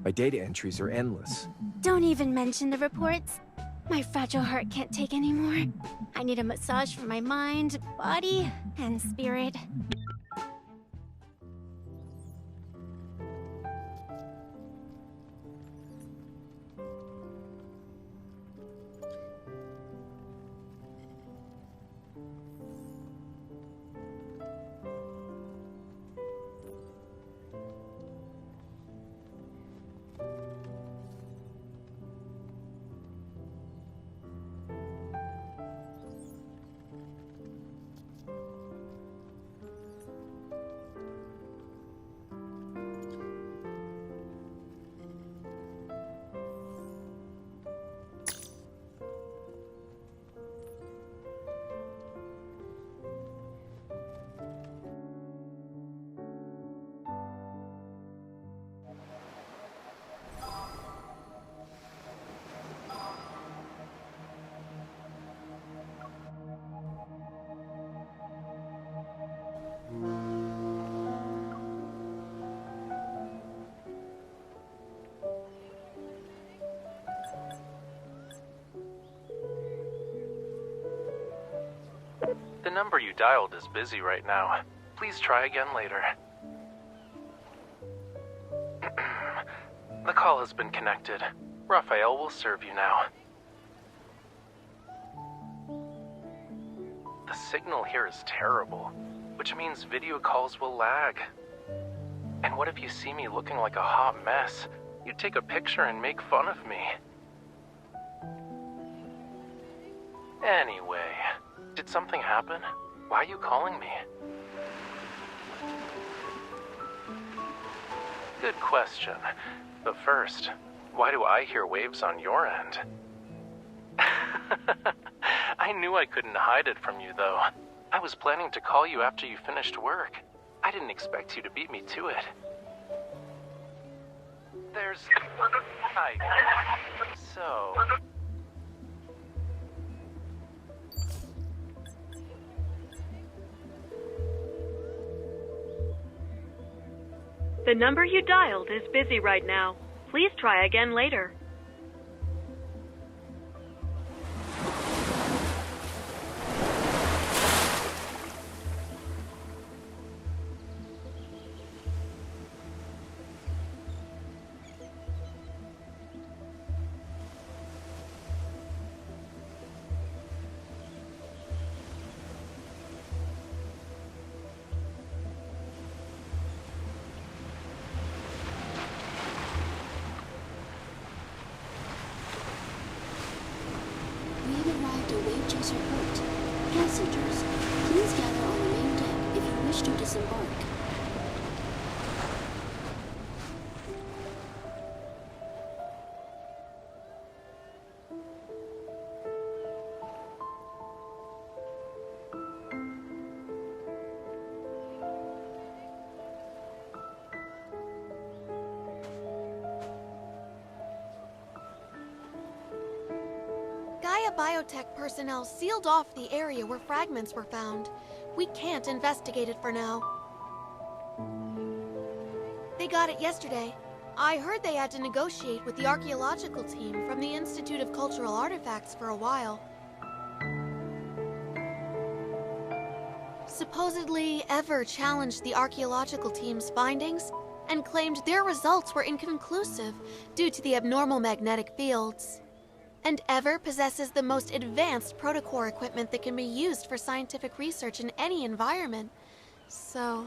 My data entries are endless. Don't even mention the reports. My fragile heart can't take anymore. I need a massage for my mind, body, and spirit. The number you dialed is busy right now. Please try again later. The call has been connected. Raphael will serve you now. The signal here is terrible, which means video calls will lag. And what if you see me looking like a hot mess? You take a picture and make fun of me. Anyway, did something happen? Why are you calling me? Good question. But first, why do I hear waves on your end? I knew I couldn't hide it from you, though. I was planning to call you after you finished work. I didn't expect you to beat me to it. There's... So... The number you dialed is busy right now. Please try again later. have arrived at Wave Chaser Port. Passengers, please gather on the main deck if you wish to disembark. Gaia Biotech personnel sealed off the area where fragments were found. We can't investigate it for now. They got it yesterday. I heard they had to negotiate with the archaeological team from the Institute of Cultural Artifacts for a while. Supposedly, Ever challenged the archaeological team's findings and claimed their results were inconclusive due to the abnormal magnetic fields. And Ever possesses the most advanced protocore equipment that can be used for scientific research in any environment. So...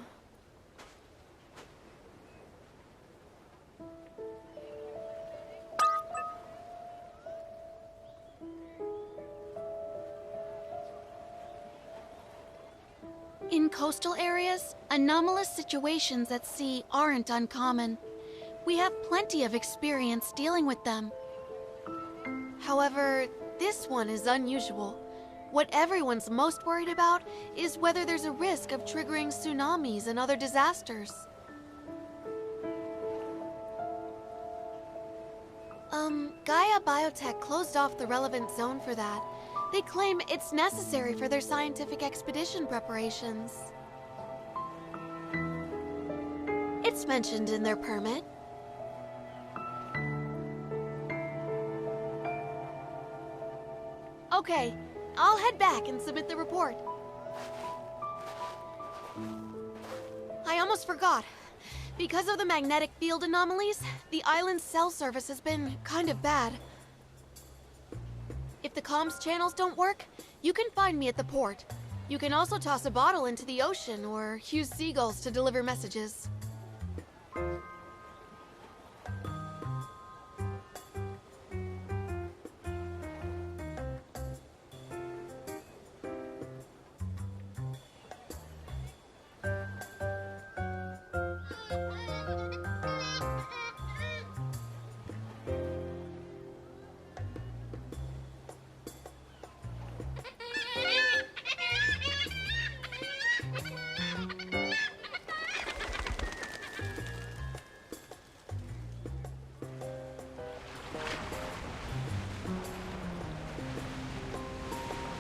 In coastal areas, anomalous situations at sea aren't uncommon. We have plenty of experience dealing with them. However, this one is unusual. What everyone's most worried about is whether there's a risk of triggering tsunamis and other disasters. Gaia Biotech closed off the relevant zone for that. They claim it's necessary for their scientific expedition preparations. It's mentioned in their permit. Okay, I'll head back and submit the report. I almost forgot. Because of the magnetic field anomalies, the island's cell service has been kind of bad. If the comms channels don't work, you can find me at the port. You can also toss a bottle into the ocean or use seagulls to deliver messages.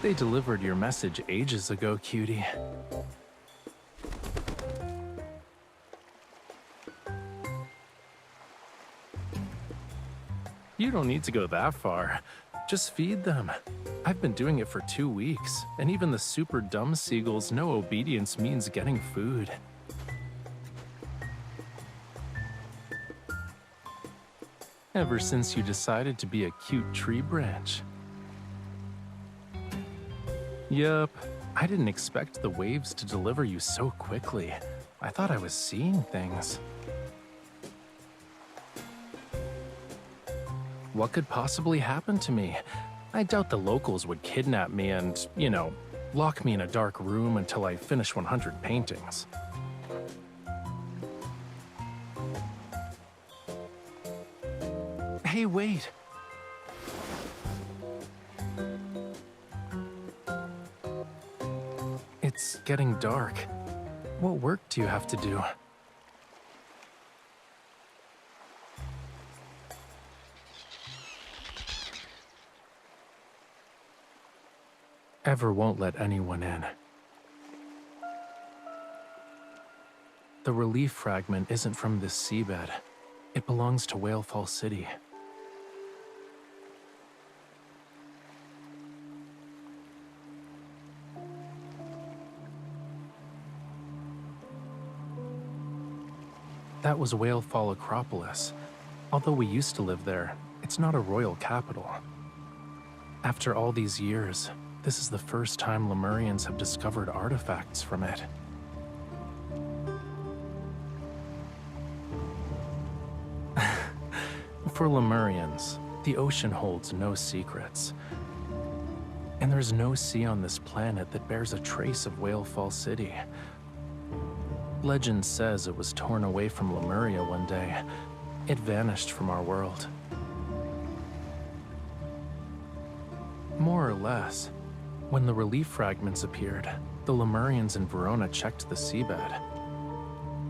They delivered your message ages ago, cutie. You don't need to go that far. Just feed them. I've been doing it for 2 weeks, and even the super dumb seagulls know obedience means getting food. Ever since you decided to be a cute tree branch. Yup, I didn't expect the waves to deliver you so quickly. I thought I was seeing things. What could possibly happen to me? I doubt the locals would kidnap me and, you know, lock me in a dark room until I finish 100 paintings. Hey, wait! It's getting dark. What work do you have to do? Ever won't let anyone in. The relief fragment isn't from this seabed. It belongs to Whalefall City. That was Whalefall Acropolis. Although we used to live there, it's not a royal capital. After all these years, this is the first time Lemurians have discovered artifacts from it. For Lemurians, the ocean holds no secrets. And there's no sea on this planet that bears a trace of Whalefall City. Legend says it was torn away from Lemuria one day. It vanished from our world. More or less. When the relief fragments appeared, the Lemurians in Verona checked the seabed.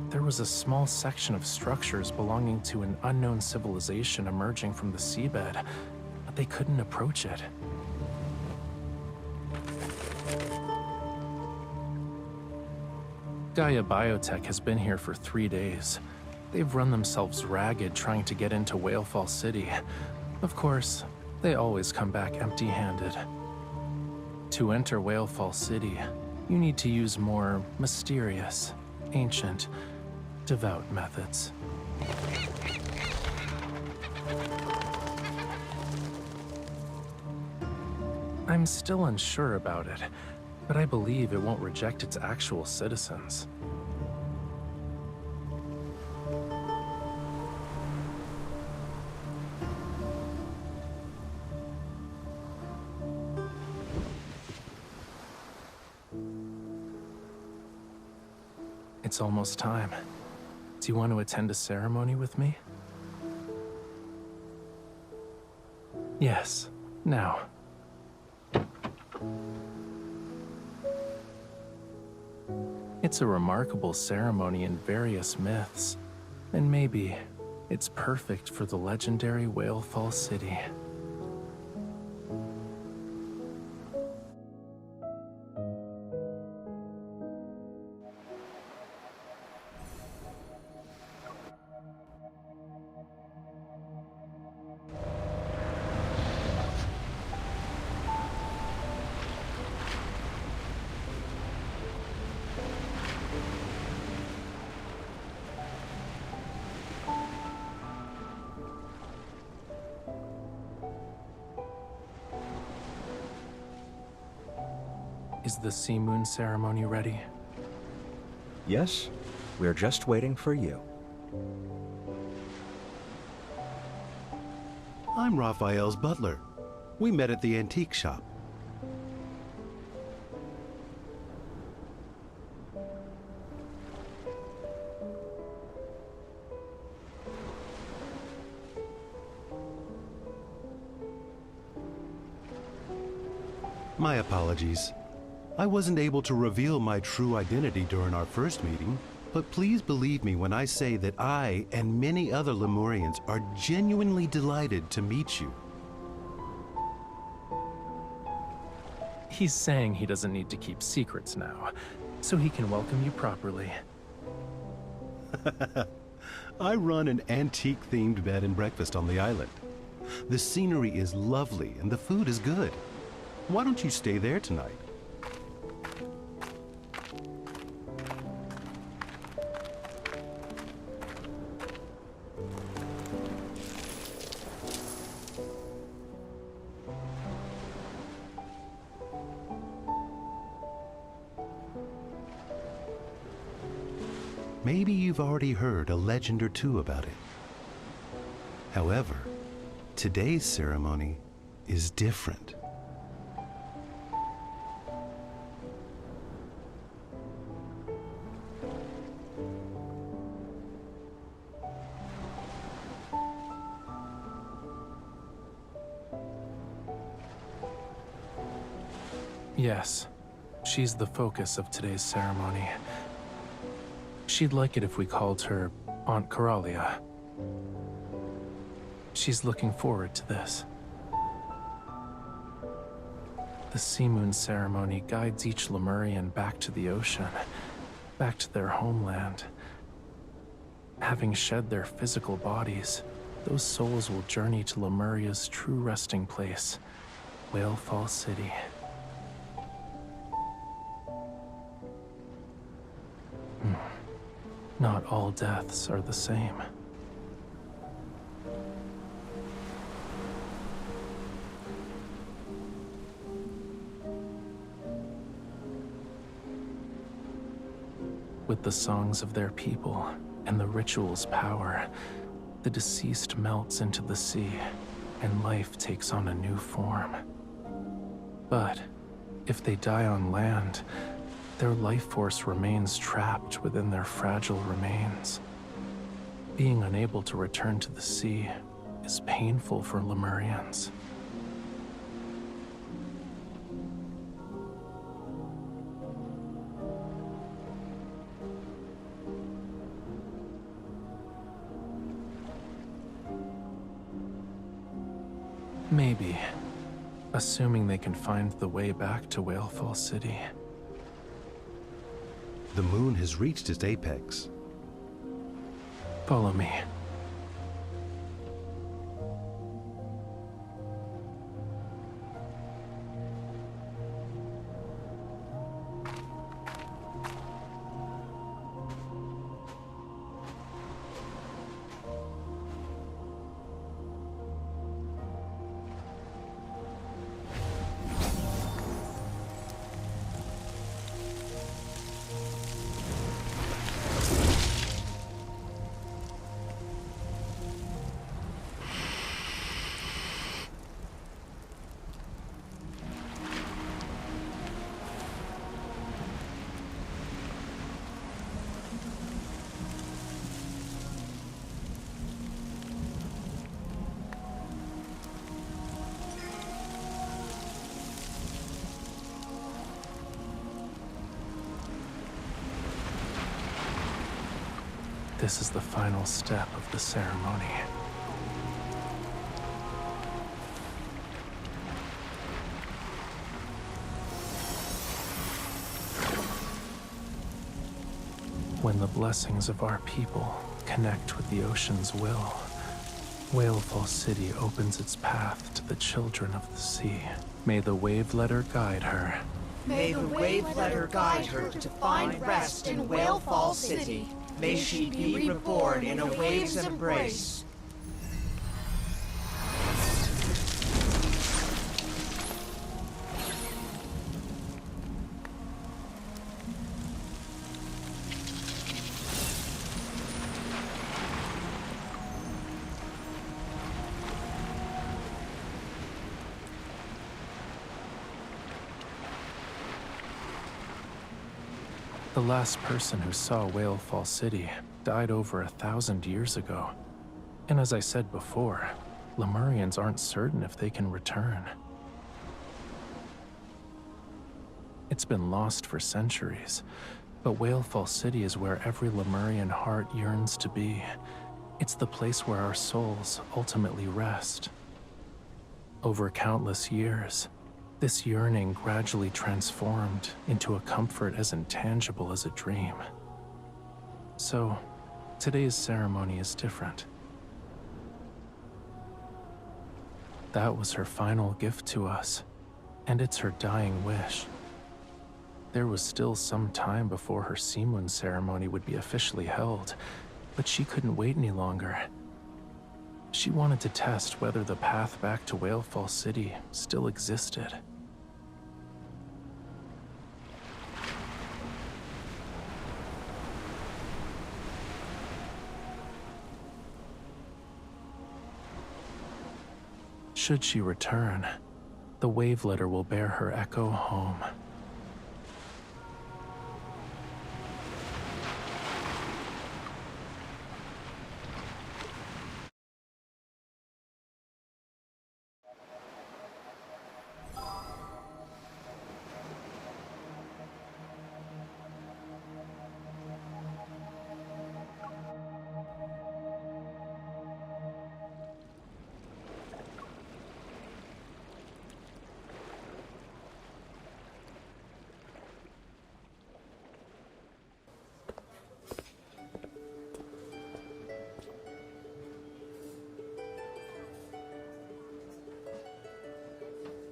There was a small section of structures belonging to an unknown civilization emerging from the seabed, but they couldn't approach it. Gaia Biotech has been here for 3 days. They've run themselves ragged trying to get into Whalefall City. Of course, they always come back empty-handed. To enter Whalefall City, you need to use more mysterious, ancient, devout methods. I'm still unsure about it, but I believe it won't reject its actual citizens. It's almost time. Do you want to attend a ceremony with me? Yes, now. It's a remarkable ceremony in various myths, and maybe it's perfect for the legendary Whalefall City. Is the Sea Moon ceremony ready? Yes, we're just waiting for you. I'm Raphael's butler. We met at the antique shop. My apologies. I wasn't able to reveal my true identity during our first meeting, but please believe me when I say that I and many other Lemurians are genuinely delighted to meet you. He's saying he doesn't need to keep secrets now, so he can welcome you properly. I run an antique-themed bed and breakfast on the island. The scenery is lovely and the food is good. Why don't you stay there tonight? Maybe you've already heard a legend or two about it. However, today's ceremony is different. Yes, she's the focus of today's ceremony. She'd like it if we called her Aunt Coralia. She's looking forward to this. The Sea Moon ceremony guides each Lemurian back to the ocean, back to their homeland. Having shed their physical bodies, those souls will journey to Lemuria's true resting place, Whalefall City. Not all deaths are the same. With the songs of their people and the ritual's power, the deceased melts into the sea, and life takes on a new form. But if they die on land, their life force remains trapped within their fragile remains. Being unable to return to the sea is painful for Lemurians. Maybe, assuming they can find the way back to Whalefall City. The moon has reached its apex. Follow me. This is the final step of the ceremony. When the blessings of our people connect with the ocean's will, Whalefall City opens its path to the children of the sea. May the wave letter guide her. May the wave letter guide her to find rest in Whalefall City. May she be reborn in a wave's embrace. The last person who saw Whalefall City died over 1,000 years ago. And as I said before, Lemurians aren't certain if they can return. It's been lost for centuries, but Whalefall City is where every Lemurian heart yearns to be. It's the place where our souls ultimately rest. Over countless years, this yearning gradually transformed into a comfort as intangible as a dream. So, today's ceremony is different. That was her final gift to us, and it's her dying wish. There was still some time before her Seamoon ceremony would be officially held, but she couldn't wait any longer. She wanted to test whether the path back to Whalefall City still existed. Should she return, the wave letter will bear her echo home.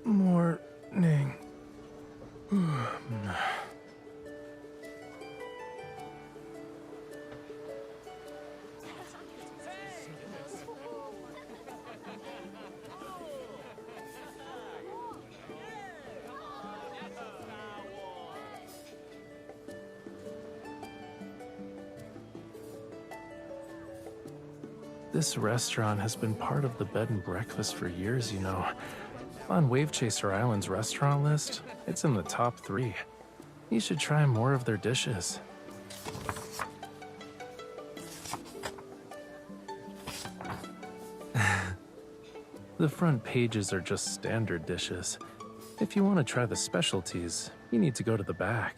Morning. This restaurant has been part of the bed and breakfast for years, you know. On Wave Chaser Island's restaurant list, it's in the top 3. You should try more of their dishes. The front pages are just standard dishes. If you want to try the specialties, you need to go to the back.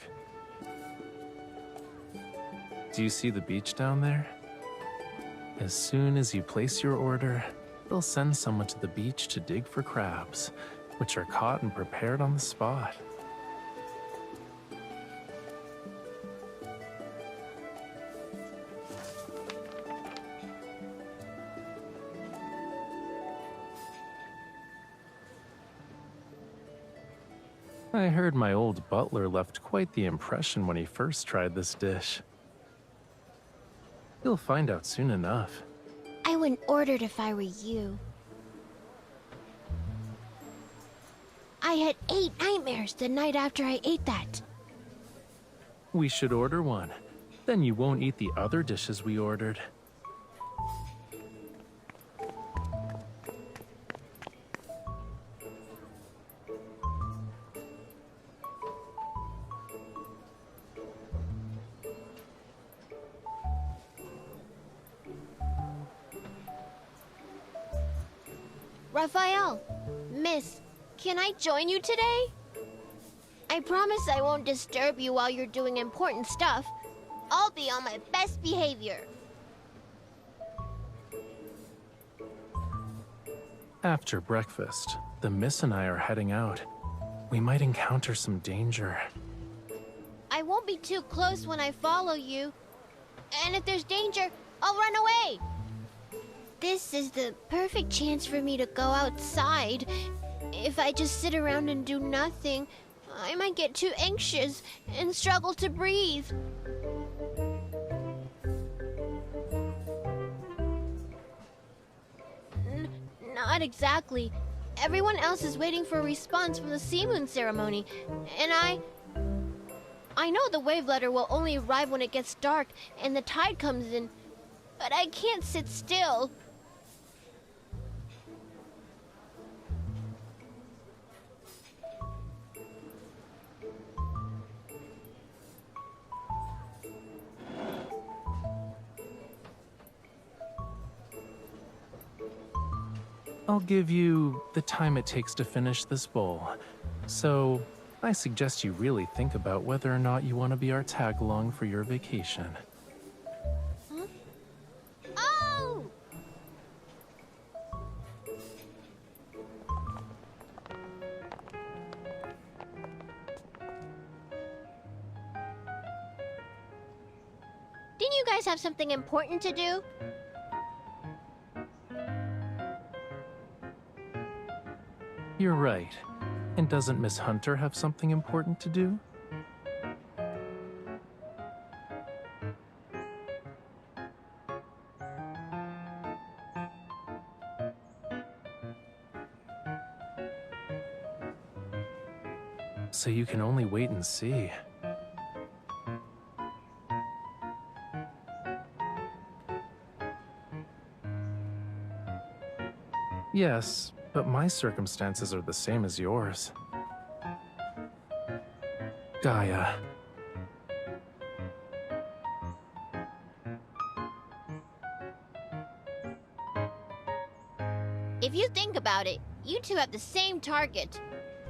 Do you see the beach down there? As soon as you place your order, they'll send someone to the beach to dig for crabs, which are caught and prepared on the spot. I heard my old butler left quite the impression when he first tried this dish. You'll find out soon enough. I wouldn't order it if I were you. I had 8 nightmares the night after I ate that. We should order one. Then you won't eat the other dishes we ordered. Raphael, Miss, can I join you today? I promise I won't disturb you while you're doing important stuff. I'll be on my best behavior. After breakfast, the Miss and I are heading out. We might encounter some danger. I won't be too close when I follow you. And if there's danger, I'll run away. This is the perfect chance for me to go outside. If I just sit around and do nothing, I might get too anxious and struggle to breathe. Not exactly. Everyone else is waiting for a response from the Sea Moon ceremony, and I know the wave letter will only arrive when it gets dark and the tide comes in, but I can't sit still. I'll give you the time it takes to finish this bowl. So, I suggest you really think about whether or not you want to be our tag-along for your vacation. Huh? Oh! Didn't you guys have something important to do? You're right. And doesn't Miss Hunter have something important to do? So you can only wait and see. Yes, but my circumstances are the same as yours. Gaia. If you think about it, you two have the same target.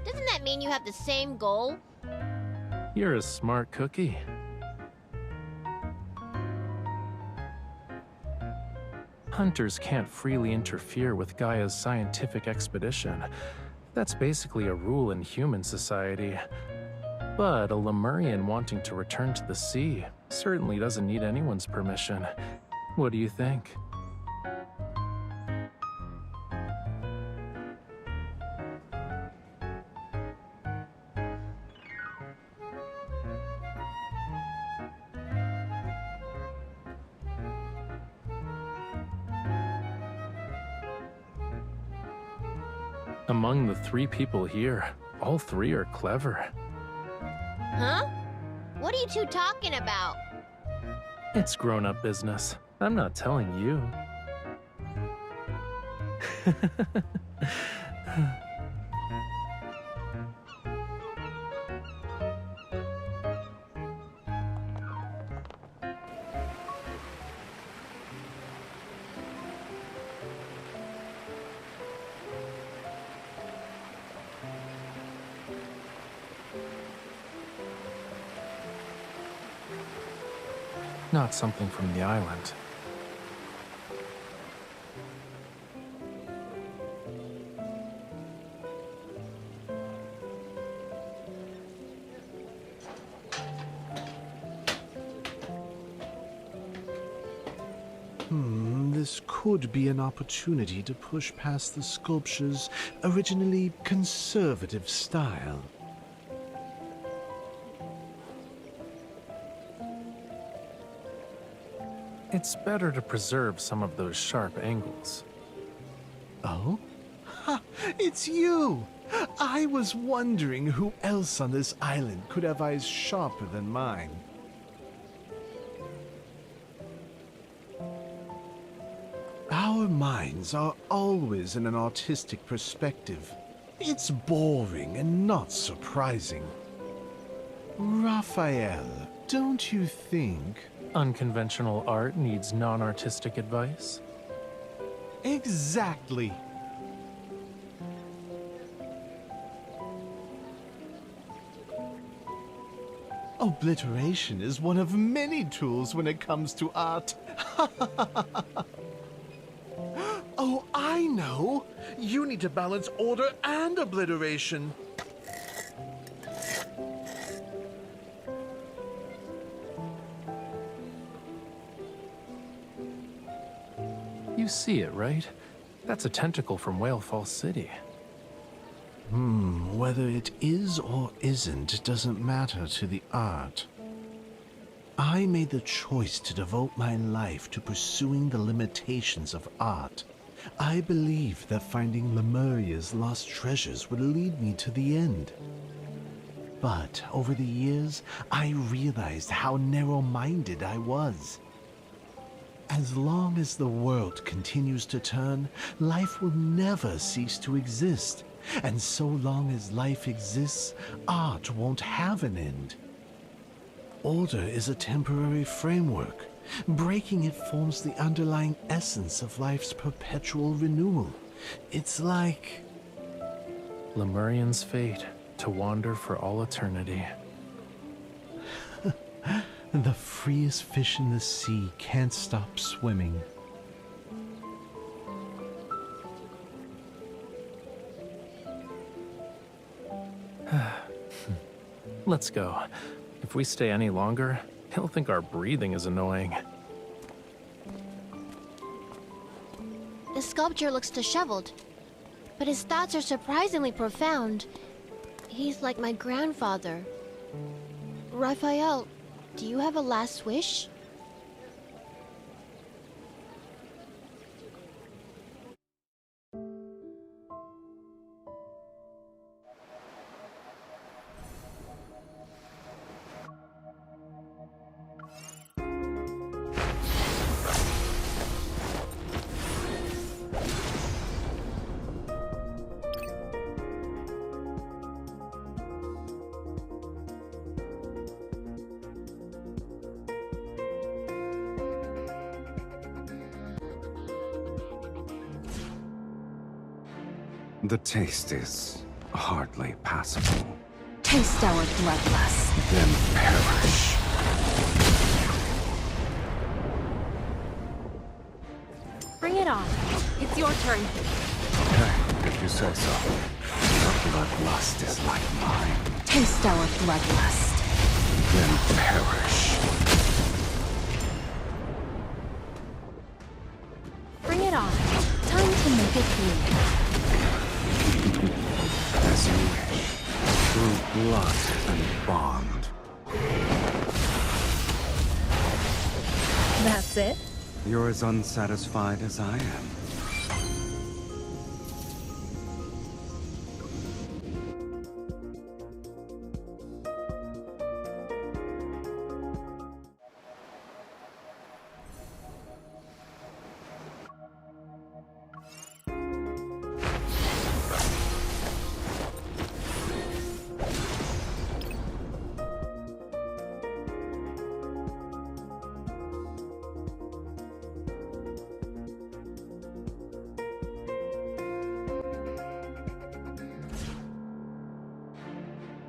Doesn't that mean you have the same goal? You're a smart cookie. Hunters can't freely interfere with Gaia's scientific expedition. That's basically a rule in human society. But a Lemurian wanting to return to the sea certainly doesn't need anyone's permission. What do you think? Among the 3 people here, all 3 are clever. Huh? What are you two talking about? It's grown-up business. I'm not telling you. not something from the island. This could be an opportunity to push past the sculpture's originally conservative style. It's better to preserve some of those sharp angles. Oh? Ha! It's you! I was wondering who else on this island could have eyes sharper than mine. Our minds are always in an artistic perspective. It's boring and not surprising. Raphael, don't you think? Unconventional art needs non-artistic advice? Exactly. Obliteration is one of many tools when it comes to art. Oh, I know! You need to balance order and obliteration. You see it, right? That's a tentacle from Whale Falls City. Whether it is or isn't doesn't matter to the art. I made the choice to devote my life to pursuing the limitations of art. I believed that finding Lemuria's lost treasures would lead me to the end. But over the years, I realized how narrow-minded I was. As long as the world continues to turn, life will never cease to exist. And so long as life exists, art won't have an end. Order is a temporary framework. Breaking it forms the underlying essence of life's perpetual renewal. It's like... Lemurian's fate, to wander for all eternity. The freest fish in the sea can't stop swimming. Let's go. If we stay any longer, he'll think our breathing is annoying. The sculpture looks disheveled, but his thoughts are surprisingly profound. He's like my grandfather. Raphael, do you have a last wish? The taste is hardly passable. Taste our bloodlust. Then perish. Bring it on. It's your turn. Okay, if you say so. Your bloodlust is like mine. Taste our bloodlust. Then perish. Bring it on. Time to make it clean. As you wish. Through blood and bond. That's it? You're as unsatisfied as I am.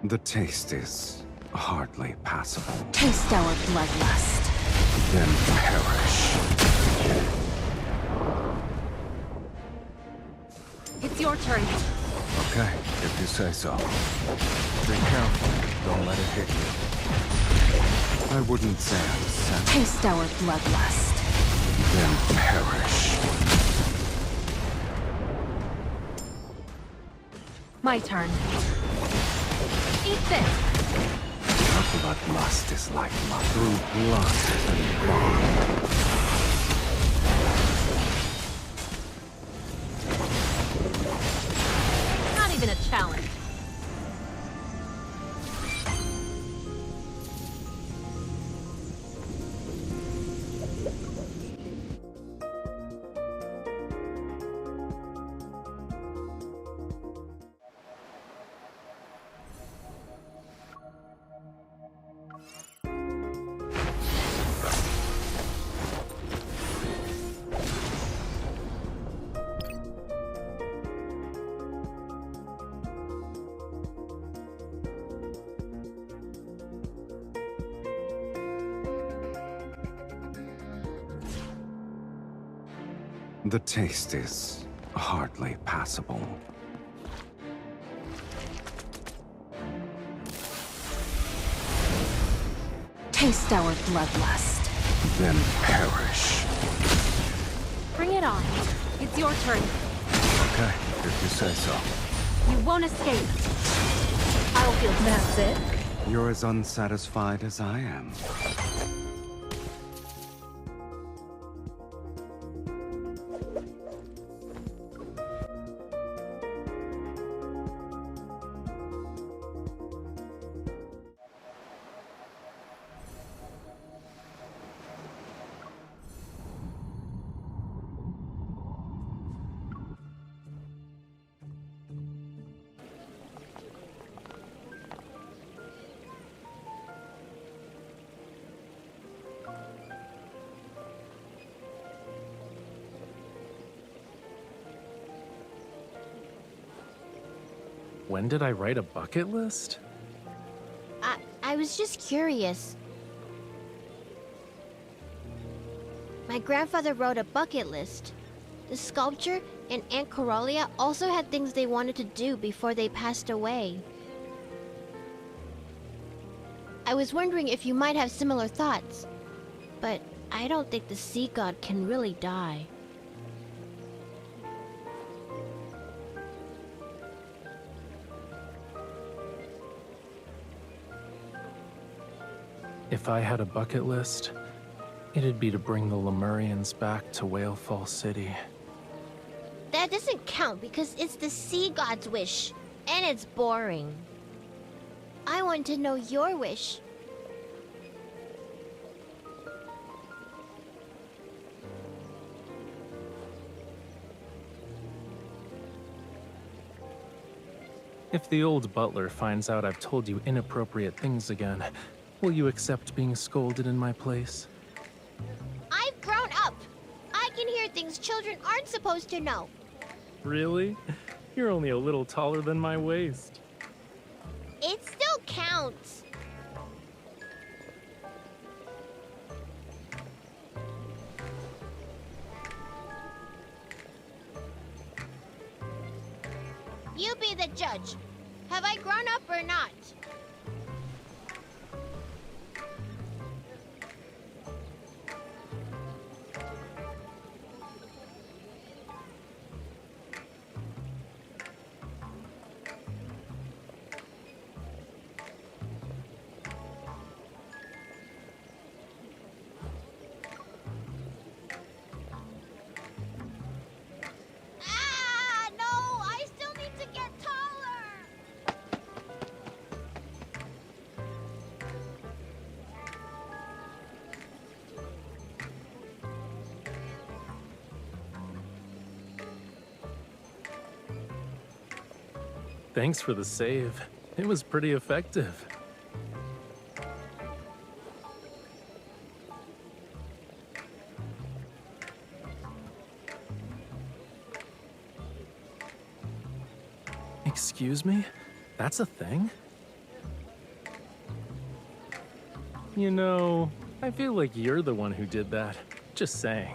The taste is hardly passable. Taste our bloodlust. then perish. It's your turn. Okay, if you say so. Be careful. Don't let it hit you. I wouldn't say I'm sad. Taste our bloodlust. Then perish. My turn. Eat this. Your bloodlust is like mud through blood and bone. Not even a challenge. The taste is hardly passable. Taste our bloodlust. Then perish. Bring it on. It's your turn. Okay, if you say so. You won't escape. I'll feel that's it. You're as unsatisfied as I am. When did I write a bucket list? I was just curious. My grandfather wrote a bucket list. The sculpture and Aunt Coralia also had things they wanted to do before they passed away. I was wondering if you might have similar thoughts, but I don't think the sea god can really die. If I had a bucket list, it'd be to bring the Lemurians back to Whale Fall City. That doesn't count because it's the sea god's wish, and it's boring. I want to know your wish. If the old butler finds out I've told you inappropriate things again, will you accept being scolded in my place? I've grown up. I can hear things children aren't supposed to know. Really? You're only a little taller than my waist. It still counts. You be the judge. Have I grown up or not? Thanks for the save. It was pretty effective. Excuse me? That's a thing? You know, I feel like you're the one who did that. Just saying.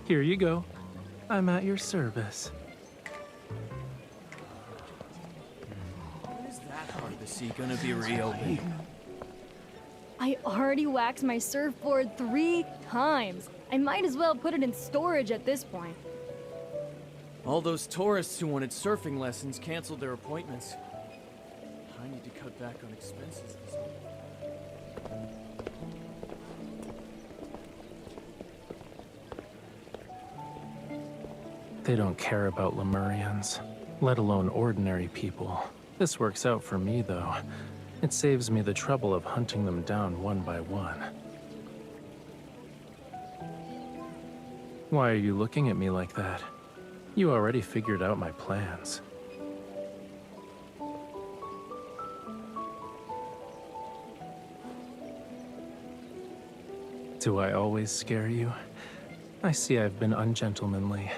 Here you go. I'm at your service. When is that part of the sea gonna be reopened? I already waxed my surfboard 3 times. I might as well put it in storage at this point. All those tourists who wanted surfing lessons canceled their appointments. I need to cut back on expenses this week. They don't care about Lemurians, let alone ordinary people. This works out for me, though. It saves me the trouble of hunting them down one by one. Why are you looking at me like that? You already figured out my plans. Do I always scare you? I see I've been ungentlemanly.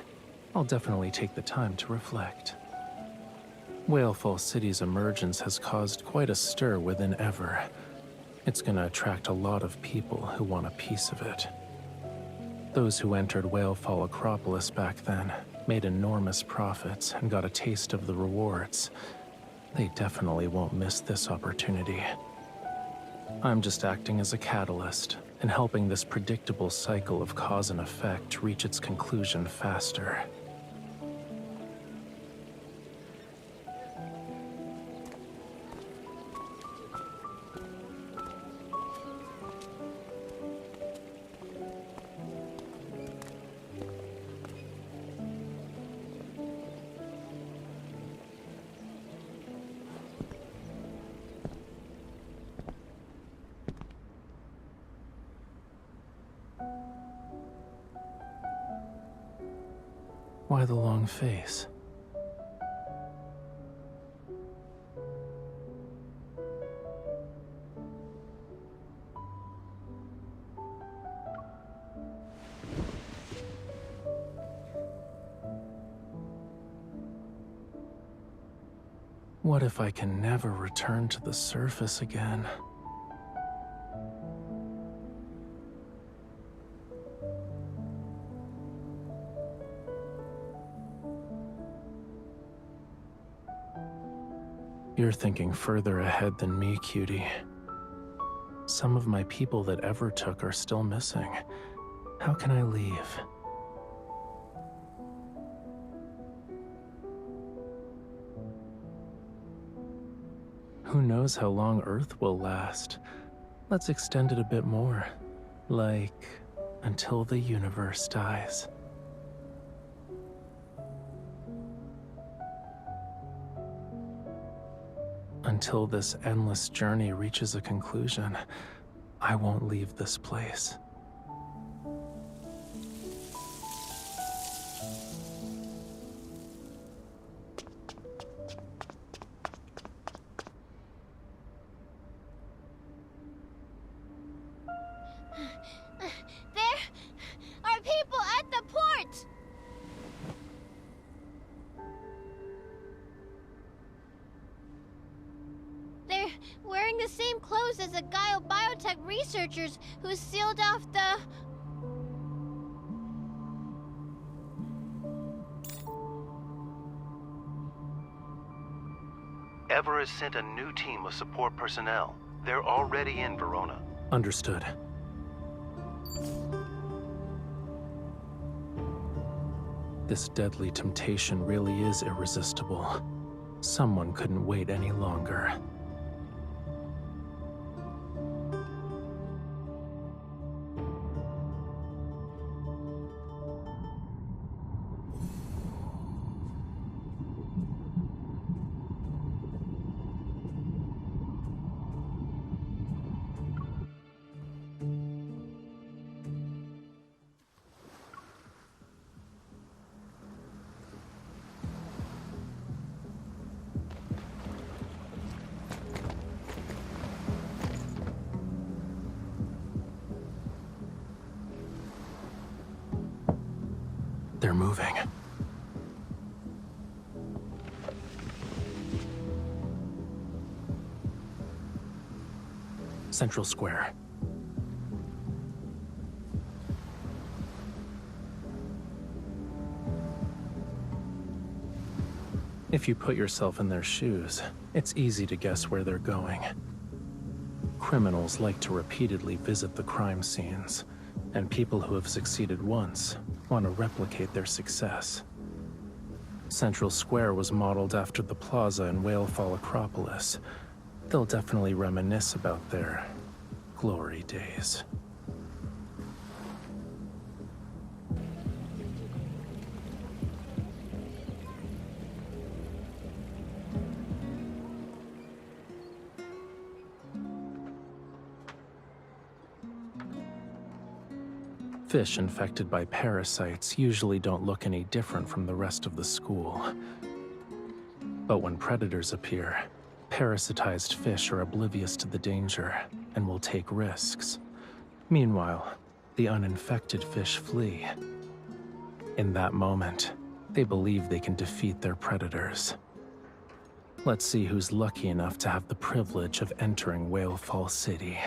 I'll definitely take the time to reflect. Whalefall City's emergence has caused quite a stir within Ever. It's gonna attract a lot of people who want a piece of it. Those who entered Whalefall Acropolis back then made enormous profits and got a taste of the rewards. They definitely won't miss this opportunity. I'm just acting as a catalyst and helping this predictable cycle of cause and effect reach its conclusion faster. Why the long face? What if I can never return to the surface again? You're thinking further ahead than me, cutie. Some of my people that Ever took are still missing. How can I leave? Who knows how long Earth will last? Let's extend it a bit more. Like, until the universe dies. Until this endless journey reaches a conclusion, I won't leave this place. There are people at the port! They're wearing the same clothes as the Gaia Biotech researchers who sealed off the... Ever has sent a new team of support personnel. They're already in Verona. Understood. This deadly temptation really is irresistible. Someone couldn't wait any longer. They're moving. Central Square. If you put yourself in their shoes, it's easy to guess where they're going. Criminals like to repeatedly visit the crime scenes, and people who have succeeded once want to replicate their success. Central Square was modeled after the plaza in Whalefall Acropolis. They'll definitely reminisce about their glory days. Fish infected by parasites usually don't look any different from the rest of the school. But when predators appear, parasitized fish are oblivious to the danger and will take risks. Meanwhile, the uninfected fish flee. In that moment, they believe they can defeat their predators. Let's see who's lucky enough to have the privilege of entering Whalefall City.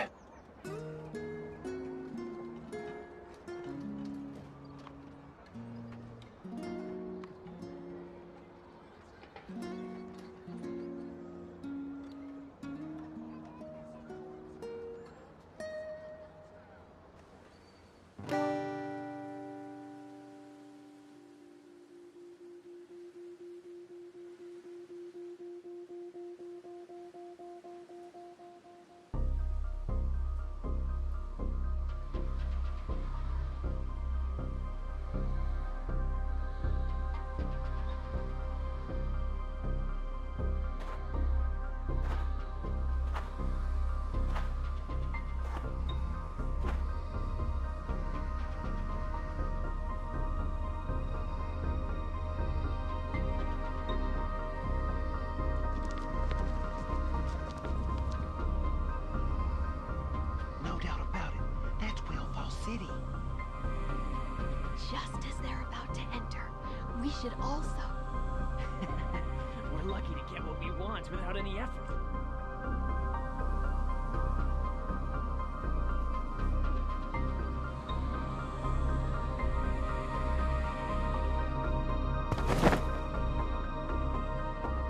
No doubt about it. That's Whalefall City. Just as they're about to enter, we should also... We're lucky to get what we want without any effort.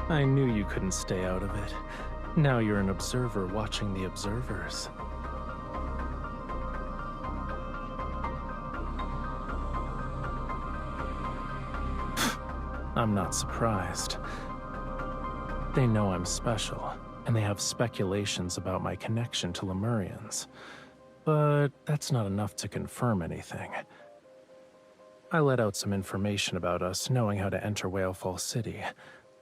I knew you couldn't stay out of it. Now you're an observer watching the observers. I'm not surprised. They know I'm special, and they have speculations about my connection to Lemurians. But that's not enough to confirm anything. I let out some information about us knowing how to enter Whalefall City.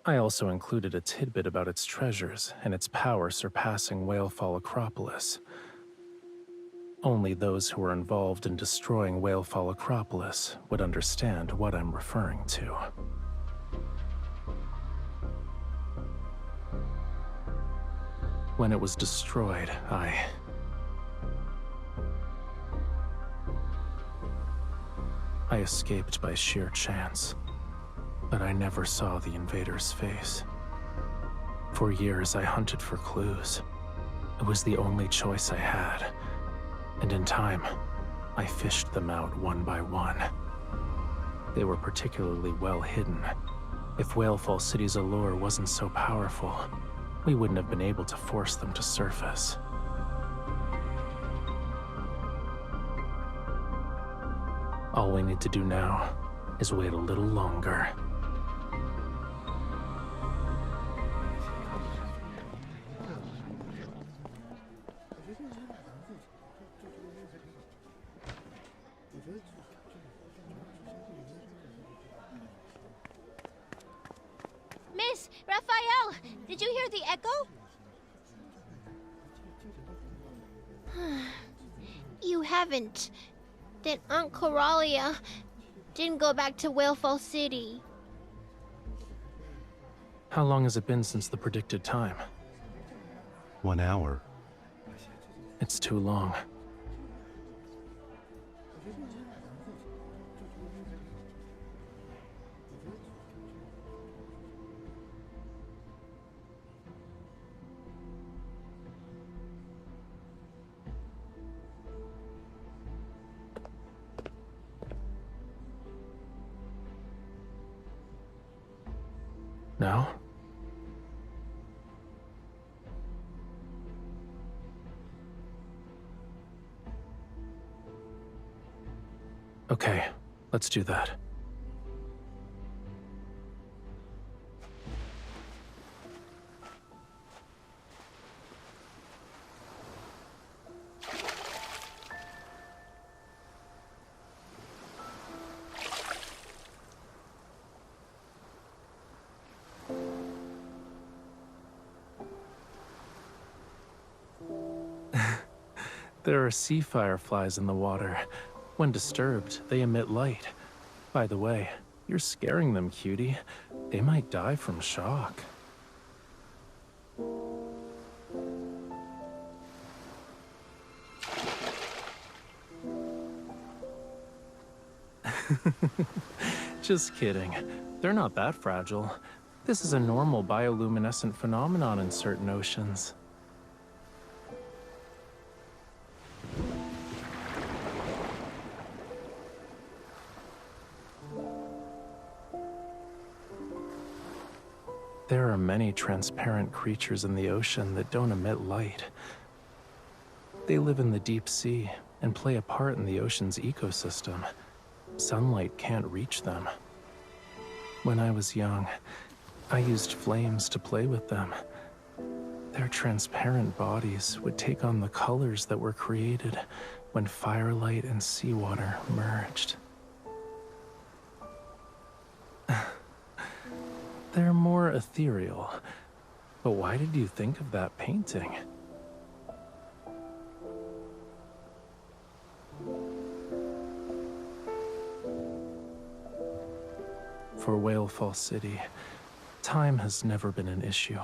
I also included a tidbit about its treasures and its power surpassing Whalefall Acropolis. Only those who were involved in destroying Whalefall Acropolis would understand what I'm referring to. When it was destroyed, I escaped by sheer chance, but I never saw the invader's face. For years, I hunted for clues. It was the only choice I had, and in time, I fished them out one by one. They were particularly well hidden. If Whalefall City's allure wasn't so powerful, we wouldn't have been able to force them to surface. All we need to do now is wait a little longer. Miss, Raphael, did you hear the echo? You haven't. Then Aunt Coralia didn't go back to Whalefall City. How long has it been since the predicted time? 1 hour. It's too long. No? Okay, let's do that. There are sea fireflies in the water. When disturbed, they emit light. By the way, you're scaring them, cutie. They might die from shock. Just kidding. They're not that fragile. This is a normal bioluminescent phenomenon in certain oceans. There are many transparent creatures in the ocean that don't emit light. They live in the deep sea and play a part in the ocean's ecosystem. Sunlight can't reach them. When I was young, I used flames to play with them. Their transparent bodies would take on the colors that were created when firelight and seawater merged. They're more ethereal. But why did you think of that painting? For Whale Fall City, time has never been an issue.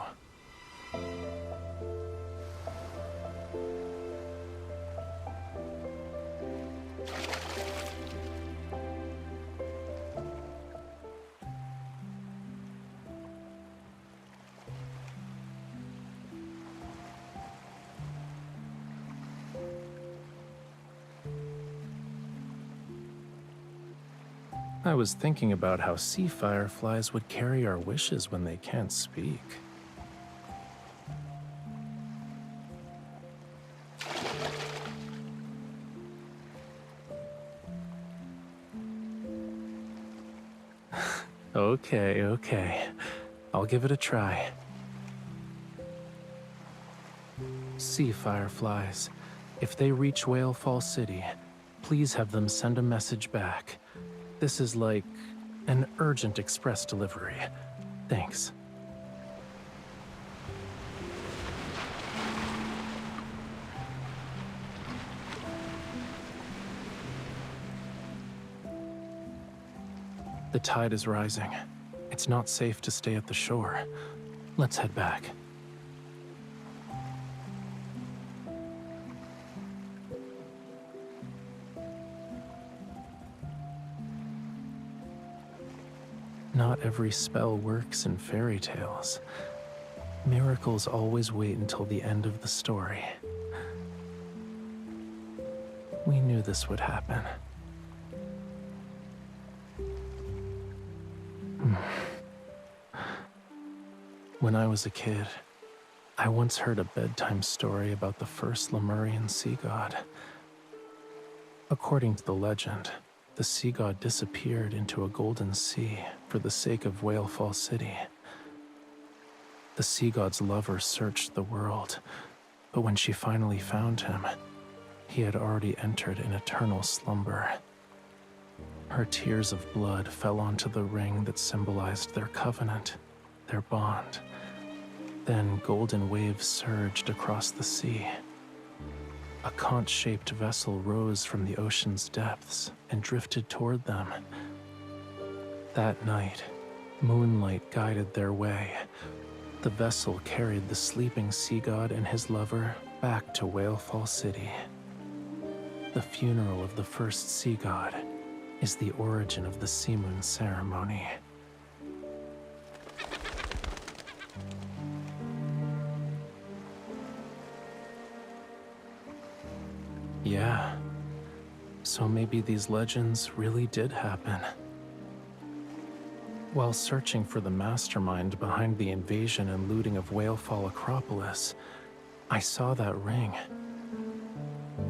I was thinking about how sea fireflies would carry our wishes when they can't speak. Okay. I'll give it a try. Sea fireflies, if they reach Whale Fall City, please have them send a message back. This is like an urgent express delivery. Thanks. The tide is rising. It's not safe to stay at the shore. Let's head back. Not every spell works in fairy tales. Miracles always wait until the end of the story. We knew this would happen. When I was a kid, I once heard a bedtime story about the first Lemurian sea god. According to the legend, the sea god disappeared into a golden sea for the sake of Whale Fall City. The sea god's lover searched the world, but when she finally found him, he had already entered an eternal slumber. Her tears of blood fell onto the ring that symbolized their covenant, their bond. Then golden waves surged across the sea. A conch-shaped vessel rose from the ocean's depths and drifted toward them. That night, moonlight guided their way. The vessel carried the sleeping sea god and his lover back to Whale Fall City. The funeral of the first sea god is the origin of the Sea Moon ceremony. Yeah. So maybe these legends really did happen. While searching for the mastermind behind the invasion and looting of Whalefall Acropolis, I saw that ring.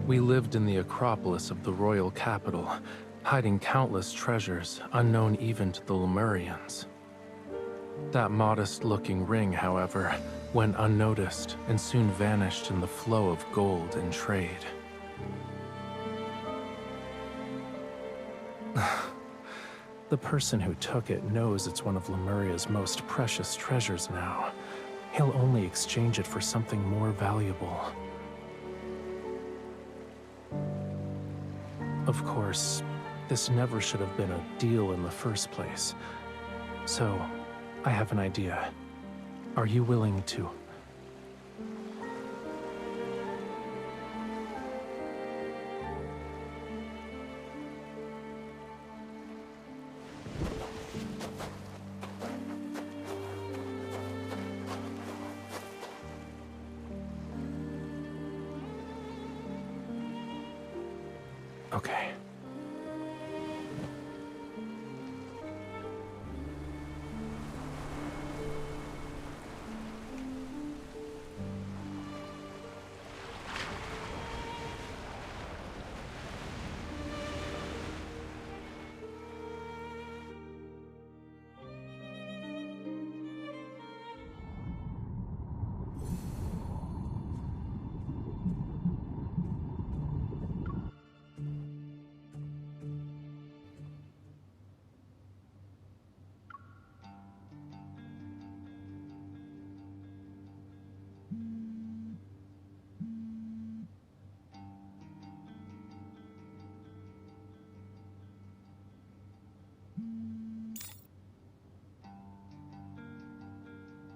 We lived in the Acropolis of the royal capital, hiding countless treasures unknown even to the Lemurians. That modest-looking ring, however, went unnoticed and soon vanished in the flow of gold and trade. The person who took it knows it's one of Lemuria's most precious treasures now. He'll only exchange it for something more valuable. Of course, this never should have been a deal in the first place. So, I have an idea. Are you willing to... Okay.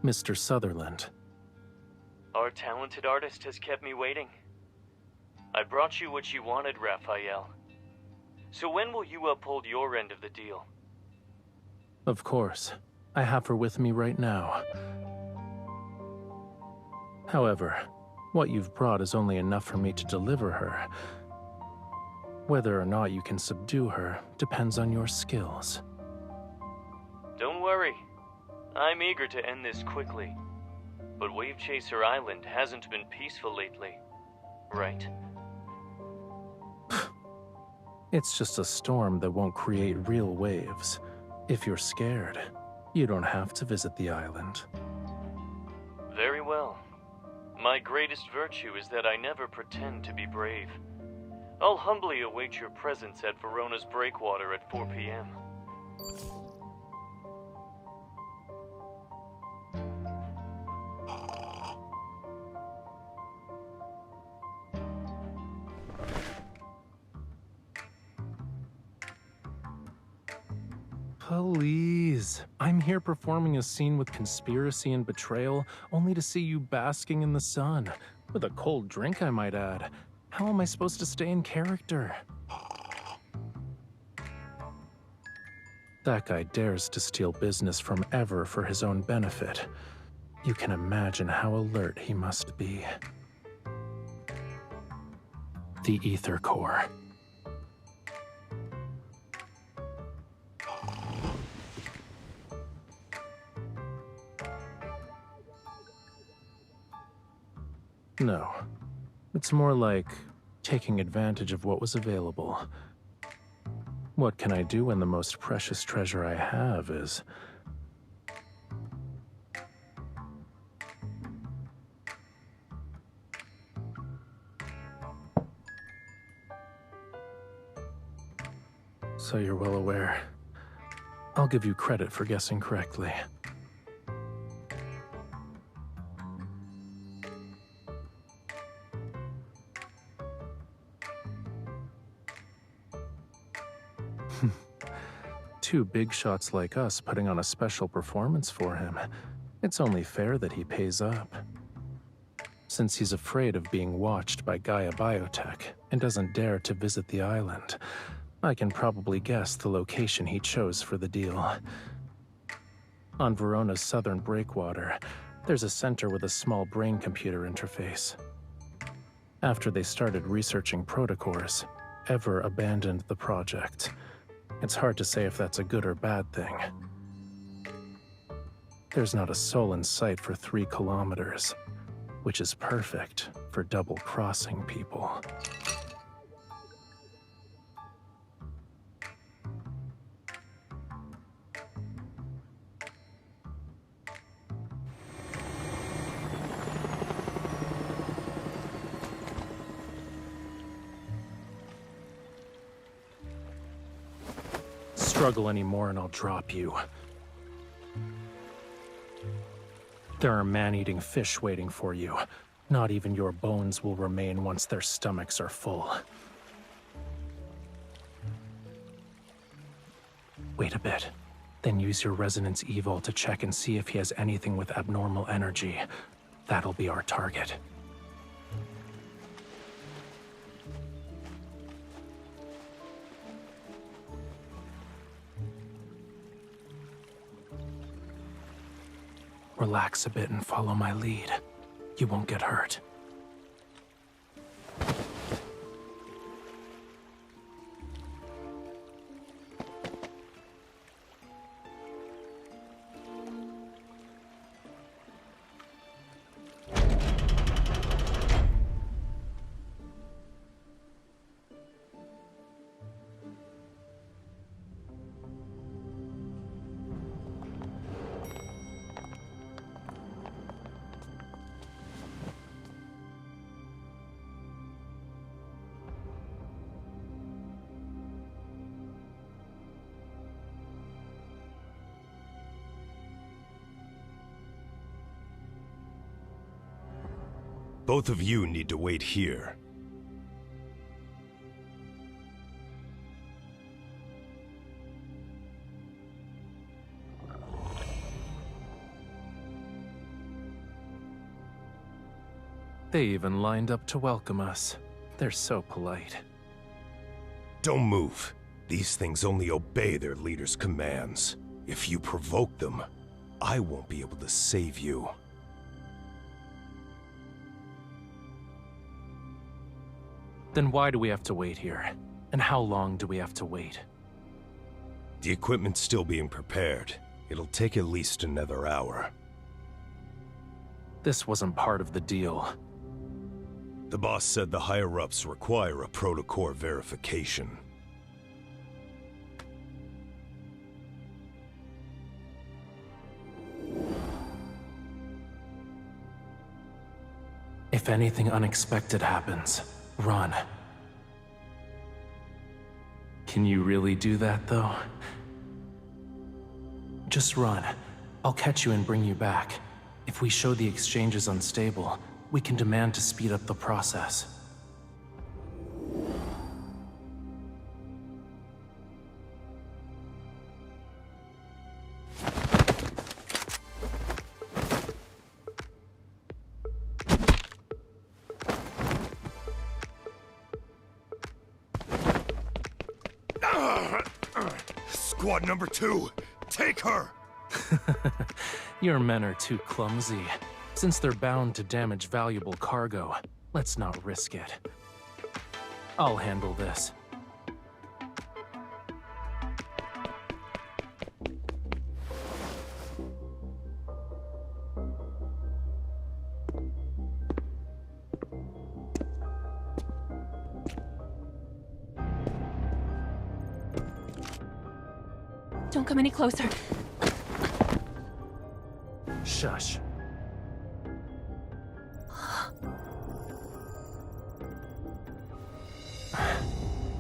Mr. Sutherland. Our talented artist has kept me waiting. I brought you what you wanted, Raphael. So when will you uphold your end of the deal? Of course. I have her with me right now. However, what you've brought is only enough for me to deliver her. Whether or not you can subdue her depends on your skills. Don't worry. I'm eager to end this quickly. But Wave Chaser Island hasn't been peaceful lately, right? It's just a storm that won't create real waves. If you're scared, you don't have to visit the island. Very well. My greatest virtue is that I never pretend to be brave. I'll humbly await your presence at Verona's Breakwater at 4 p.m. Please. I'm here performing a scene with conspiracy and betrayal, only to see you basking in the sun. With a cold drink, I might add. How am I supposed to stay in character? That guy dares to steal business from Ever for his own benefit. You can imagine how alert he must be. The Ether Core. No. It's more like taking advantage of what was available. What can I do when the most precious treasure I have is... So you're well aware. I'll give you credit for guessing correctly. Two big shots like us putting on a special performance for him. It's only fair that he pays up. Since he's afraid of being watched by Gaia Biotech and doesn't dare to visit the island, I can probably guess the location he chose for the deal. On Verona's southern breakwater, there's a center with a small brain computer interface. After they started researching protocores, Ever abandoned the project. It's hard to say if that's a good or bad thing. There's not a soul in sight for 3 kilometers, which is perfect for double-crossing people. Struggle anymore and I'll drop you. There are man-eating fish waiting for you. Not even your bones will remain once their stomachs are full. Wait a bit. Then use your Resonance Evil to check and see if he has anything with abnormal energy. That'll be our target. Relax a bit and follow my lead. You won't get hurt. Both of you need to wait here. They even lined up to welcome us. They're so polite. Don't move. These things only obey their leader's commands. If you provoke them, I won't be able to save you. Then why do we have to wait here? And how long do we have to wait? The equipment's still being prepared. It'll take at least another hour. This wasn't part of the deal. The boss said the higher-ups require a protocore verification. If anything unexpected happens, run. Can you really do that, though? Just run. I'll catch you and bring you back. If we show the exchange is unstable, we can demand to speed up the process. Squad number 2, take her! Your men are too clumsy. Since they're bound to damage valuable cargo, let's not risk it. I'll handle this. Don't come any closer. Shush.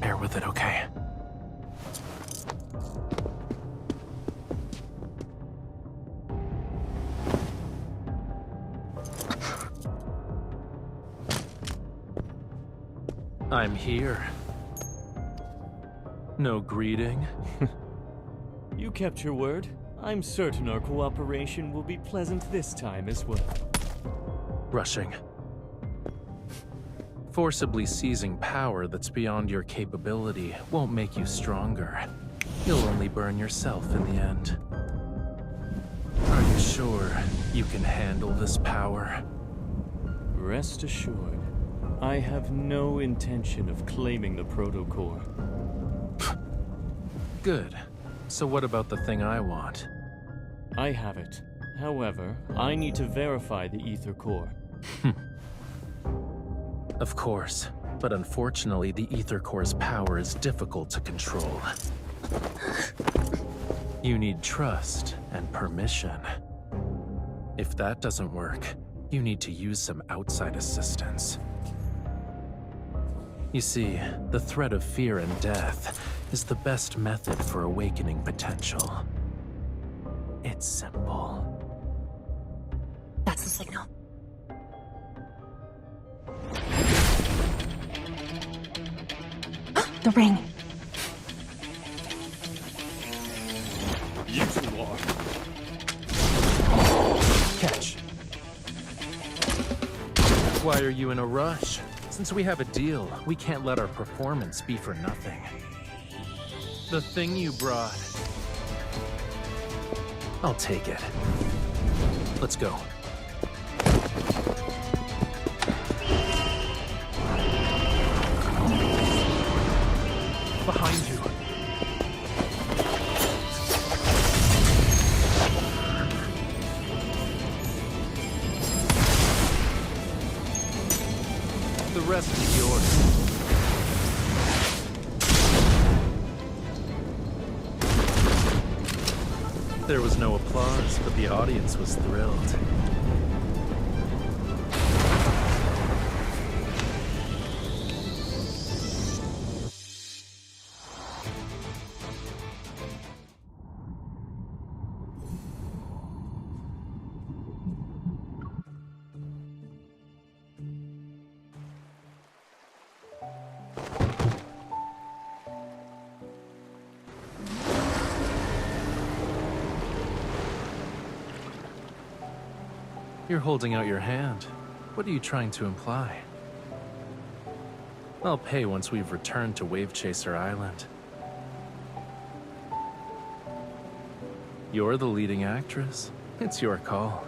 Bear with it, okay? I'm here. No greeting? You kept your word. I'm certain our cooperation will be pleasant this time as well. Rushing. Forcibly seizing power that's beyond your capability won't make you stronger. You'll only burn yourself in the end. Are you sure you can handle this power? Rest assured, I have no intention of claiming the protocore. Good. So what about the thing I want? I have it. However, I need to verify the ether core. Of course, but unfortunately the ether core's power is difficult to control. You need trust and permission. If that doesn't work, you need to use some outside assistance. You see, the threat of fear and death is the best method for awakening potential. It's simple. That's the signal. The ring. You two are. Catch. Why are you in a rush? Since we have a deal, we can't let our performance be for nothing. The thing you brought. I'll take it. Let's go. Behind you. The rest is yours. There was no applause, but the audience was thrilled. You're holding out your hand. What are you trying to imply? I'll pay once we've returned to Wave Chaser Island. You're the leading actress. It's your call.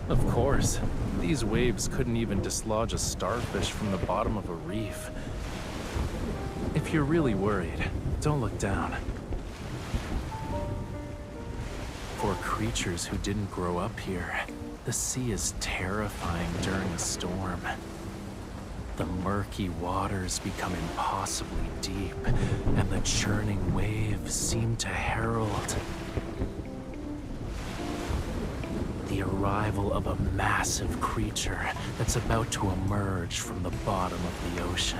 Of course. These waves couldn't even dislodge a starfish from the bottom of a reef. If you're really worried, don't look down. For creatures who didn't grow up here, the sea is terrifying during a storm. The murky waters become impossibly deep, and the churning waves seem to herald the arrival of a massive creature that's about to emerge from the bottom of the ocean.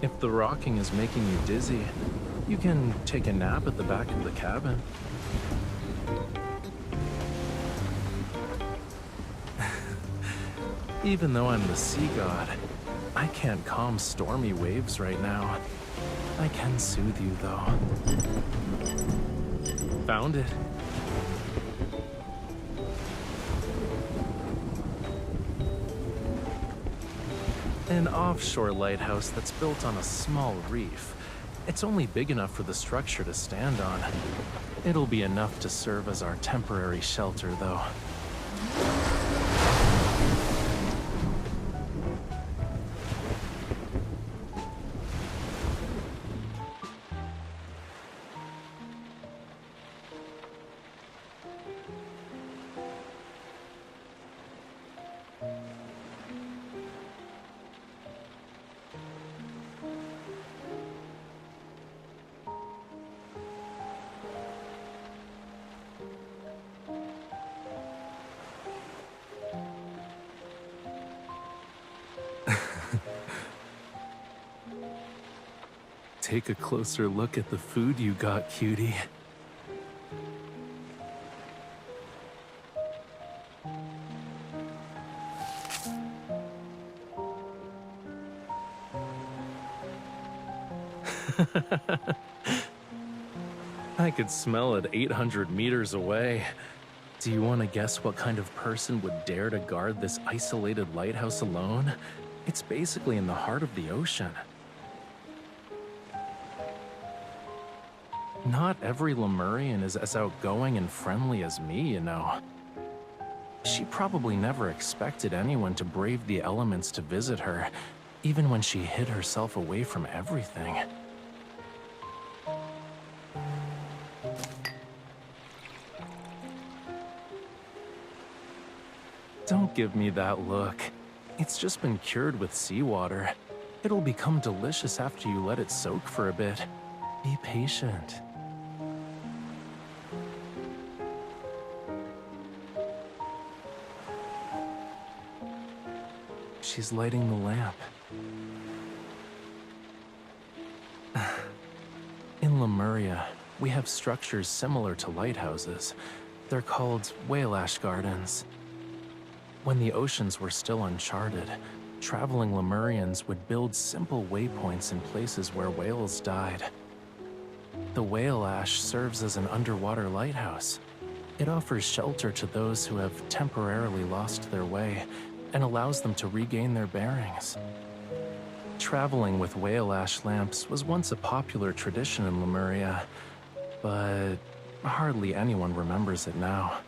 If the rocking is making you dizzy, you can take a nap at the back of the cabin. Even though I'm the sea god, I can't calm stormy waves right now. I can soothe you, though. Found it. An offshore lighthouse that's built on a small reef. It's only big enough for the structure to stand on. It'll be enough to serve as our temporary shelter, though. take a closer look at the food you got, cutie. I could smell it 800 meters away. Do you want to guess what kind of person would dare to guard this isolated lighthouse alone? It's basically in the heart of the ocean. Not every Lemurian is as outgoing and friendly as me, you know. She probably never expected anyone to brave the elements to visit her, even when she hid herself away from everything. Don't give me that look. It's just been cured with seawater. It'll become delicious after you let it soak for a bit. Be patient. She's lighting the lamp. In Lemuria, we have structures similar to lighthouses. They're called whale ash gardens. When the oceans were still uncharted, traveling Lemurians would build simple waypoints in places where whales died. The whale ash serves as an underwater lighthouse. It offers shelter to those who have temporarily lost their way and allows them to regain their bearings. Traveling with whale ash lamps was once a popular tradition in Lemuria, but hardly anyone remembers it now.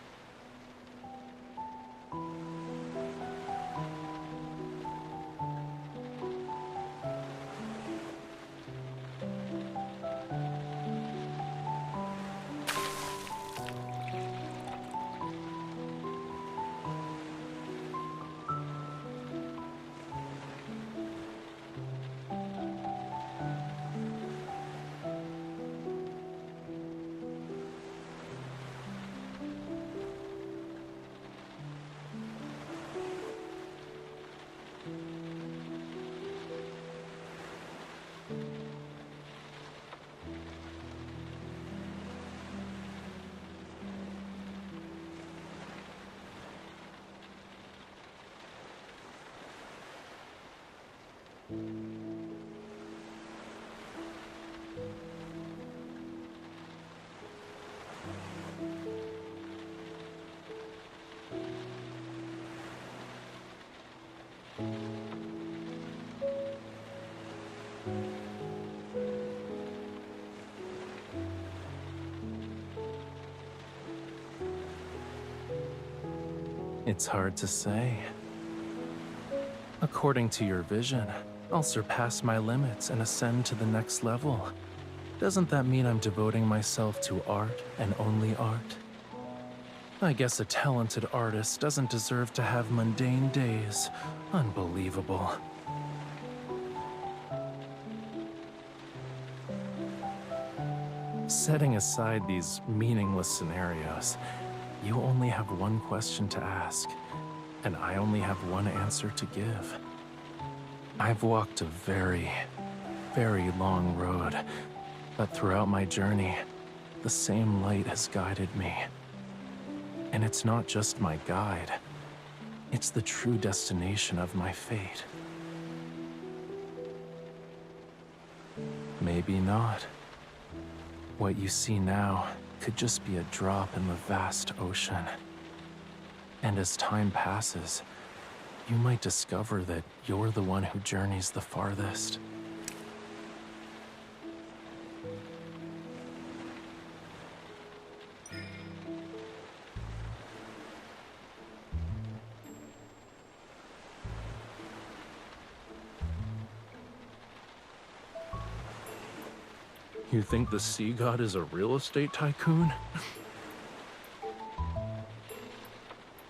It's hard to say. According to your vision, I'll surpass my limits and ascend to the next level. Doesn't that mean I'm devoting myself to art and only art? I guess a talented artist doesn't deserve to have mundane days. Unbelievable. Setting aside these meaningless scenarios, you only have one question to ask, and I only have one answer to give. I've walked a very, very long road, but throughout my journey, the same light has guided me. And it's not just my guide, it's the true destination of my fate. Maybe not. What you see now could just be a drop in the vast ocean. And as time passes, you might discover that you're the one who journeys the farthest. You think the sea god is a real estate tycoon?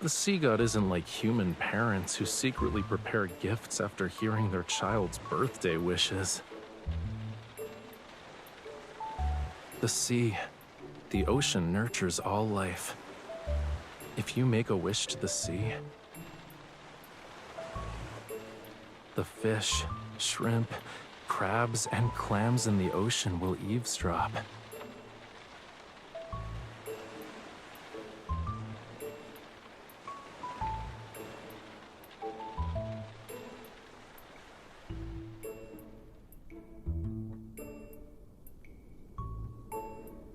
The sea god isn't like human parents who secretly prepare gifts after hearing their child's birthday wishes. The sea, the ocean nurtures all life. If you make a wish to the sea, the fish, shrimp, Crabs and clams in the ocean will eavesdrop.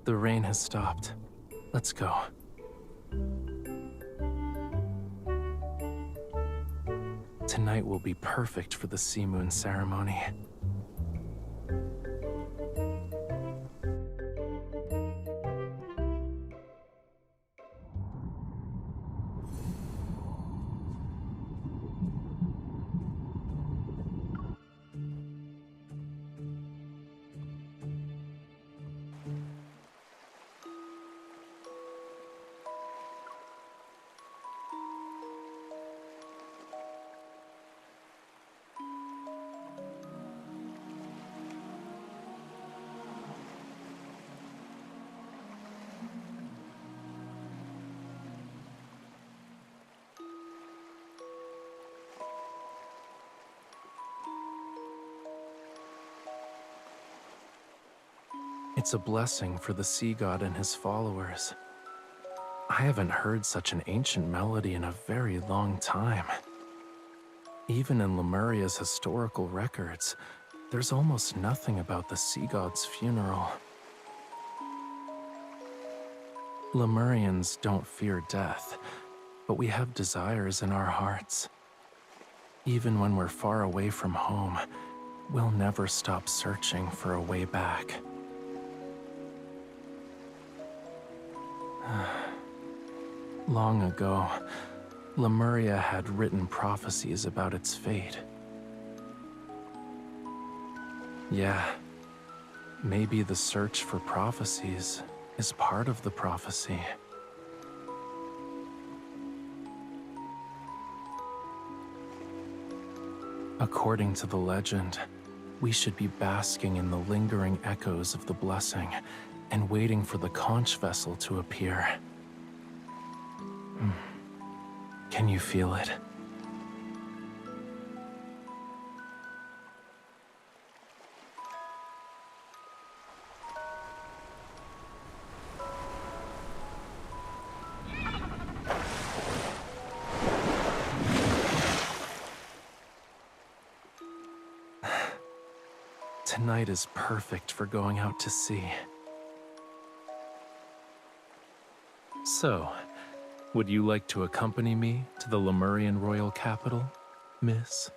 The rain has stopped. Let's go. Tonight will be perfect for the Sea Moon ceremony. It's a blessing for the sea god and his followers. I haven't heard such an ancient melody in a very long time. Even in Lemuria's historical records, there's almost nothing about the sea god's funeral. Lemurians don't fear death, but we have desires in our hearts. Even when we're far away from home, we'll never stop searching for a way back. Long ago, Lemuria had written prophecies about its fate. Yeah, maybe the search for prophecies is part of the prophecy. According to the legend, we should be basking in the lingering echoes of the blessing and waiting for the conch vessel to appear. Can you feel it? Tonight is perfect for going out to sea. So, would you like to accompany me to the Lemurian royal capital, miss?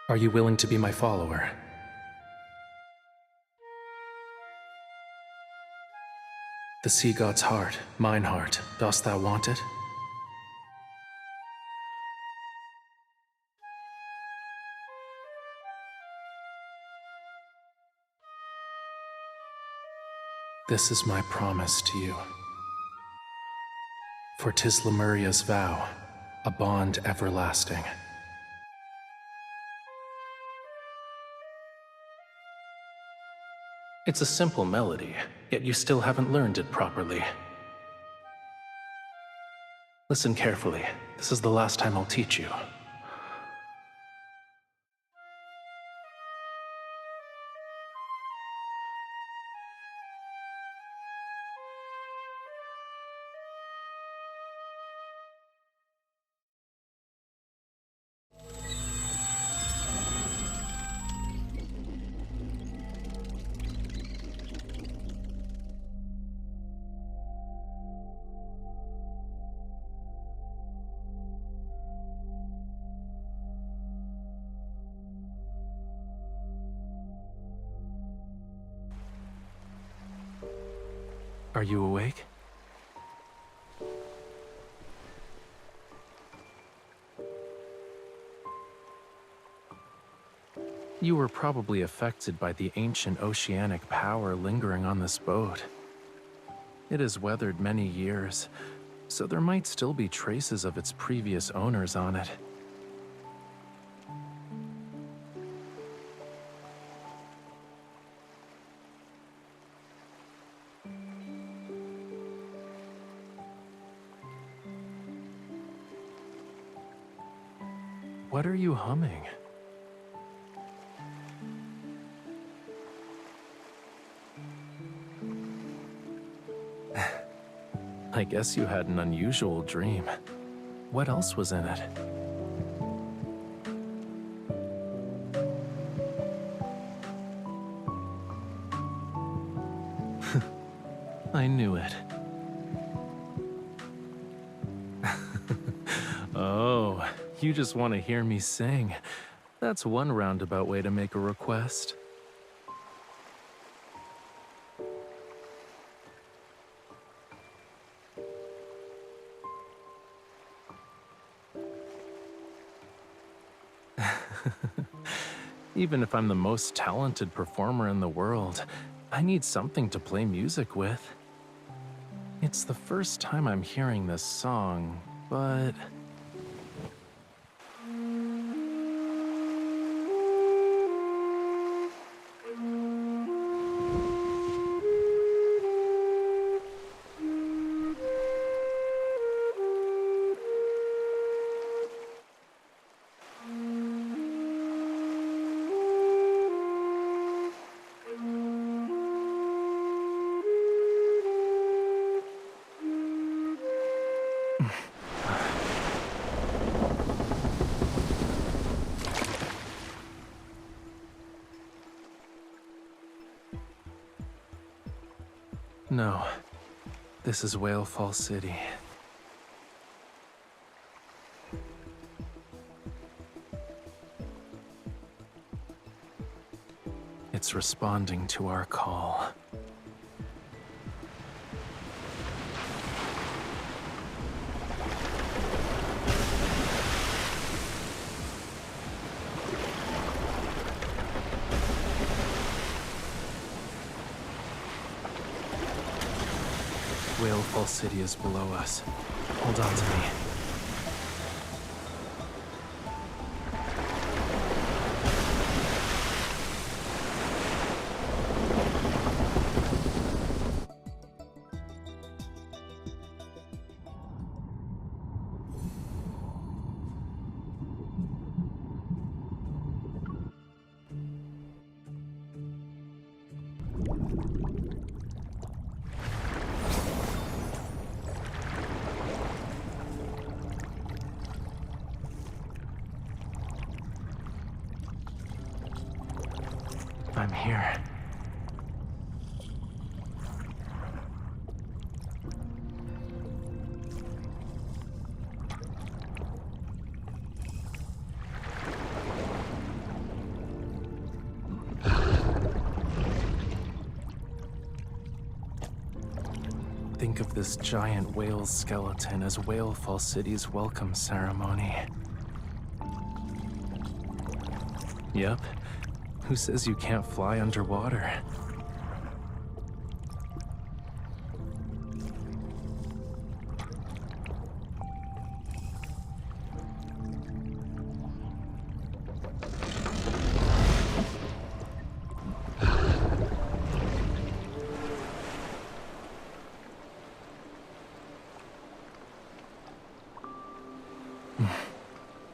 Are you willing to be my follower? The sea god's heart, mine heart, dost thou want it? This is my promise to you. For 'tis Lemuria's vow, a bond everlasting. It's a simple melody, yet you still haven't learned it properly. Listen carefully. This is the last time I'll teach you. Are you awake? You were probably affected by the ancient oceanic power lingering on this boat. It has weathered many years, so there might still be traces of its previous owners on it. What are you humming? I guess you had an unusual dream. What else was in it? I knew it. Oh, you just want to hear me sing. That's one roundabout way to make a request. Even if I'm the most talented performer in the world, I need something to play music with. It's the first time I'm hearing this song, but... No, this is Whale Fall City. It's responding to our call. Whale Fall City is below us. Hold on to me. I'm here. Think of this giant whale's skeleton as Whale Fall City's welcome ceremony. Yep. Who says you can't fly underwater?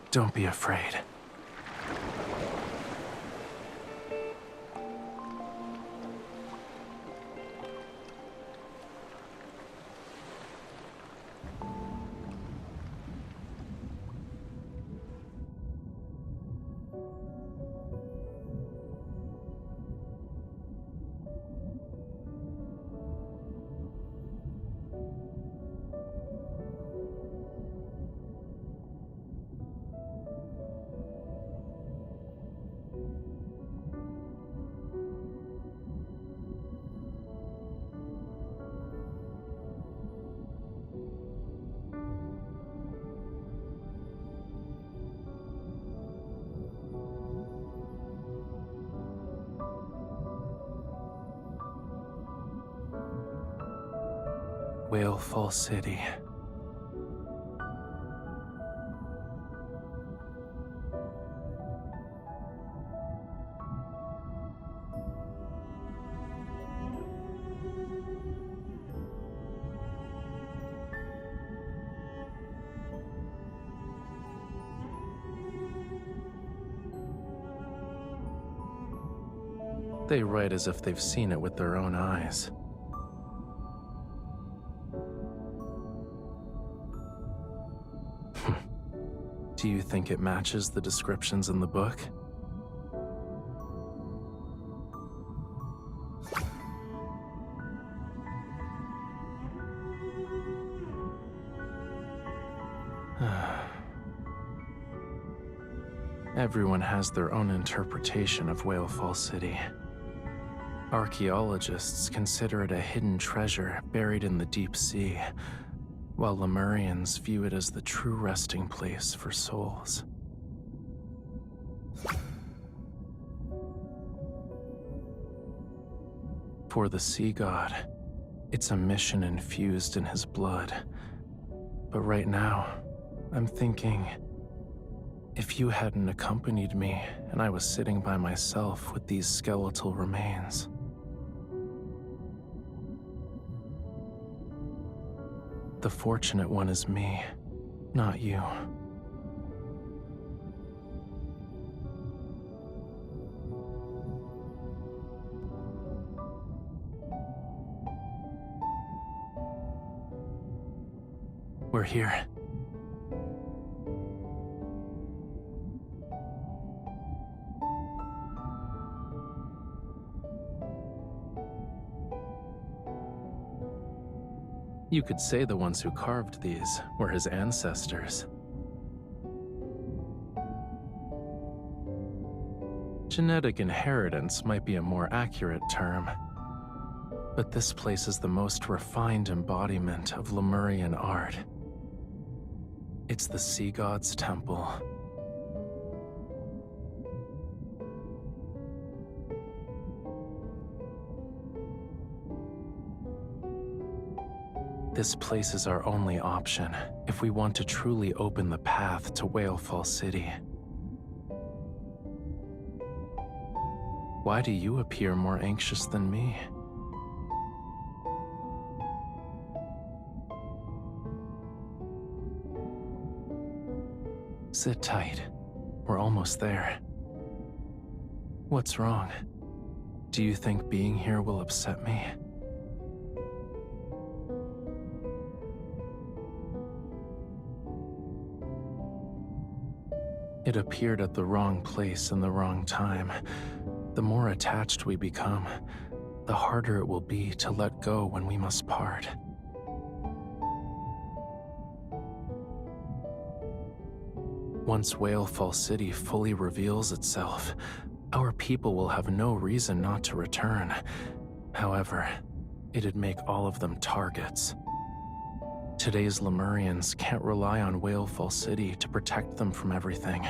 Don't be afraid. Whalefall City. They write as if they've seen it with their own eyes. Do you think it matches the descriptions in the book? Everyone has their own interpretation of Whalefall City. Archaeologists consider it a hidden treasure buried in the deep sea, while Lemurians view it as the true resting place for souls. For the sea god, it's a mission infused in his blood. But right now, I'm thinking, if you hadn't accompanied me and I was sitting by myself with these skeletal remains, the fortunate one is me, not you. We're here. You could say the ones who carved these were his ancestors. Genetic inheritance might be a more accurate term, but this place is the most refined embodiment of Lemurian art. It's the Sea God's temple. This place is our only option if we want to truly open the path to Whalefall City. Why do you appear more anxious than me? Sit tight. We're almost there. What's wrong? Do you think being here will upset me? It appeared at the wrong place in the wrong time. The more attached we become, the harder it will be to let go when we must part. Once Whalefall City fully reveals itself, our people will have no reason not to return. However, it'd make all of them targets. Today's Lemurians can't rely on Whalefall City to protect them from everything.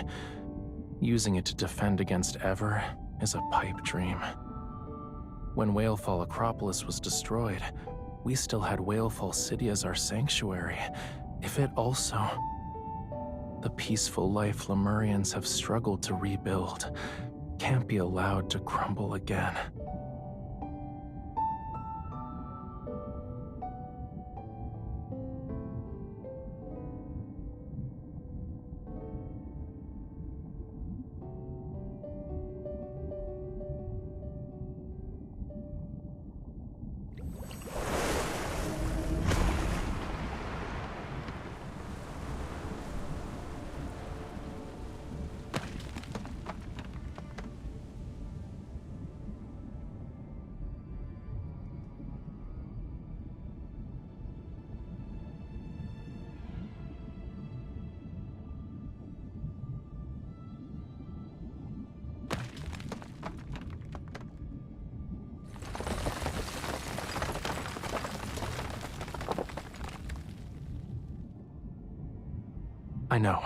Using it to defend against Ever is a pipe dream. When Whalefall Acropolis was destroyed, we still had Whalefall City as our sanctuary. If it also... The peaceful life Lemurians have struggled to rebuild can't be allowed to crumble again. I know.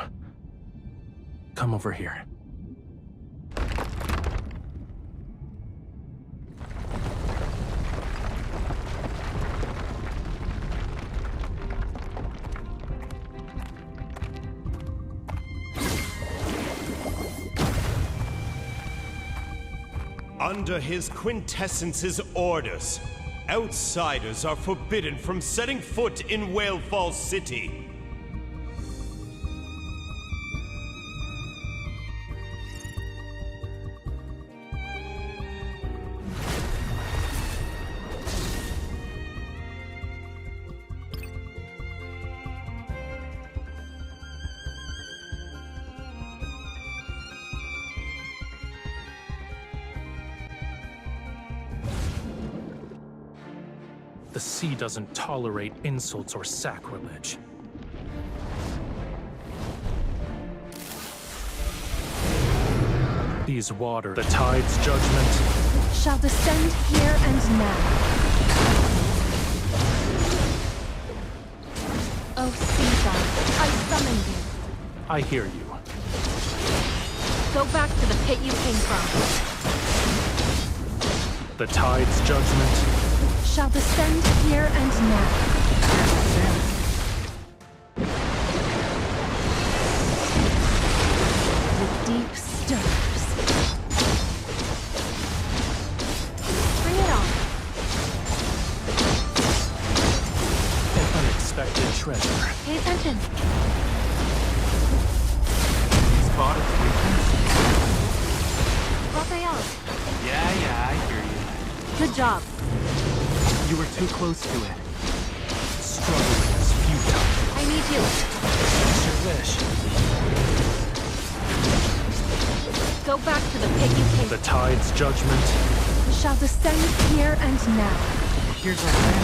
Come over here. Under his quintessence's orders, outsiders are forbidden from setting foot in Whale Falls City. The sea doesn't tolerate insults or sacrilege. These waters, the tide's judgment, shall descend here and now. O sea god, I summon you. I hear you. Go back to the pit you came from. The tide's judgment shall descend here and now. The deep stirs. Bring it on. an unexpected treasure. Pay attention. Spotted weakness? Raphael. Yeah, I hear you. Good job. You were too close to it. Struggling is futile. I need you. That's your wish. Go back to the pit you came. The tide's judgment shall descend here and now. Here's our plan.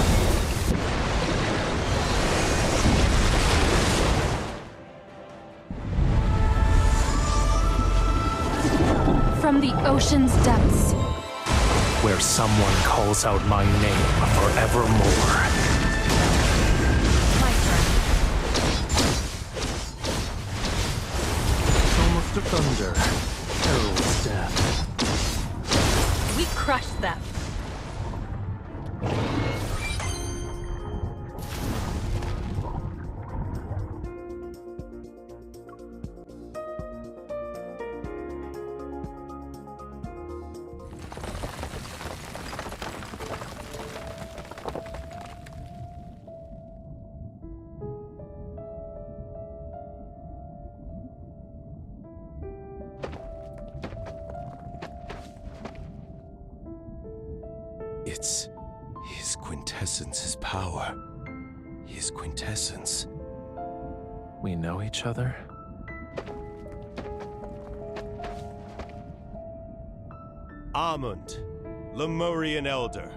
From the ocean's depths, where someone calls out my name forevermore. My turn. It's almost a thunder. Herald's death. We crushed them. It's his quintessence's power. His quintessence. We know each other? Amund, Lemurian Elder,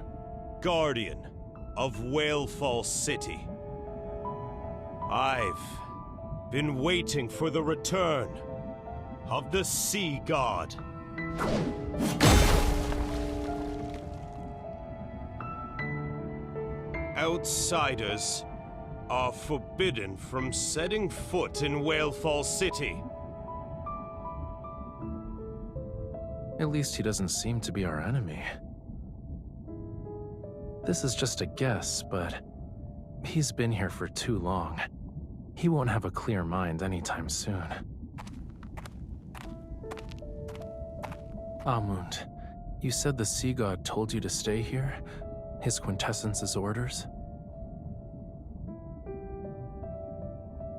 Guardian of Whale Falls City. I've been waiting for the return of the Sea God. Outsiders are forbidden from setting foot in Whale Falls City. At least he doesn't seem to be our enemy. This is just a guess, but he's been here for too long. He won't have a clear mind anytime soon. Amund, you said the Sea God told you to stay here? His quintessence's orders?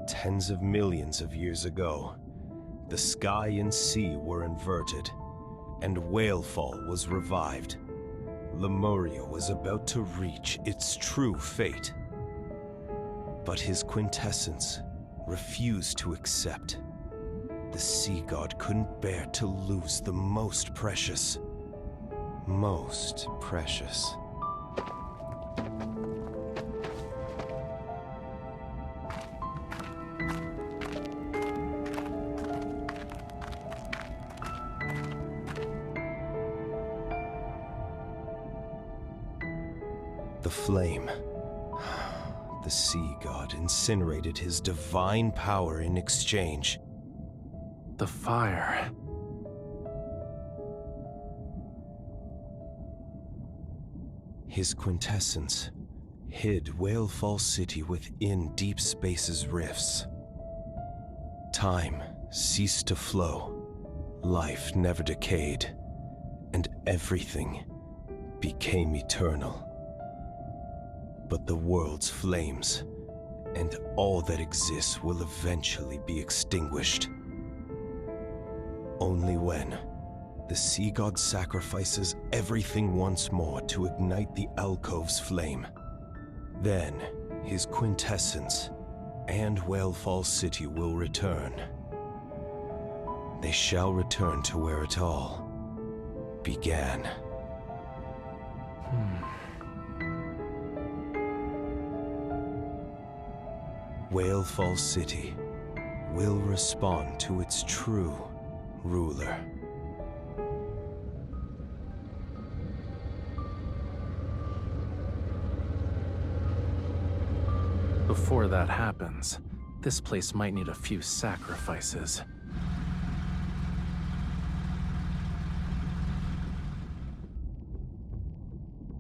Tens of millions of years ago, the sky and sea were inverted, and Whalefall was revived. Lemuria was about to reach its true fate. But his quintessence refused to accept. The Sea God couldn't bear to lose the most precious. Most precious. The flame. The Sea God incinerated his divine power in exchange. The fire. His quintessence hid Whalefall City within Deep Space's rifts. Time ceased to flow, life never decayed, and everything became eternal. But the world's flames and all that exists will eventually be extinguished. Only when the sea god sacrifices everything once more to ignite the alcove's flame. Then his quintessence and Whalefall City will return. They shall return to where it all began. Whalefall City will respond to its true ruler. Before that happens, this place might need a few sacrifices.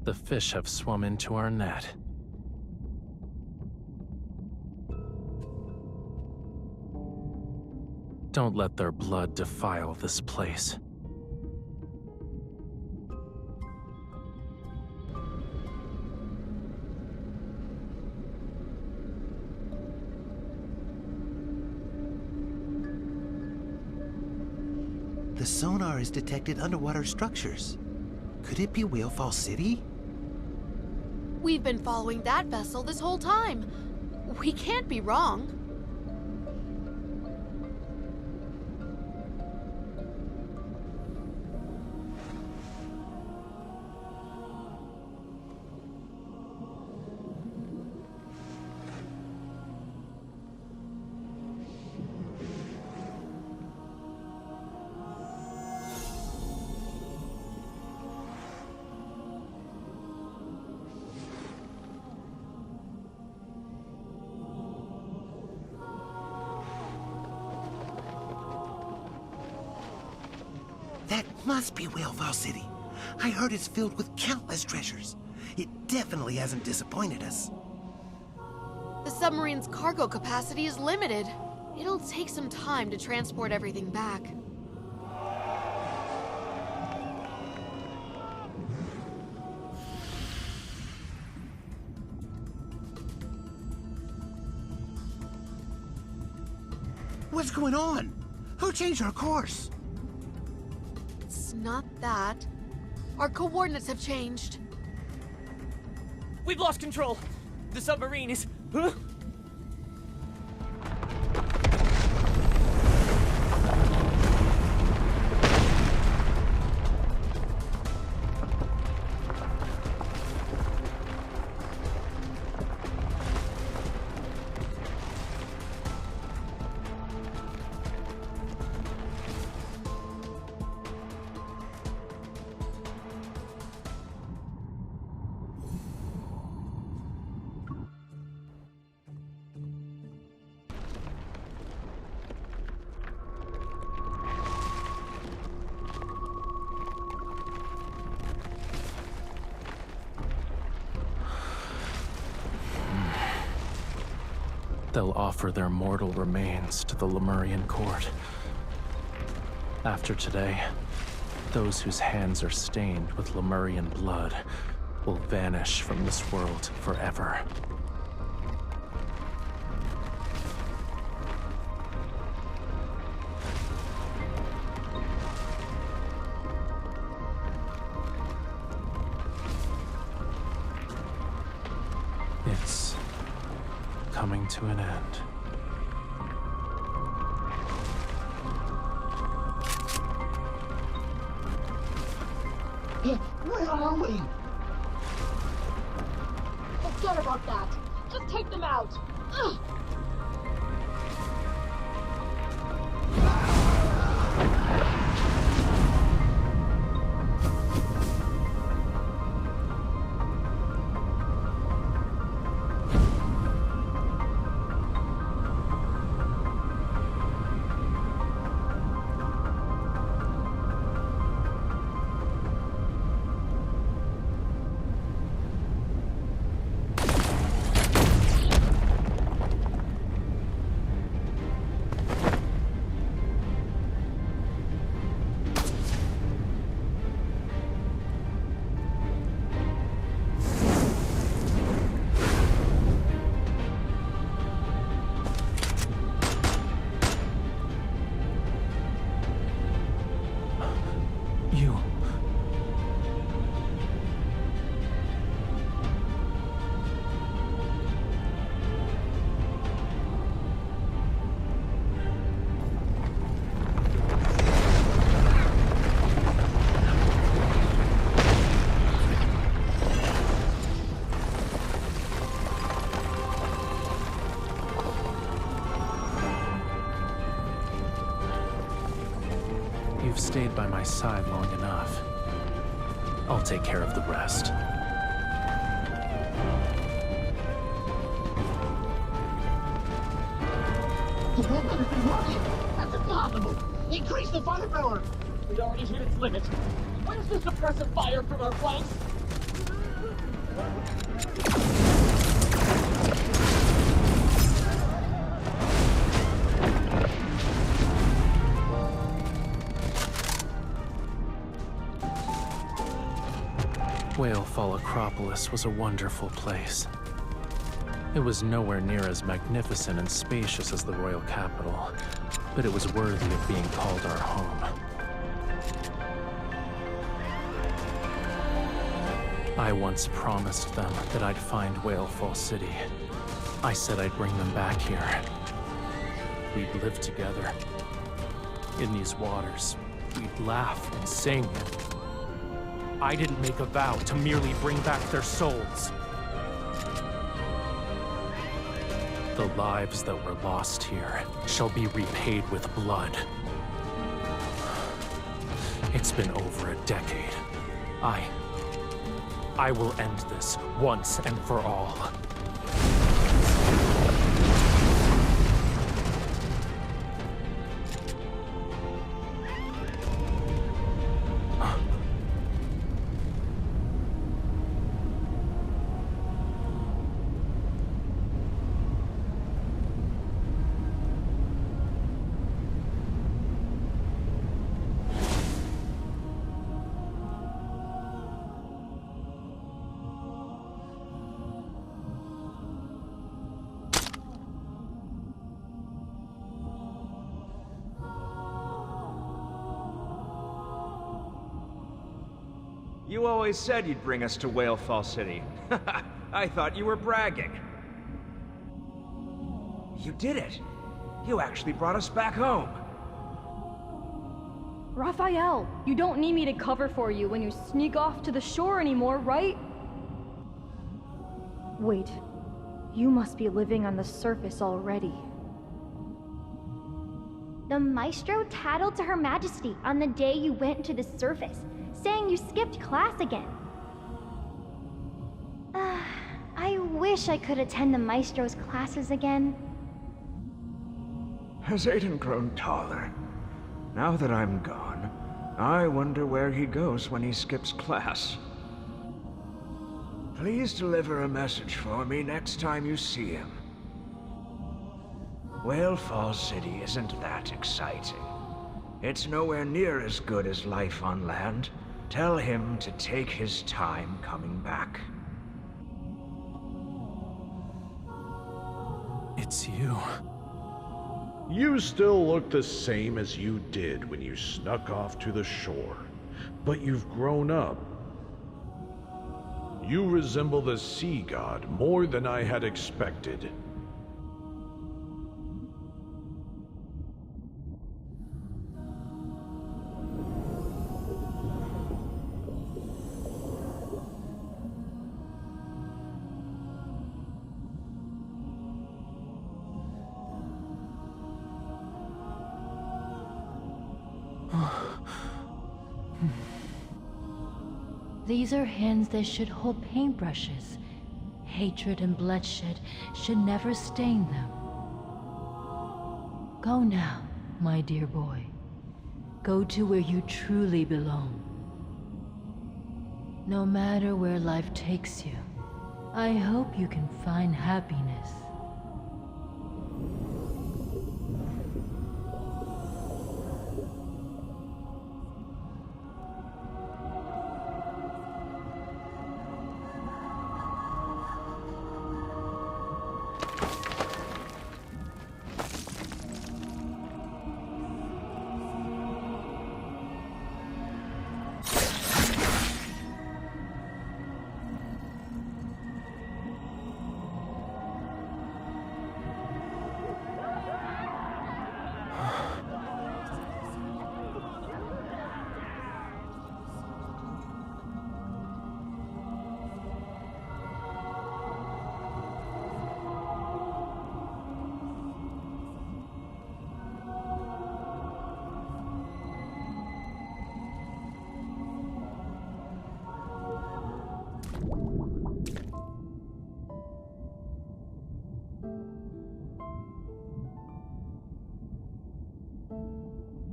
The fish have swum into our net. Don't let their blood defile this place. The sonar has detected underwater structures. Could it be Whalefall City? We've been following that vessel this whole time. We can't be wrong. That must be Whalefall City. I heard it's filled with countless treasures. It definitely hasn't disappointed us. The submarine's cargo capacity is limited. It'll take some time to transport everything back. What's going on? Who changed our course? It's not that. Our coordinates have changed. We've lost control. The submarine is... Huh? They'll offer their mortal remains to the Lemurian court. After today, those whose hands are stained with Lemurian blood will vanish from this world forever. It's coming to an end. Where are we? Forget about that. Just take them out. Ugh. stayed by my side long enough. I'll take care of the rest. The pump isn't working! That's impossible! Increase the firepower! We already hit its limit. Where's the suppressive fire from our flanks? Whalefall Acropolis was a wonderful place. It was nowhere near as magnificent and spacious as the royal capital, but it was worthy of being called our home. I once promised them that I'd find Whalefall City. I said I'd bring them back here. We'd live together. In these waters, we'd laugh and sing. I didn't make a vow to merely bring back their souls. The lives that were lost here shall be repaid with blood. It's been over a decade. I will end this once and for all. You always said you'd bring us to Whalefall City. I thought you were bragging. You did it. You actually brought us back home. Raphael, you don't need me to cover for you when you sneak off to the shore anymore, right? Wait, you must be living on the surface already. The Maestro tattled to Her Majesty on the day you went to the surface, saying you skipped class again. I wish I could attend the Maestro's classes again. Has Aiden grown taller? Now that I'm gone, I wonder where he goes when he skips class. Please deliver a message for me next time you see him. Whalefall City isn't that exciting. It's nowhere near as good as life on land. Tell him to take his time coming back. It's you. You still look the same as you did when you snuck off to the shore, but you've grown up. You resemble the sea god more than I had expected. These are hands that should hold paintbrushes. Hatred and bloodshed should never stain them. Go now, my dear boy. Go to where you truly belong. No matter where life takes you, I hope you can find happiness.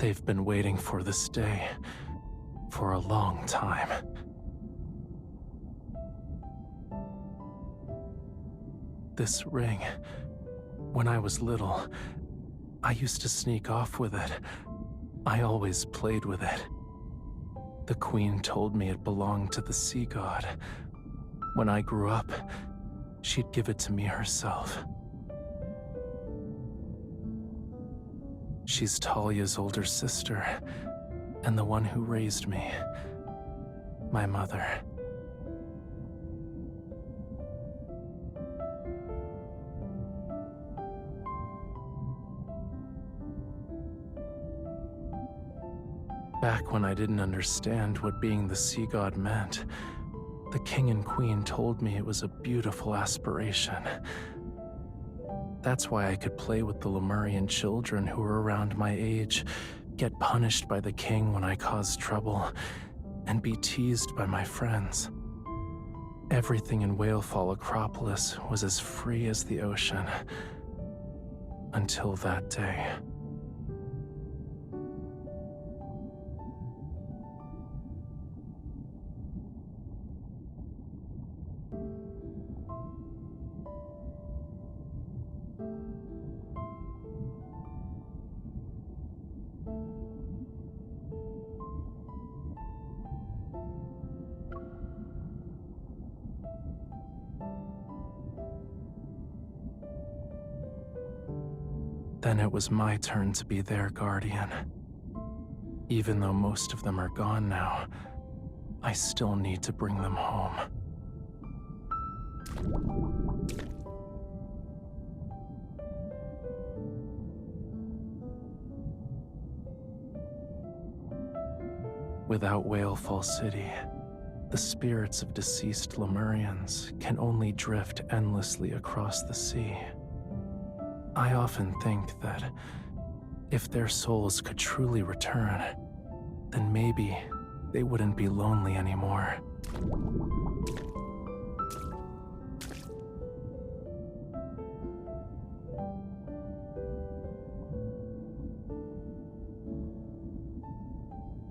They've been waiting for this day for a long time. This ring, when I was little, I used to sneak off with it. I always played with it. The Queen told me it belonged to the sea god. When I grew up, she'd give it to me herself. She's Talia's older sister, and the one who raised me. My mother. Back when I didn't understand what being the sea god meant, the king and queen told me it was a beautiful aspiration. That's why I could play with the Lemurian children who were around my age, get punished by the king when I caused trouble, and be teased by my friends. Everything in Whalefall Acropolis was as free as the ocean. Until that day. Then it was my turn to be their guardian. Even though most of them are gone now, I still need to bring them home. Without Whalefall City, the spirits of deceased Lemurians can only drift endlessly across the sea. I often think that if their souls could truly return, then maybe they wouldn't be lonely anymore.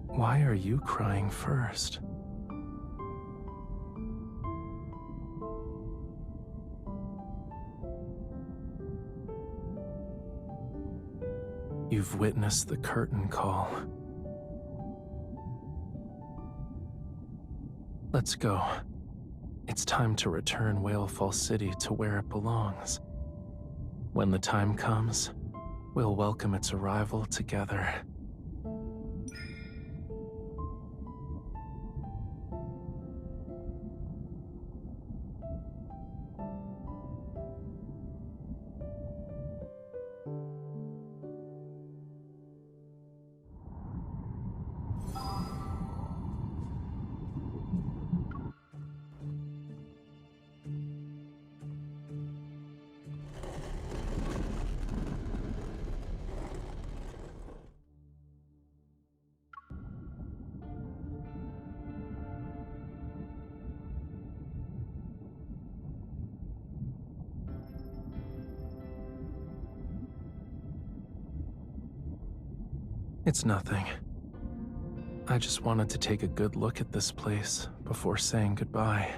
Why are you crying first? You've witnessed the curtain call. Let's go. It's time to return Whalefall City to where it belongs. When the time comes, we'll welcome its arrival together. It's nothing. I just wanted to take a good look at this place before saying goodbye.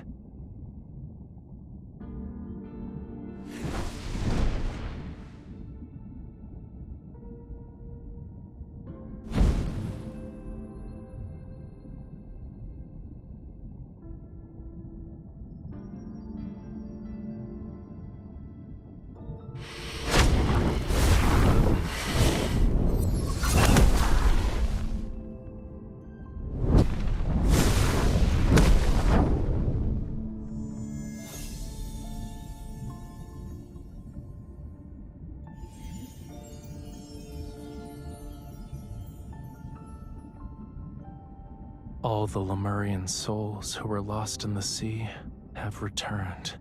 All the Lemurian souls who were lost in the sea have returned.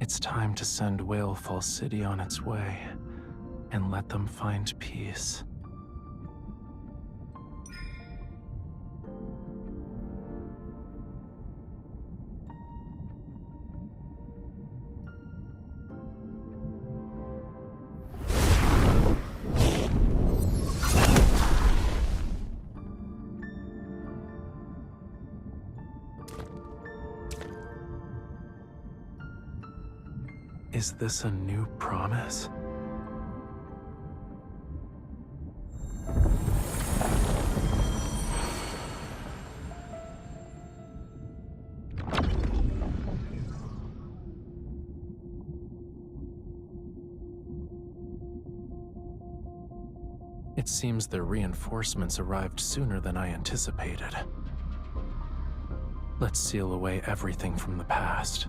It's time to send Whalefall City on its way and let them find peace. Is this a new promise? It seems their reinforcements arrived sooner than I anticipated. Let's seal away everything from the past.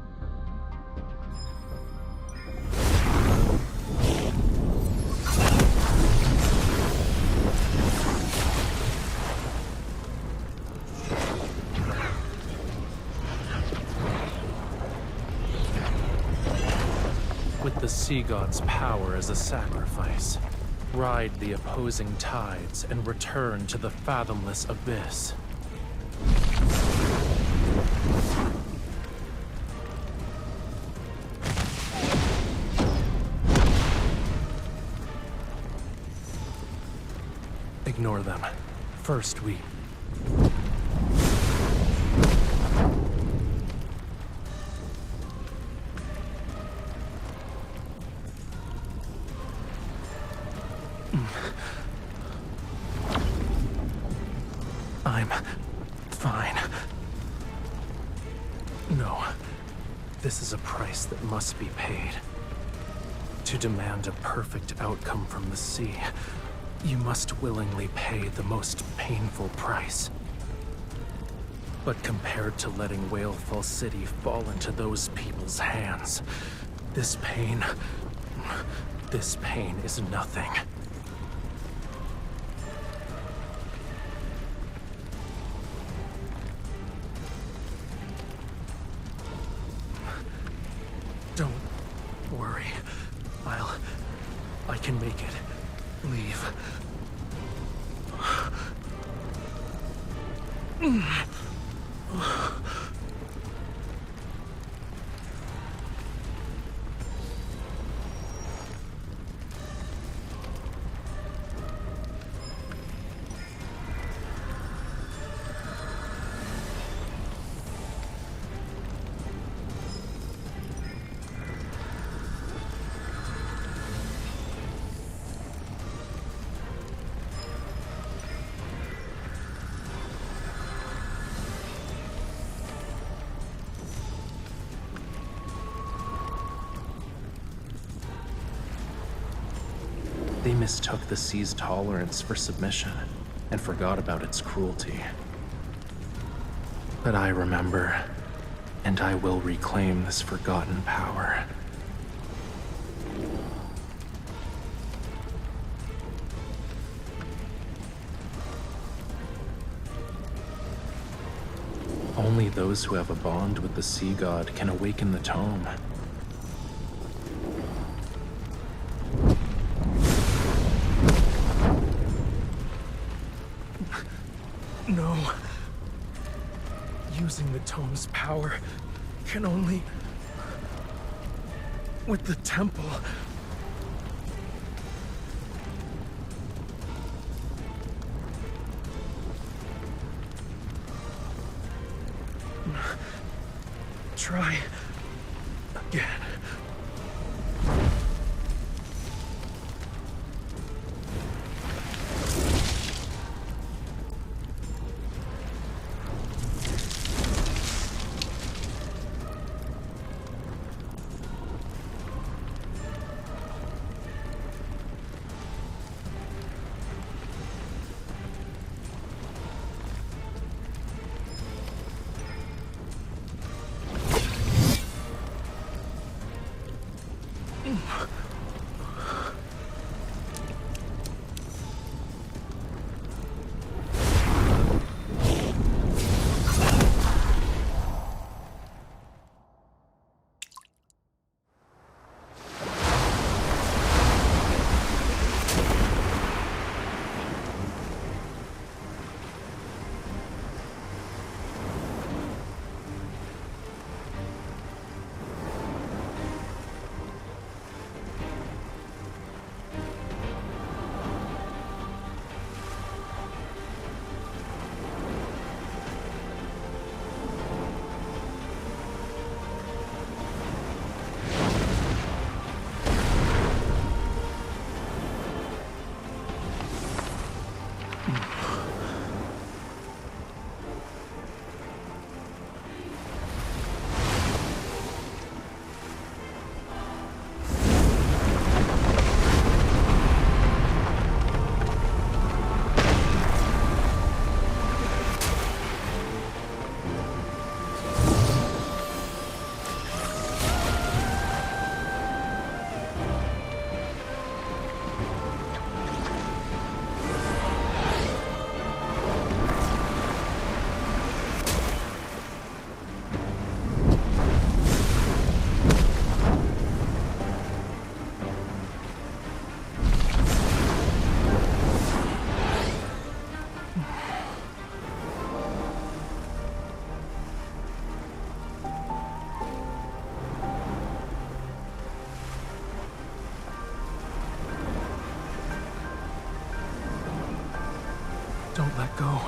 With the sea god's power as a sacrifice, ride the opposing tides and return to the fathomless abyss. Ignore them. First, we... I'm fine. No. This is a price that must be paid. To demand a perfect outcome from the sea, you must willingly pay the most painful price. But compared to letting Whalefall City fall into those people's hands, this pain is nothing. Don't worry. I can make it. Leave. They mistook the sea's tolerance for submission and forgot about its cruelty. But I remember, and I will reclaim this forgotten power. Only those who have a bond with the sea god can awaken the tome. No. Using the tome's power can only... with the temple. Try again. Don't let go.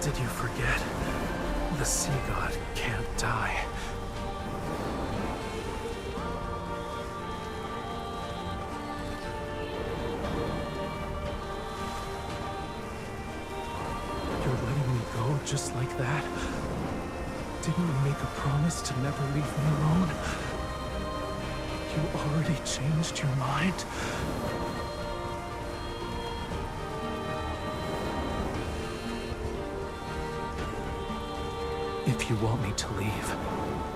Did you forget? The sea god can't die. You're letting me go just like that? Didn't you make a promise to never leave me alone? You already changed your mind? If you want me to leave,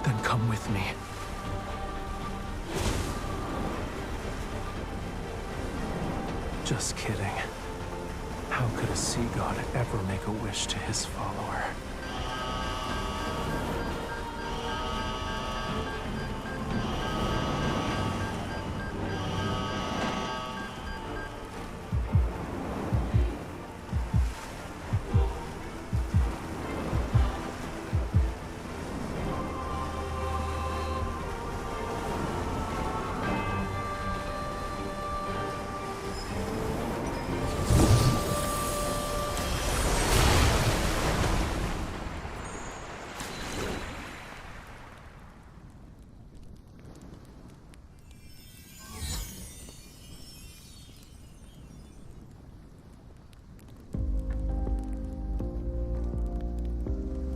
then come with me. Just kidding. How could a sea god ever make a wish to his follower?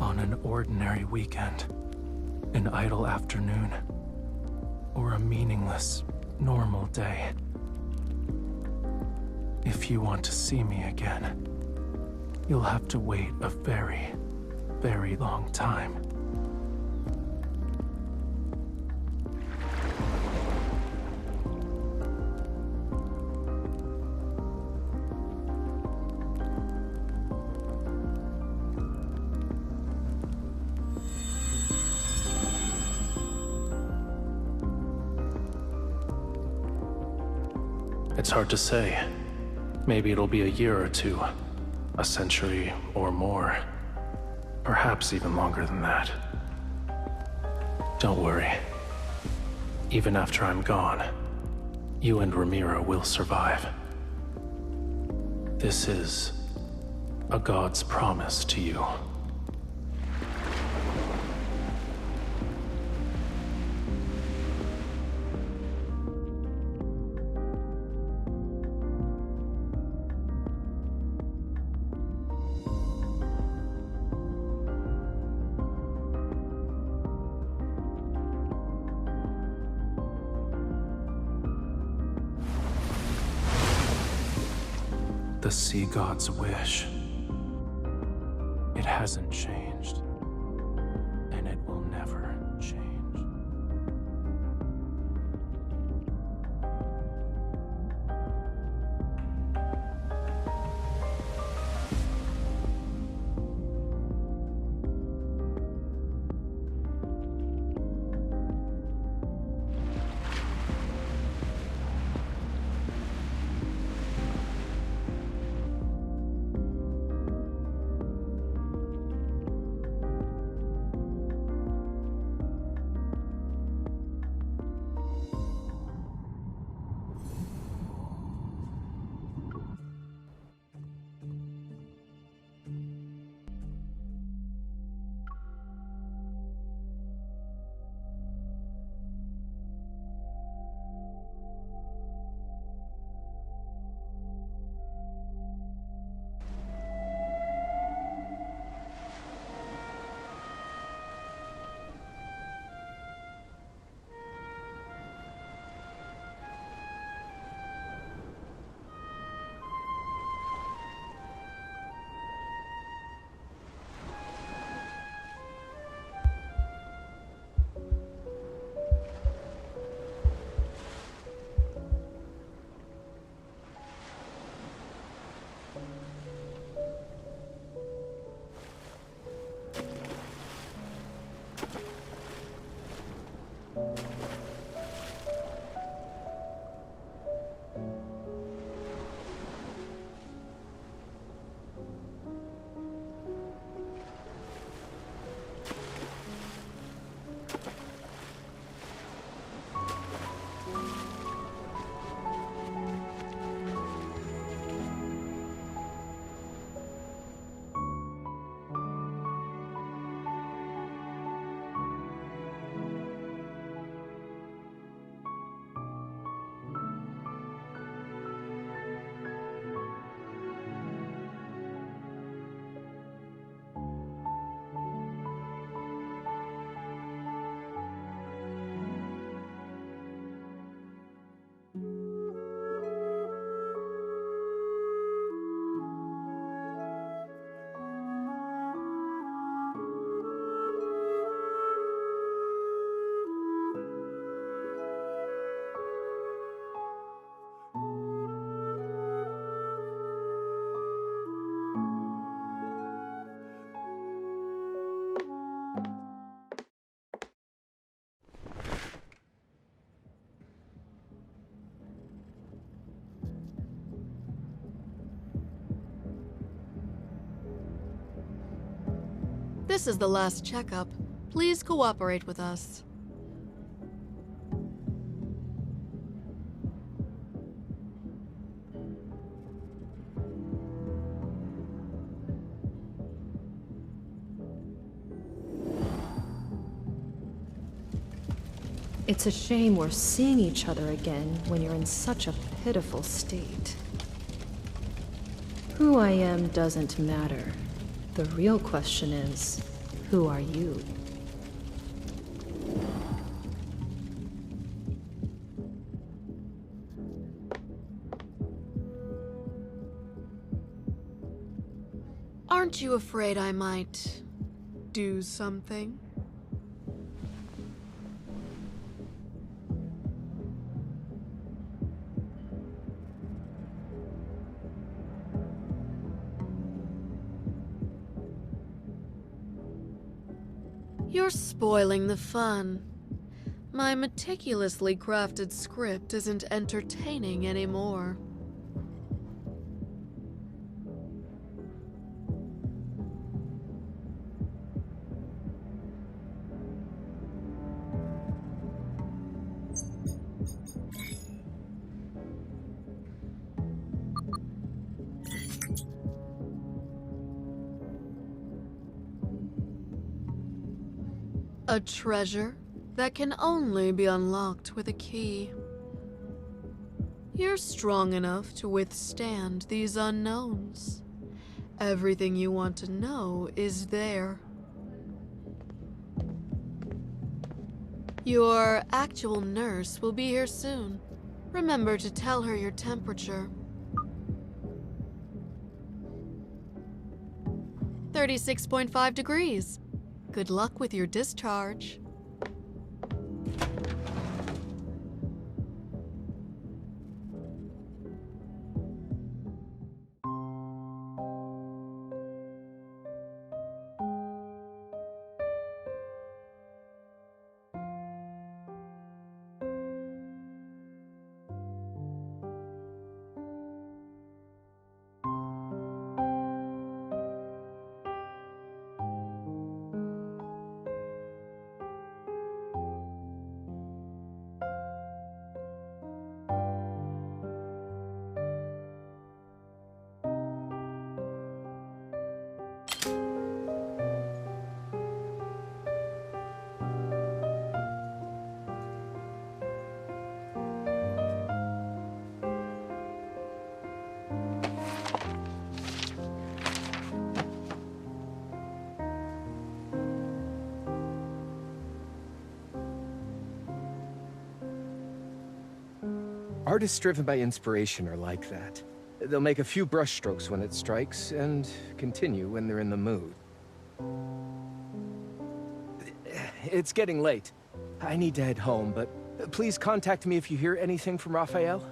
On an ordinary weekend, an idle afternoon, or a meaningless, normal day. If you want to see me again, you'll have to wait a very, very long time. It's hard to say. Maybe it'll be a year or two, a century or more. Perhaps even longer than that. Don't worry. Even after I'm gone, you and Ramiro will survive. This is a god's promise to you. The sea god's wish. It hasn't changed, and it will never change. This is the last checkup. Please cooperate with us. It's a shame we're seeing each other again when you're in such a pitiful state. Who I am doesn't matter. The real question is, who are you? Aren't you afraid I might do something? You're spoiling the fun. My meticulously crafted script isn't entertaining anymore. A treasure that can only be unlocked with a key. You're strong enough to withstand these unknowns. Everything you want to know is there. Your actual nurse will be here soon. Remember to tell her your temperature. 36.5 degrees. Good luck with your discharge. Artists driven by inspiration are like that. They'll make a few brushstrokes when it strikes, and continue when they're in the mood. It's getting late. I need to head home, but please contact me if you hear anything from Raphael.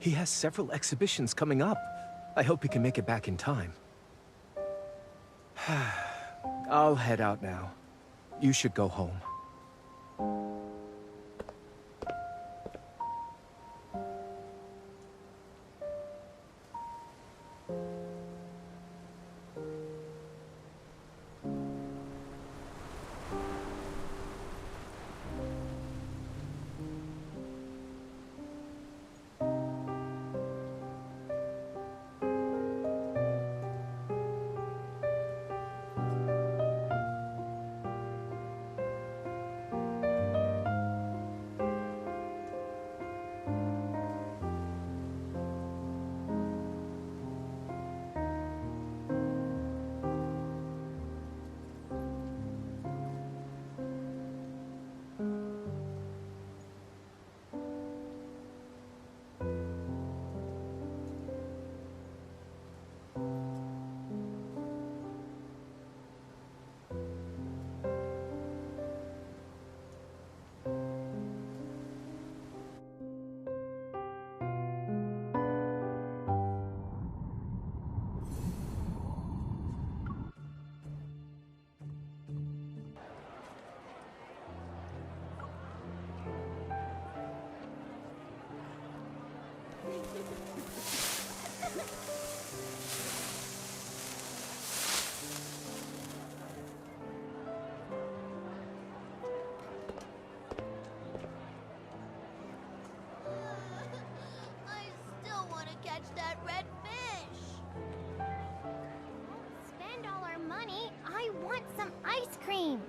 He has several exhibitions coming up. I hope he can make it back in time. I'll head out now. You should go home. I want some ice cream.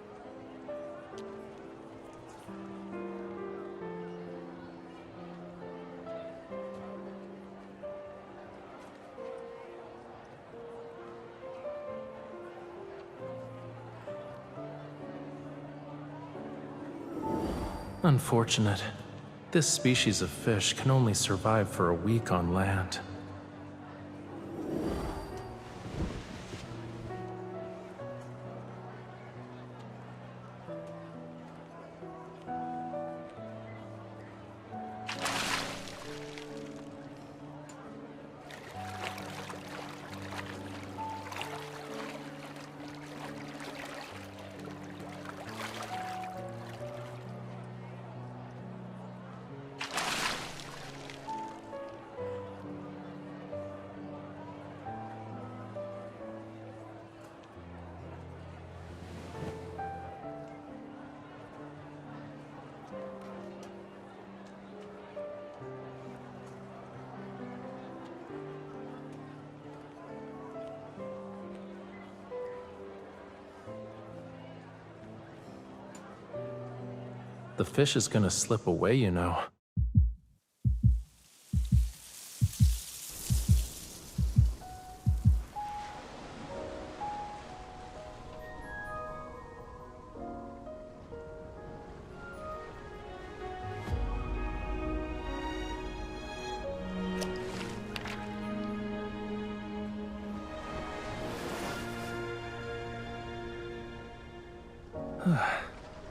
Unfortunate. This species of fish can only survive for a week on land. The fish is gonna slip away, you know.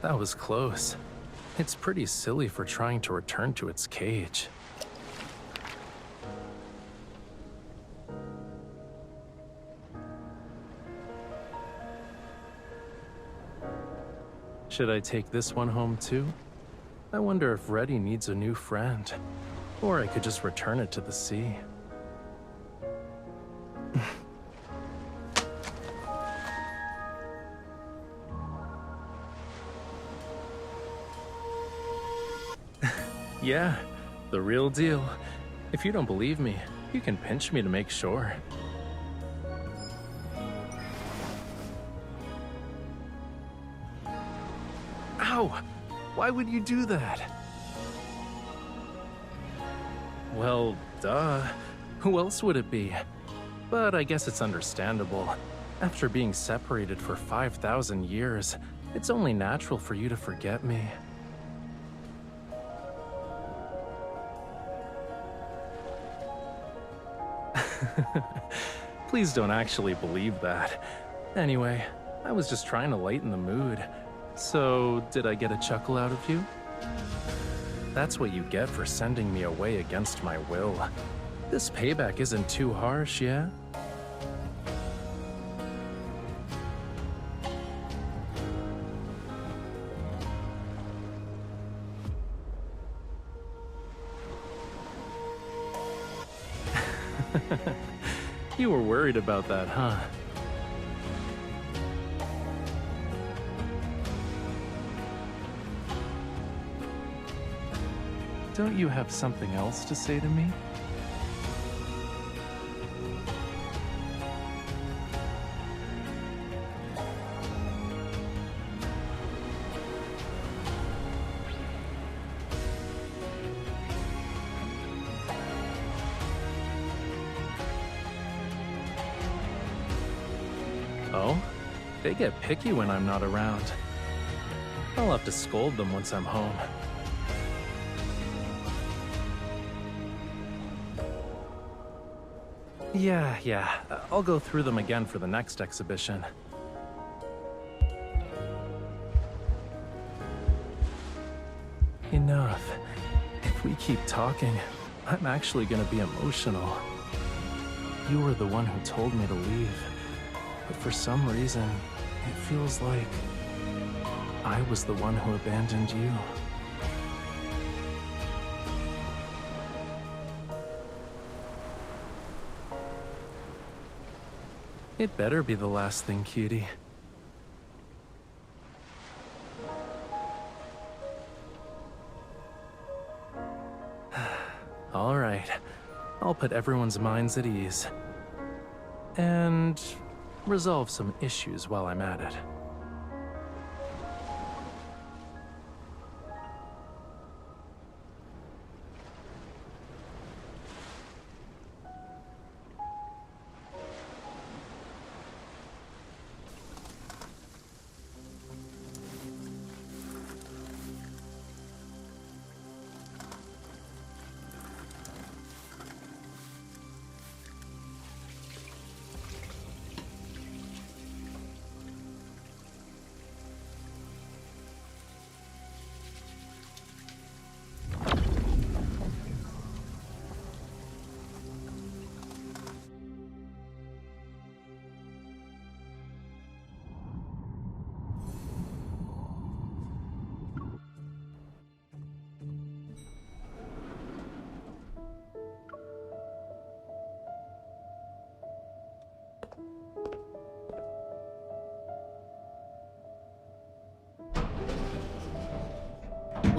That was close. It's pretty silly for trying to return to its cage. Should I take this one home too? I wonder if Reddy needs a new friend. Or I could just return it to the sea. Yeah, the real deal. If you don't believe me, you can pinch me to make sure. Ow! Why would you do that? Well, duh. Who else would it be? But I guess it's understandable. After being separated for 5,000 years, it's only natural for you to forget me. Please don't actually believe that. Anyway, I was just trying to lighten the mood. So, did I get a chuckle out of you? That's what you get for sending me away against my will. This payback isn't too harsh, yeah? You were worried about that, huh? Don't you have something else to say to me? Oh? They get picky when I'm not around. I'll have to scold them once I'm home. Yeah. I'll go through them again for the next exhibition. Enough. If we keep talking, I'm actually gonna be emotional. You were the one who told me to leave. But for some reason, it feels like I was the one who abandoned you. It better be the last thing, cutie. All right. I'll put everyone's minds at ease. And resolve some issues while I'm at it.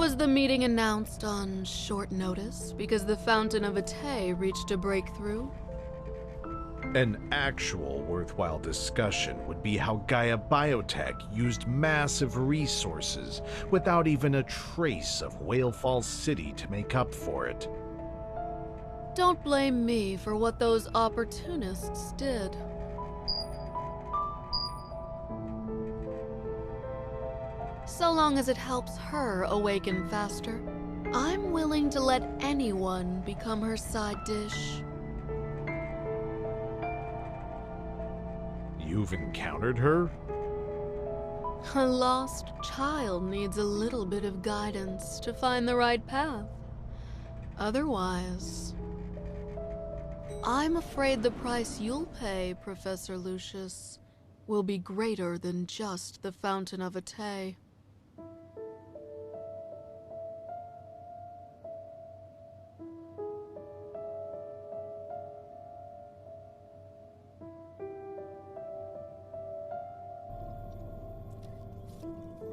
Was the meeting announced on short notice because the Fountain of Atay reached a breakthrough? An actual worthwhile discussion would be how Gaia Biotech used massive resources without even a trace of Whale Falls City to make up for it. Don't blame me for what those opportunists did. So long as it helps her awaken faster, I'm willing to let anyone become her side dish. You've encountered her? A lost child needs a little bit of guidance to find the right path. Otherwise, I'm afraid the price you'll pay, Professor Lucius, will be greater than just the Fountain of Atay.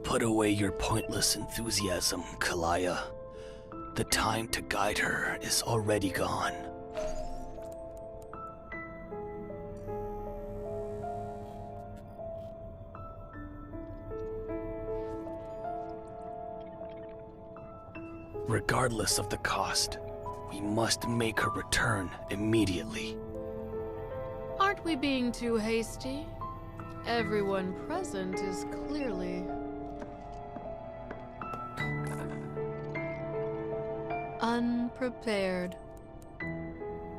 Put away your pointless enthusiasm, Kalaya. The time to guide her is already gone. Regardless of the cost, we must make her return immediately. Aren't we being too hasty? Everyone present is clearly unprepared.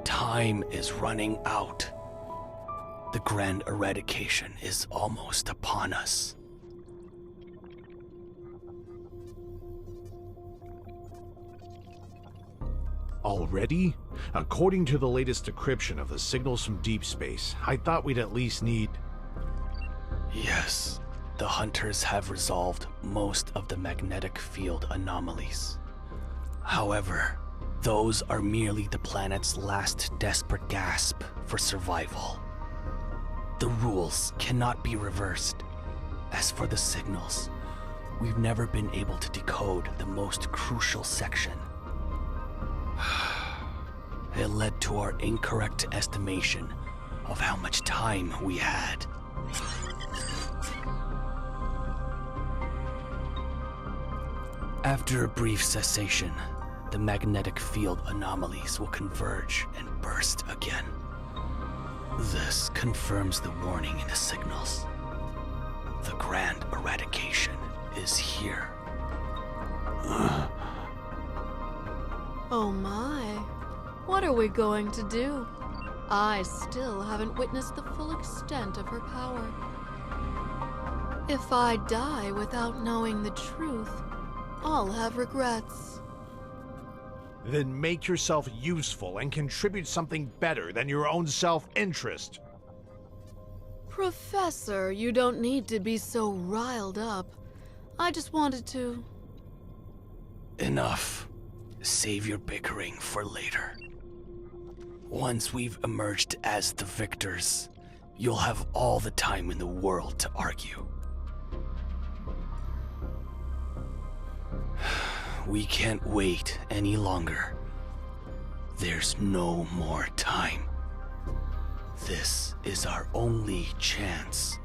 Time is running out. The grand eradication is almost upon us. Already? According to the latest decryption of the signals from deep space, I thought we'd at least need... Yes, the hunters have resolved most of the magnetic field anomalies. However, those are merely the planet's last desperate gasp for survival. The rules cannot be reversed. As for the signals, we've never been able to decode the most crucial section. It led to our incorrect estimation of how much time we had. After a brief cessation, the magnetic field anomalies will converge and burst again. This confirms the warning in the signals. The grand eradication is here. Oh my. What are we going to do? I still haven't witnessed the full extent of her power. If I die without knowing the truth, I'll have regrets. Then make yourself useful and contribute something better than your own self-interest. Professor, you don't need to be so riled up. I just wanted to... Enough. Save your bickering for later. Once we've emerged as the victors, you'll have all the time in the world to argue. We can't wait any longer. There's no more time. This is our only chance.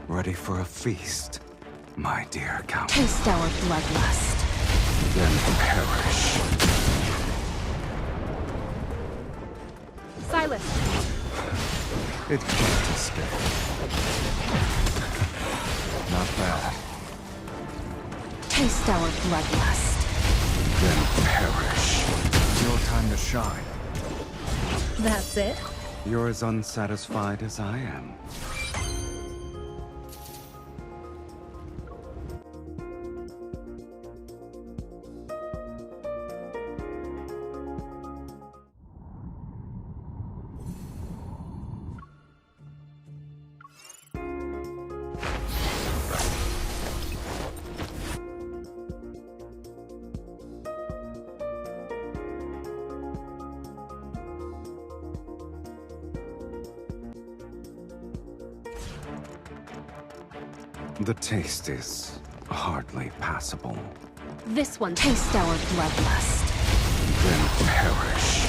Ready for a feast, my dear Count. Taste our bloodlust. Then perish. Silas! It can't escape. Not bad. Taste our bloodlust. Then perish. Your time to shine. That's it? You're as unsatisfied as I am. The taste is hardly passable. This one tastes our bloodlust. Then perish.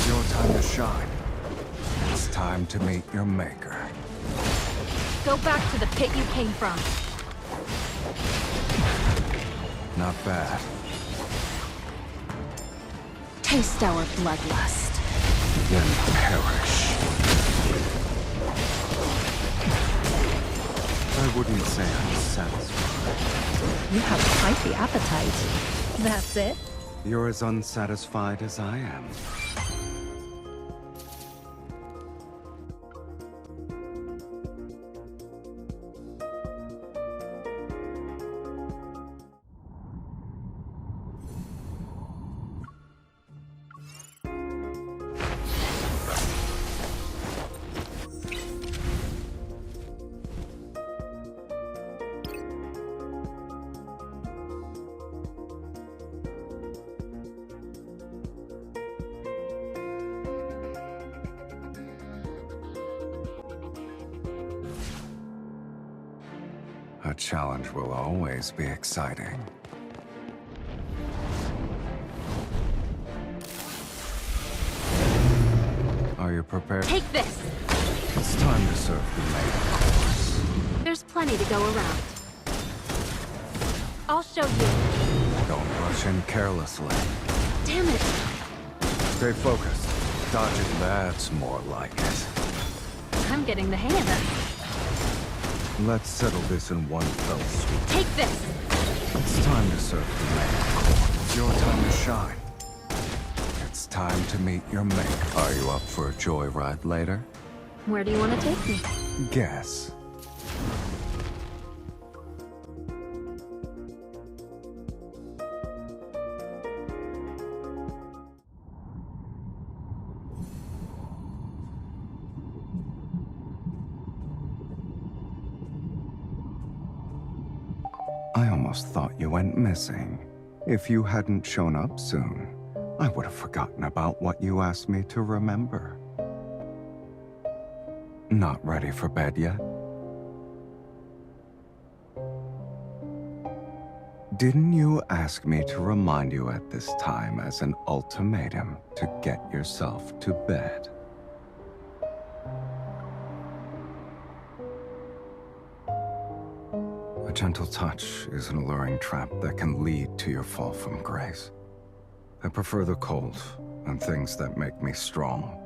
Your time to shine. It's time to meet your maker. Go back to the pit you came from. Not bad. Taste our bloodlust. Then perish. I wouldn't say I'm satisfied. You have quite the appetite. That's it? You're as unsatisfied as I am. A challenge will always be exciting. Are you prepared? Take this! It's time to serve the main course. There's plenty to go around. I'll show you. Don't rush in carelessly. Damn it! Stay focused. Dodge it. That's more like it. I'm getting the hang of it. Let's settle this in one fell swoop. Take this! It's time to serve the main course. It's your time to shine. It's time to meet your maker. Are you up for a joyride later? Where do you want to take me? Guess. I almost thought you went missing. If you hadn't shown up soon, I would have forgotten about what you asked me to remember. Not ready for bed yet? Didn't you ask me to remind you at this time as an ultimatum to get yourself to bed? A gentle touch is an alluring trap that can lead to your fall from grace. I prefer the cold and things that make me strong.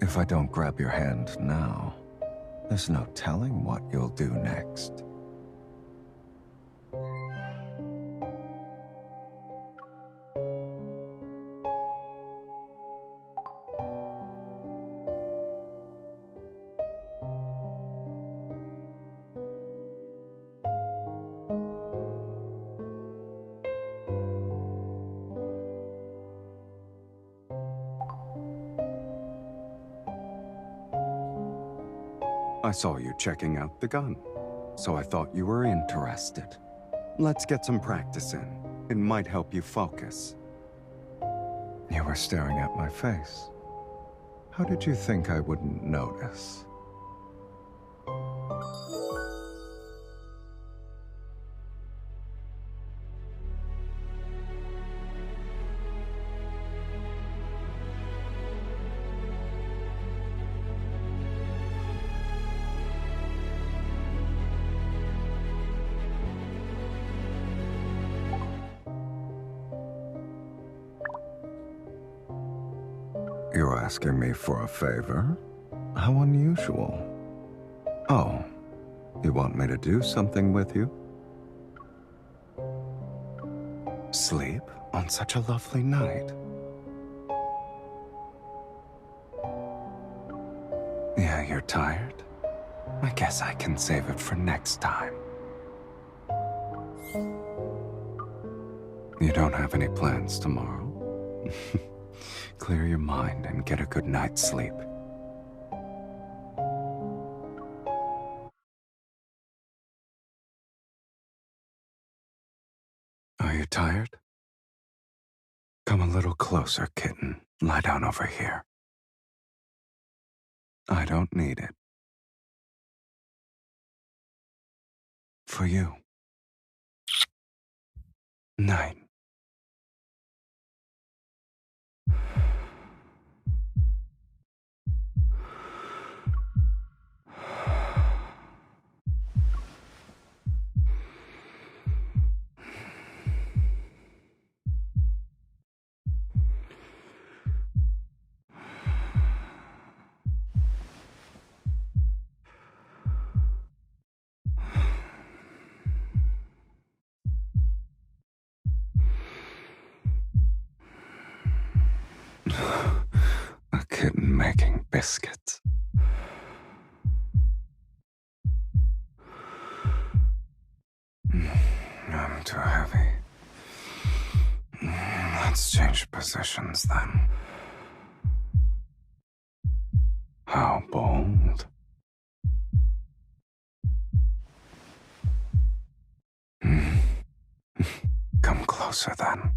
If I don't grab your hand now, there's no telling what you'll do next. I saw you checking out the gun, so I thought you were interested. Let's get some practice in. It might help you focus. You were staring at my face. How did you think I wouldn't notice? You're asking me for a favor? How unusual. Oh, you want me to do something with you? Sleep on such a lovely night. Yeah, you're tired? I guess I can save it for next time. You don't have any plans tomorrow? Clear your mind and get a good night's sleep. Are you tired? Come a little closer, kitten. Lie down over here. I don't need it. For you. Night. A kitten making biscuits. I'm too heavy. Let's change positions then. How bold. Come closer then.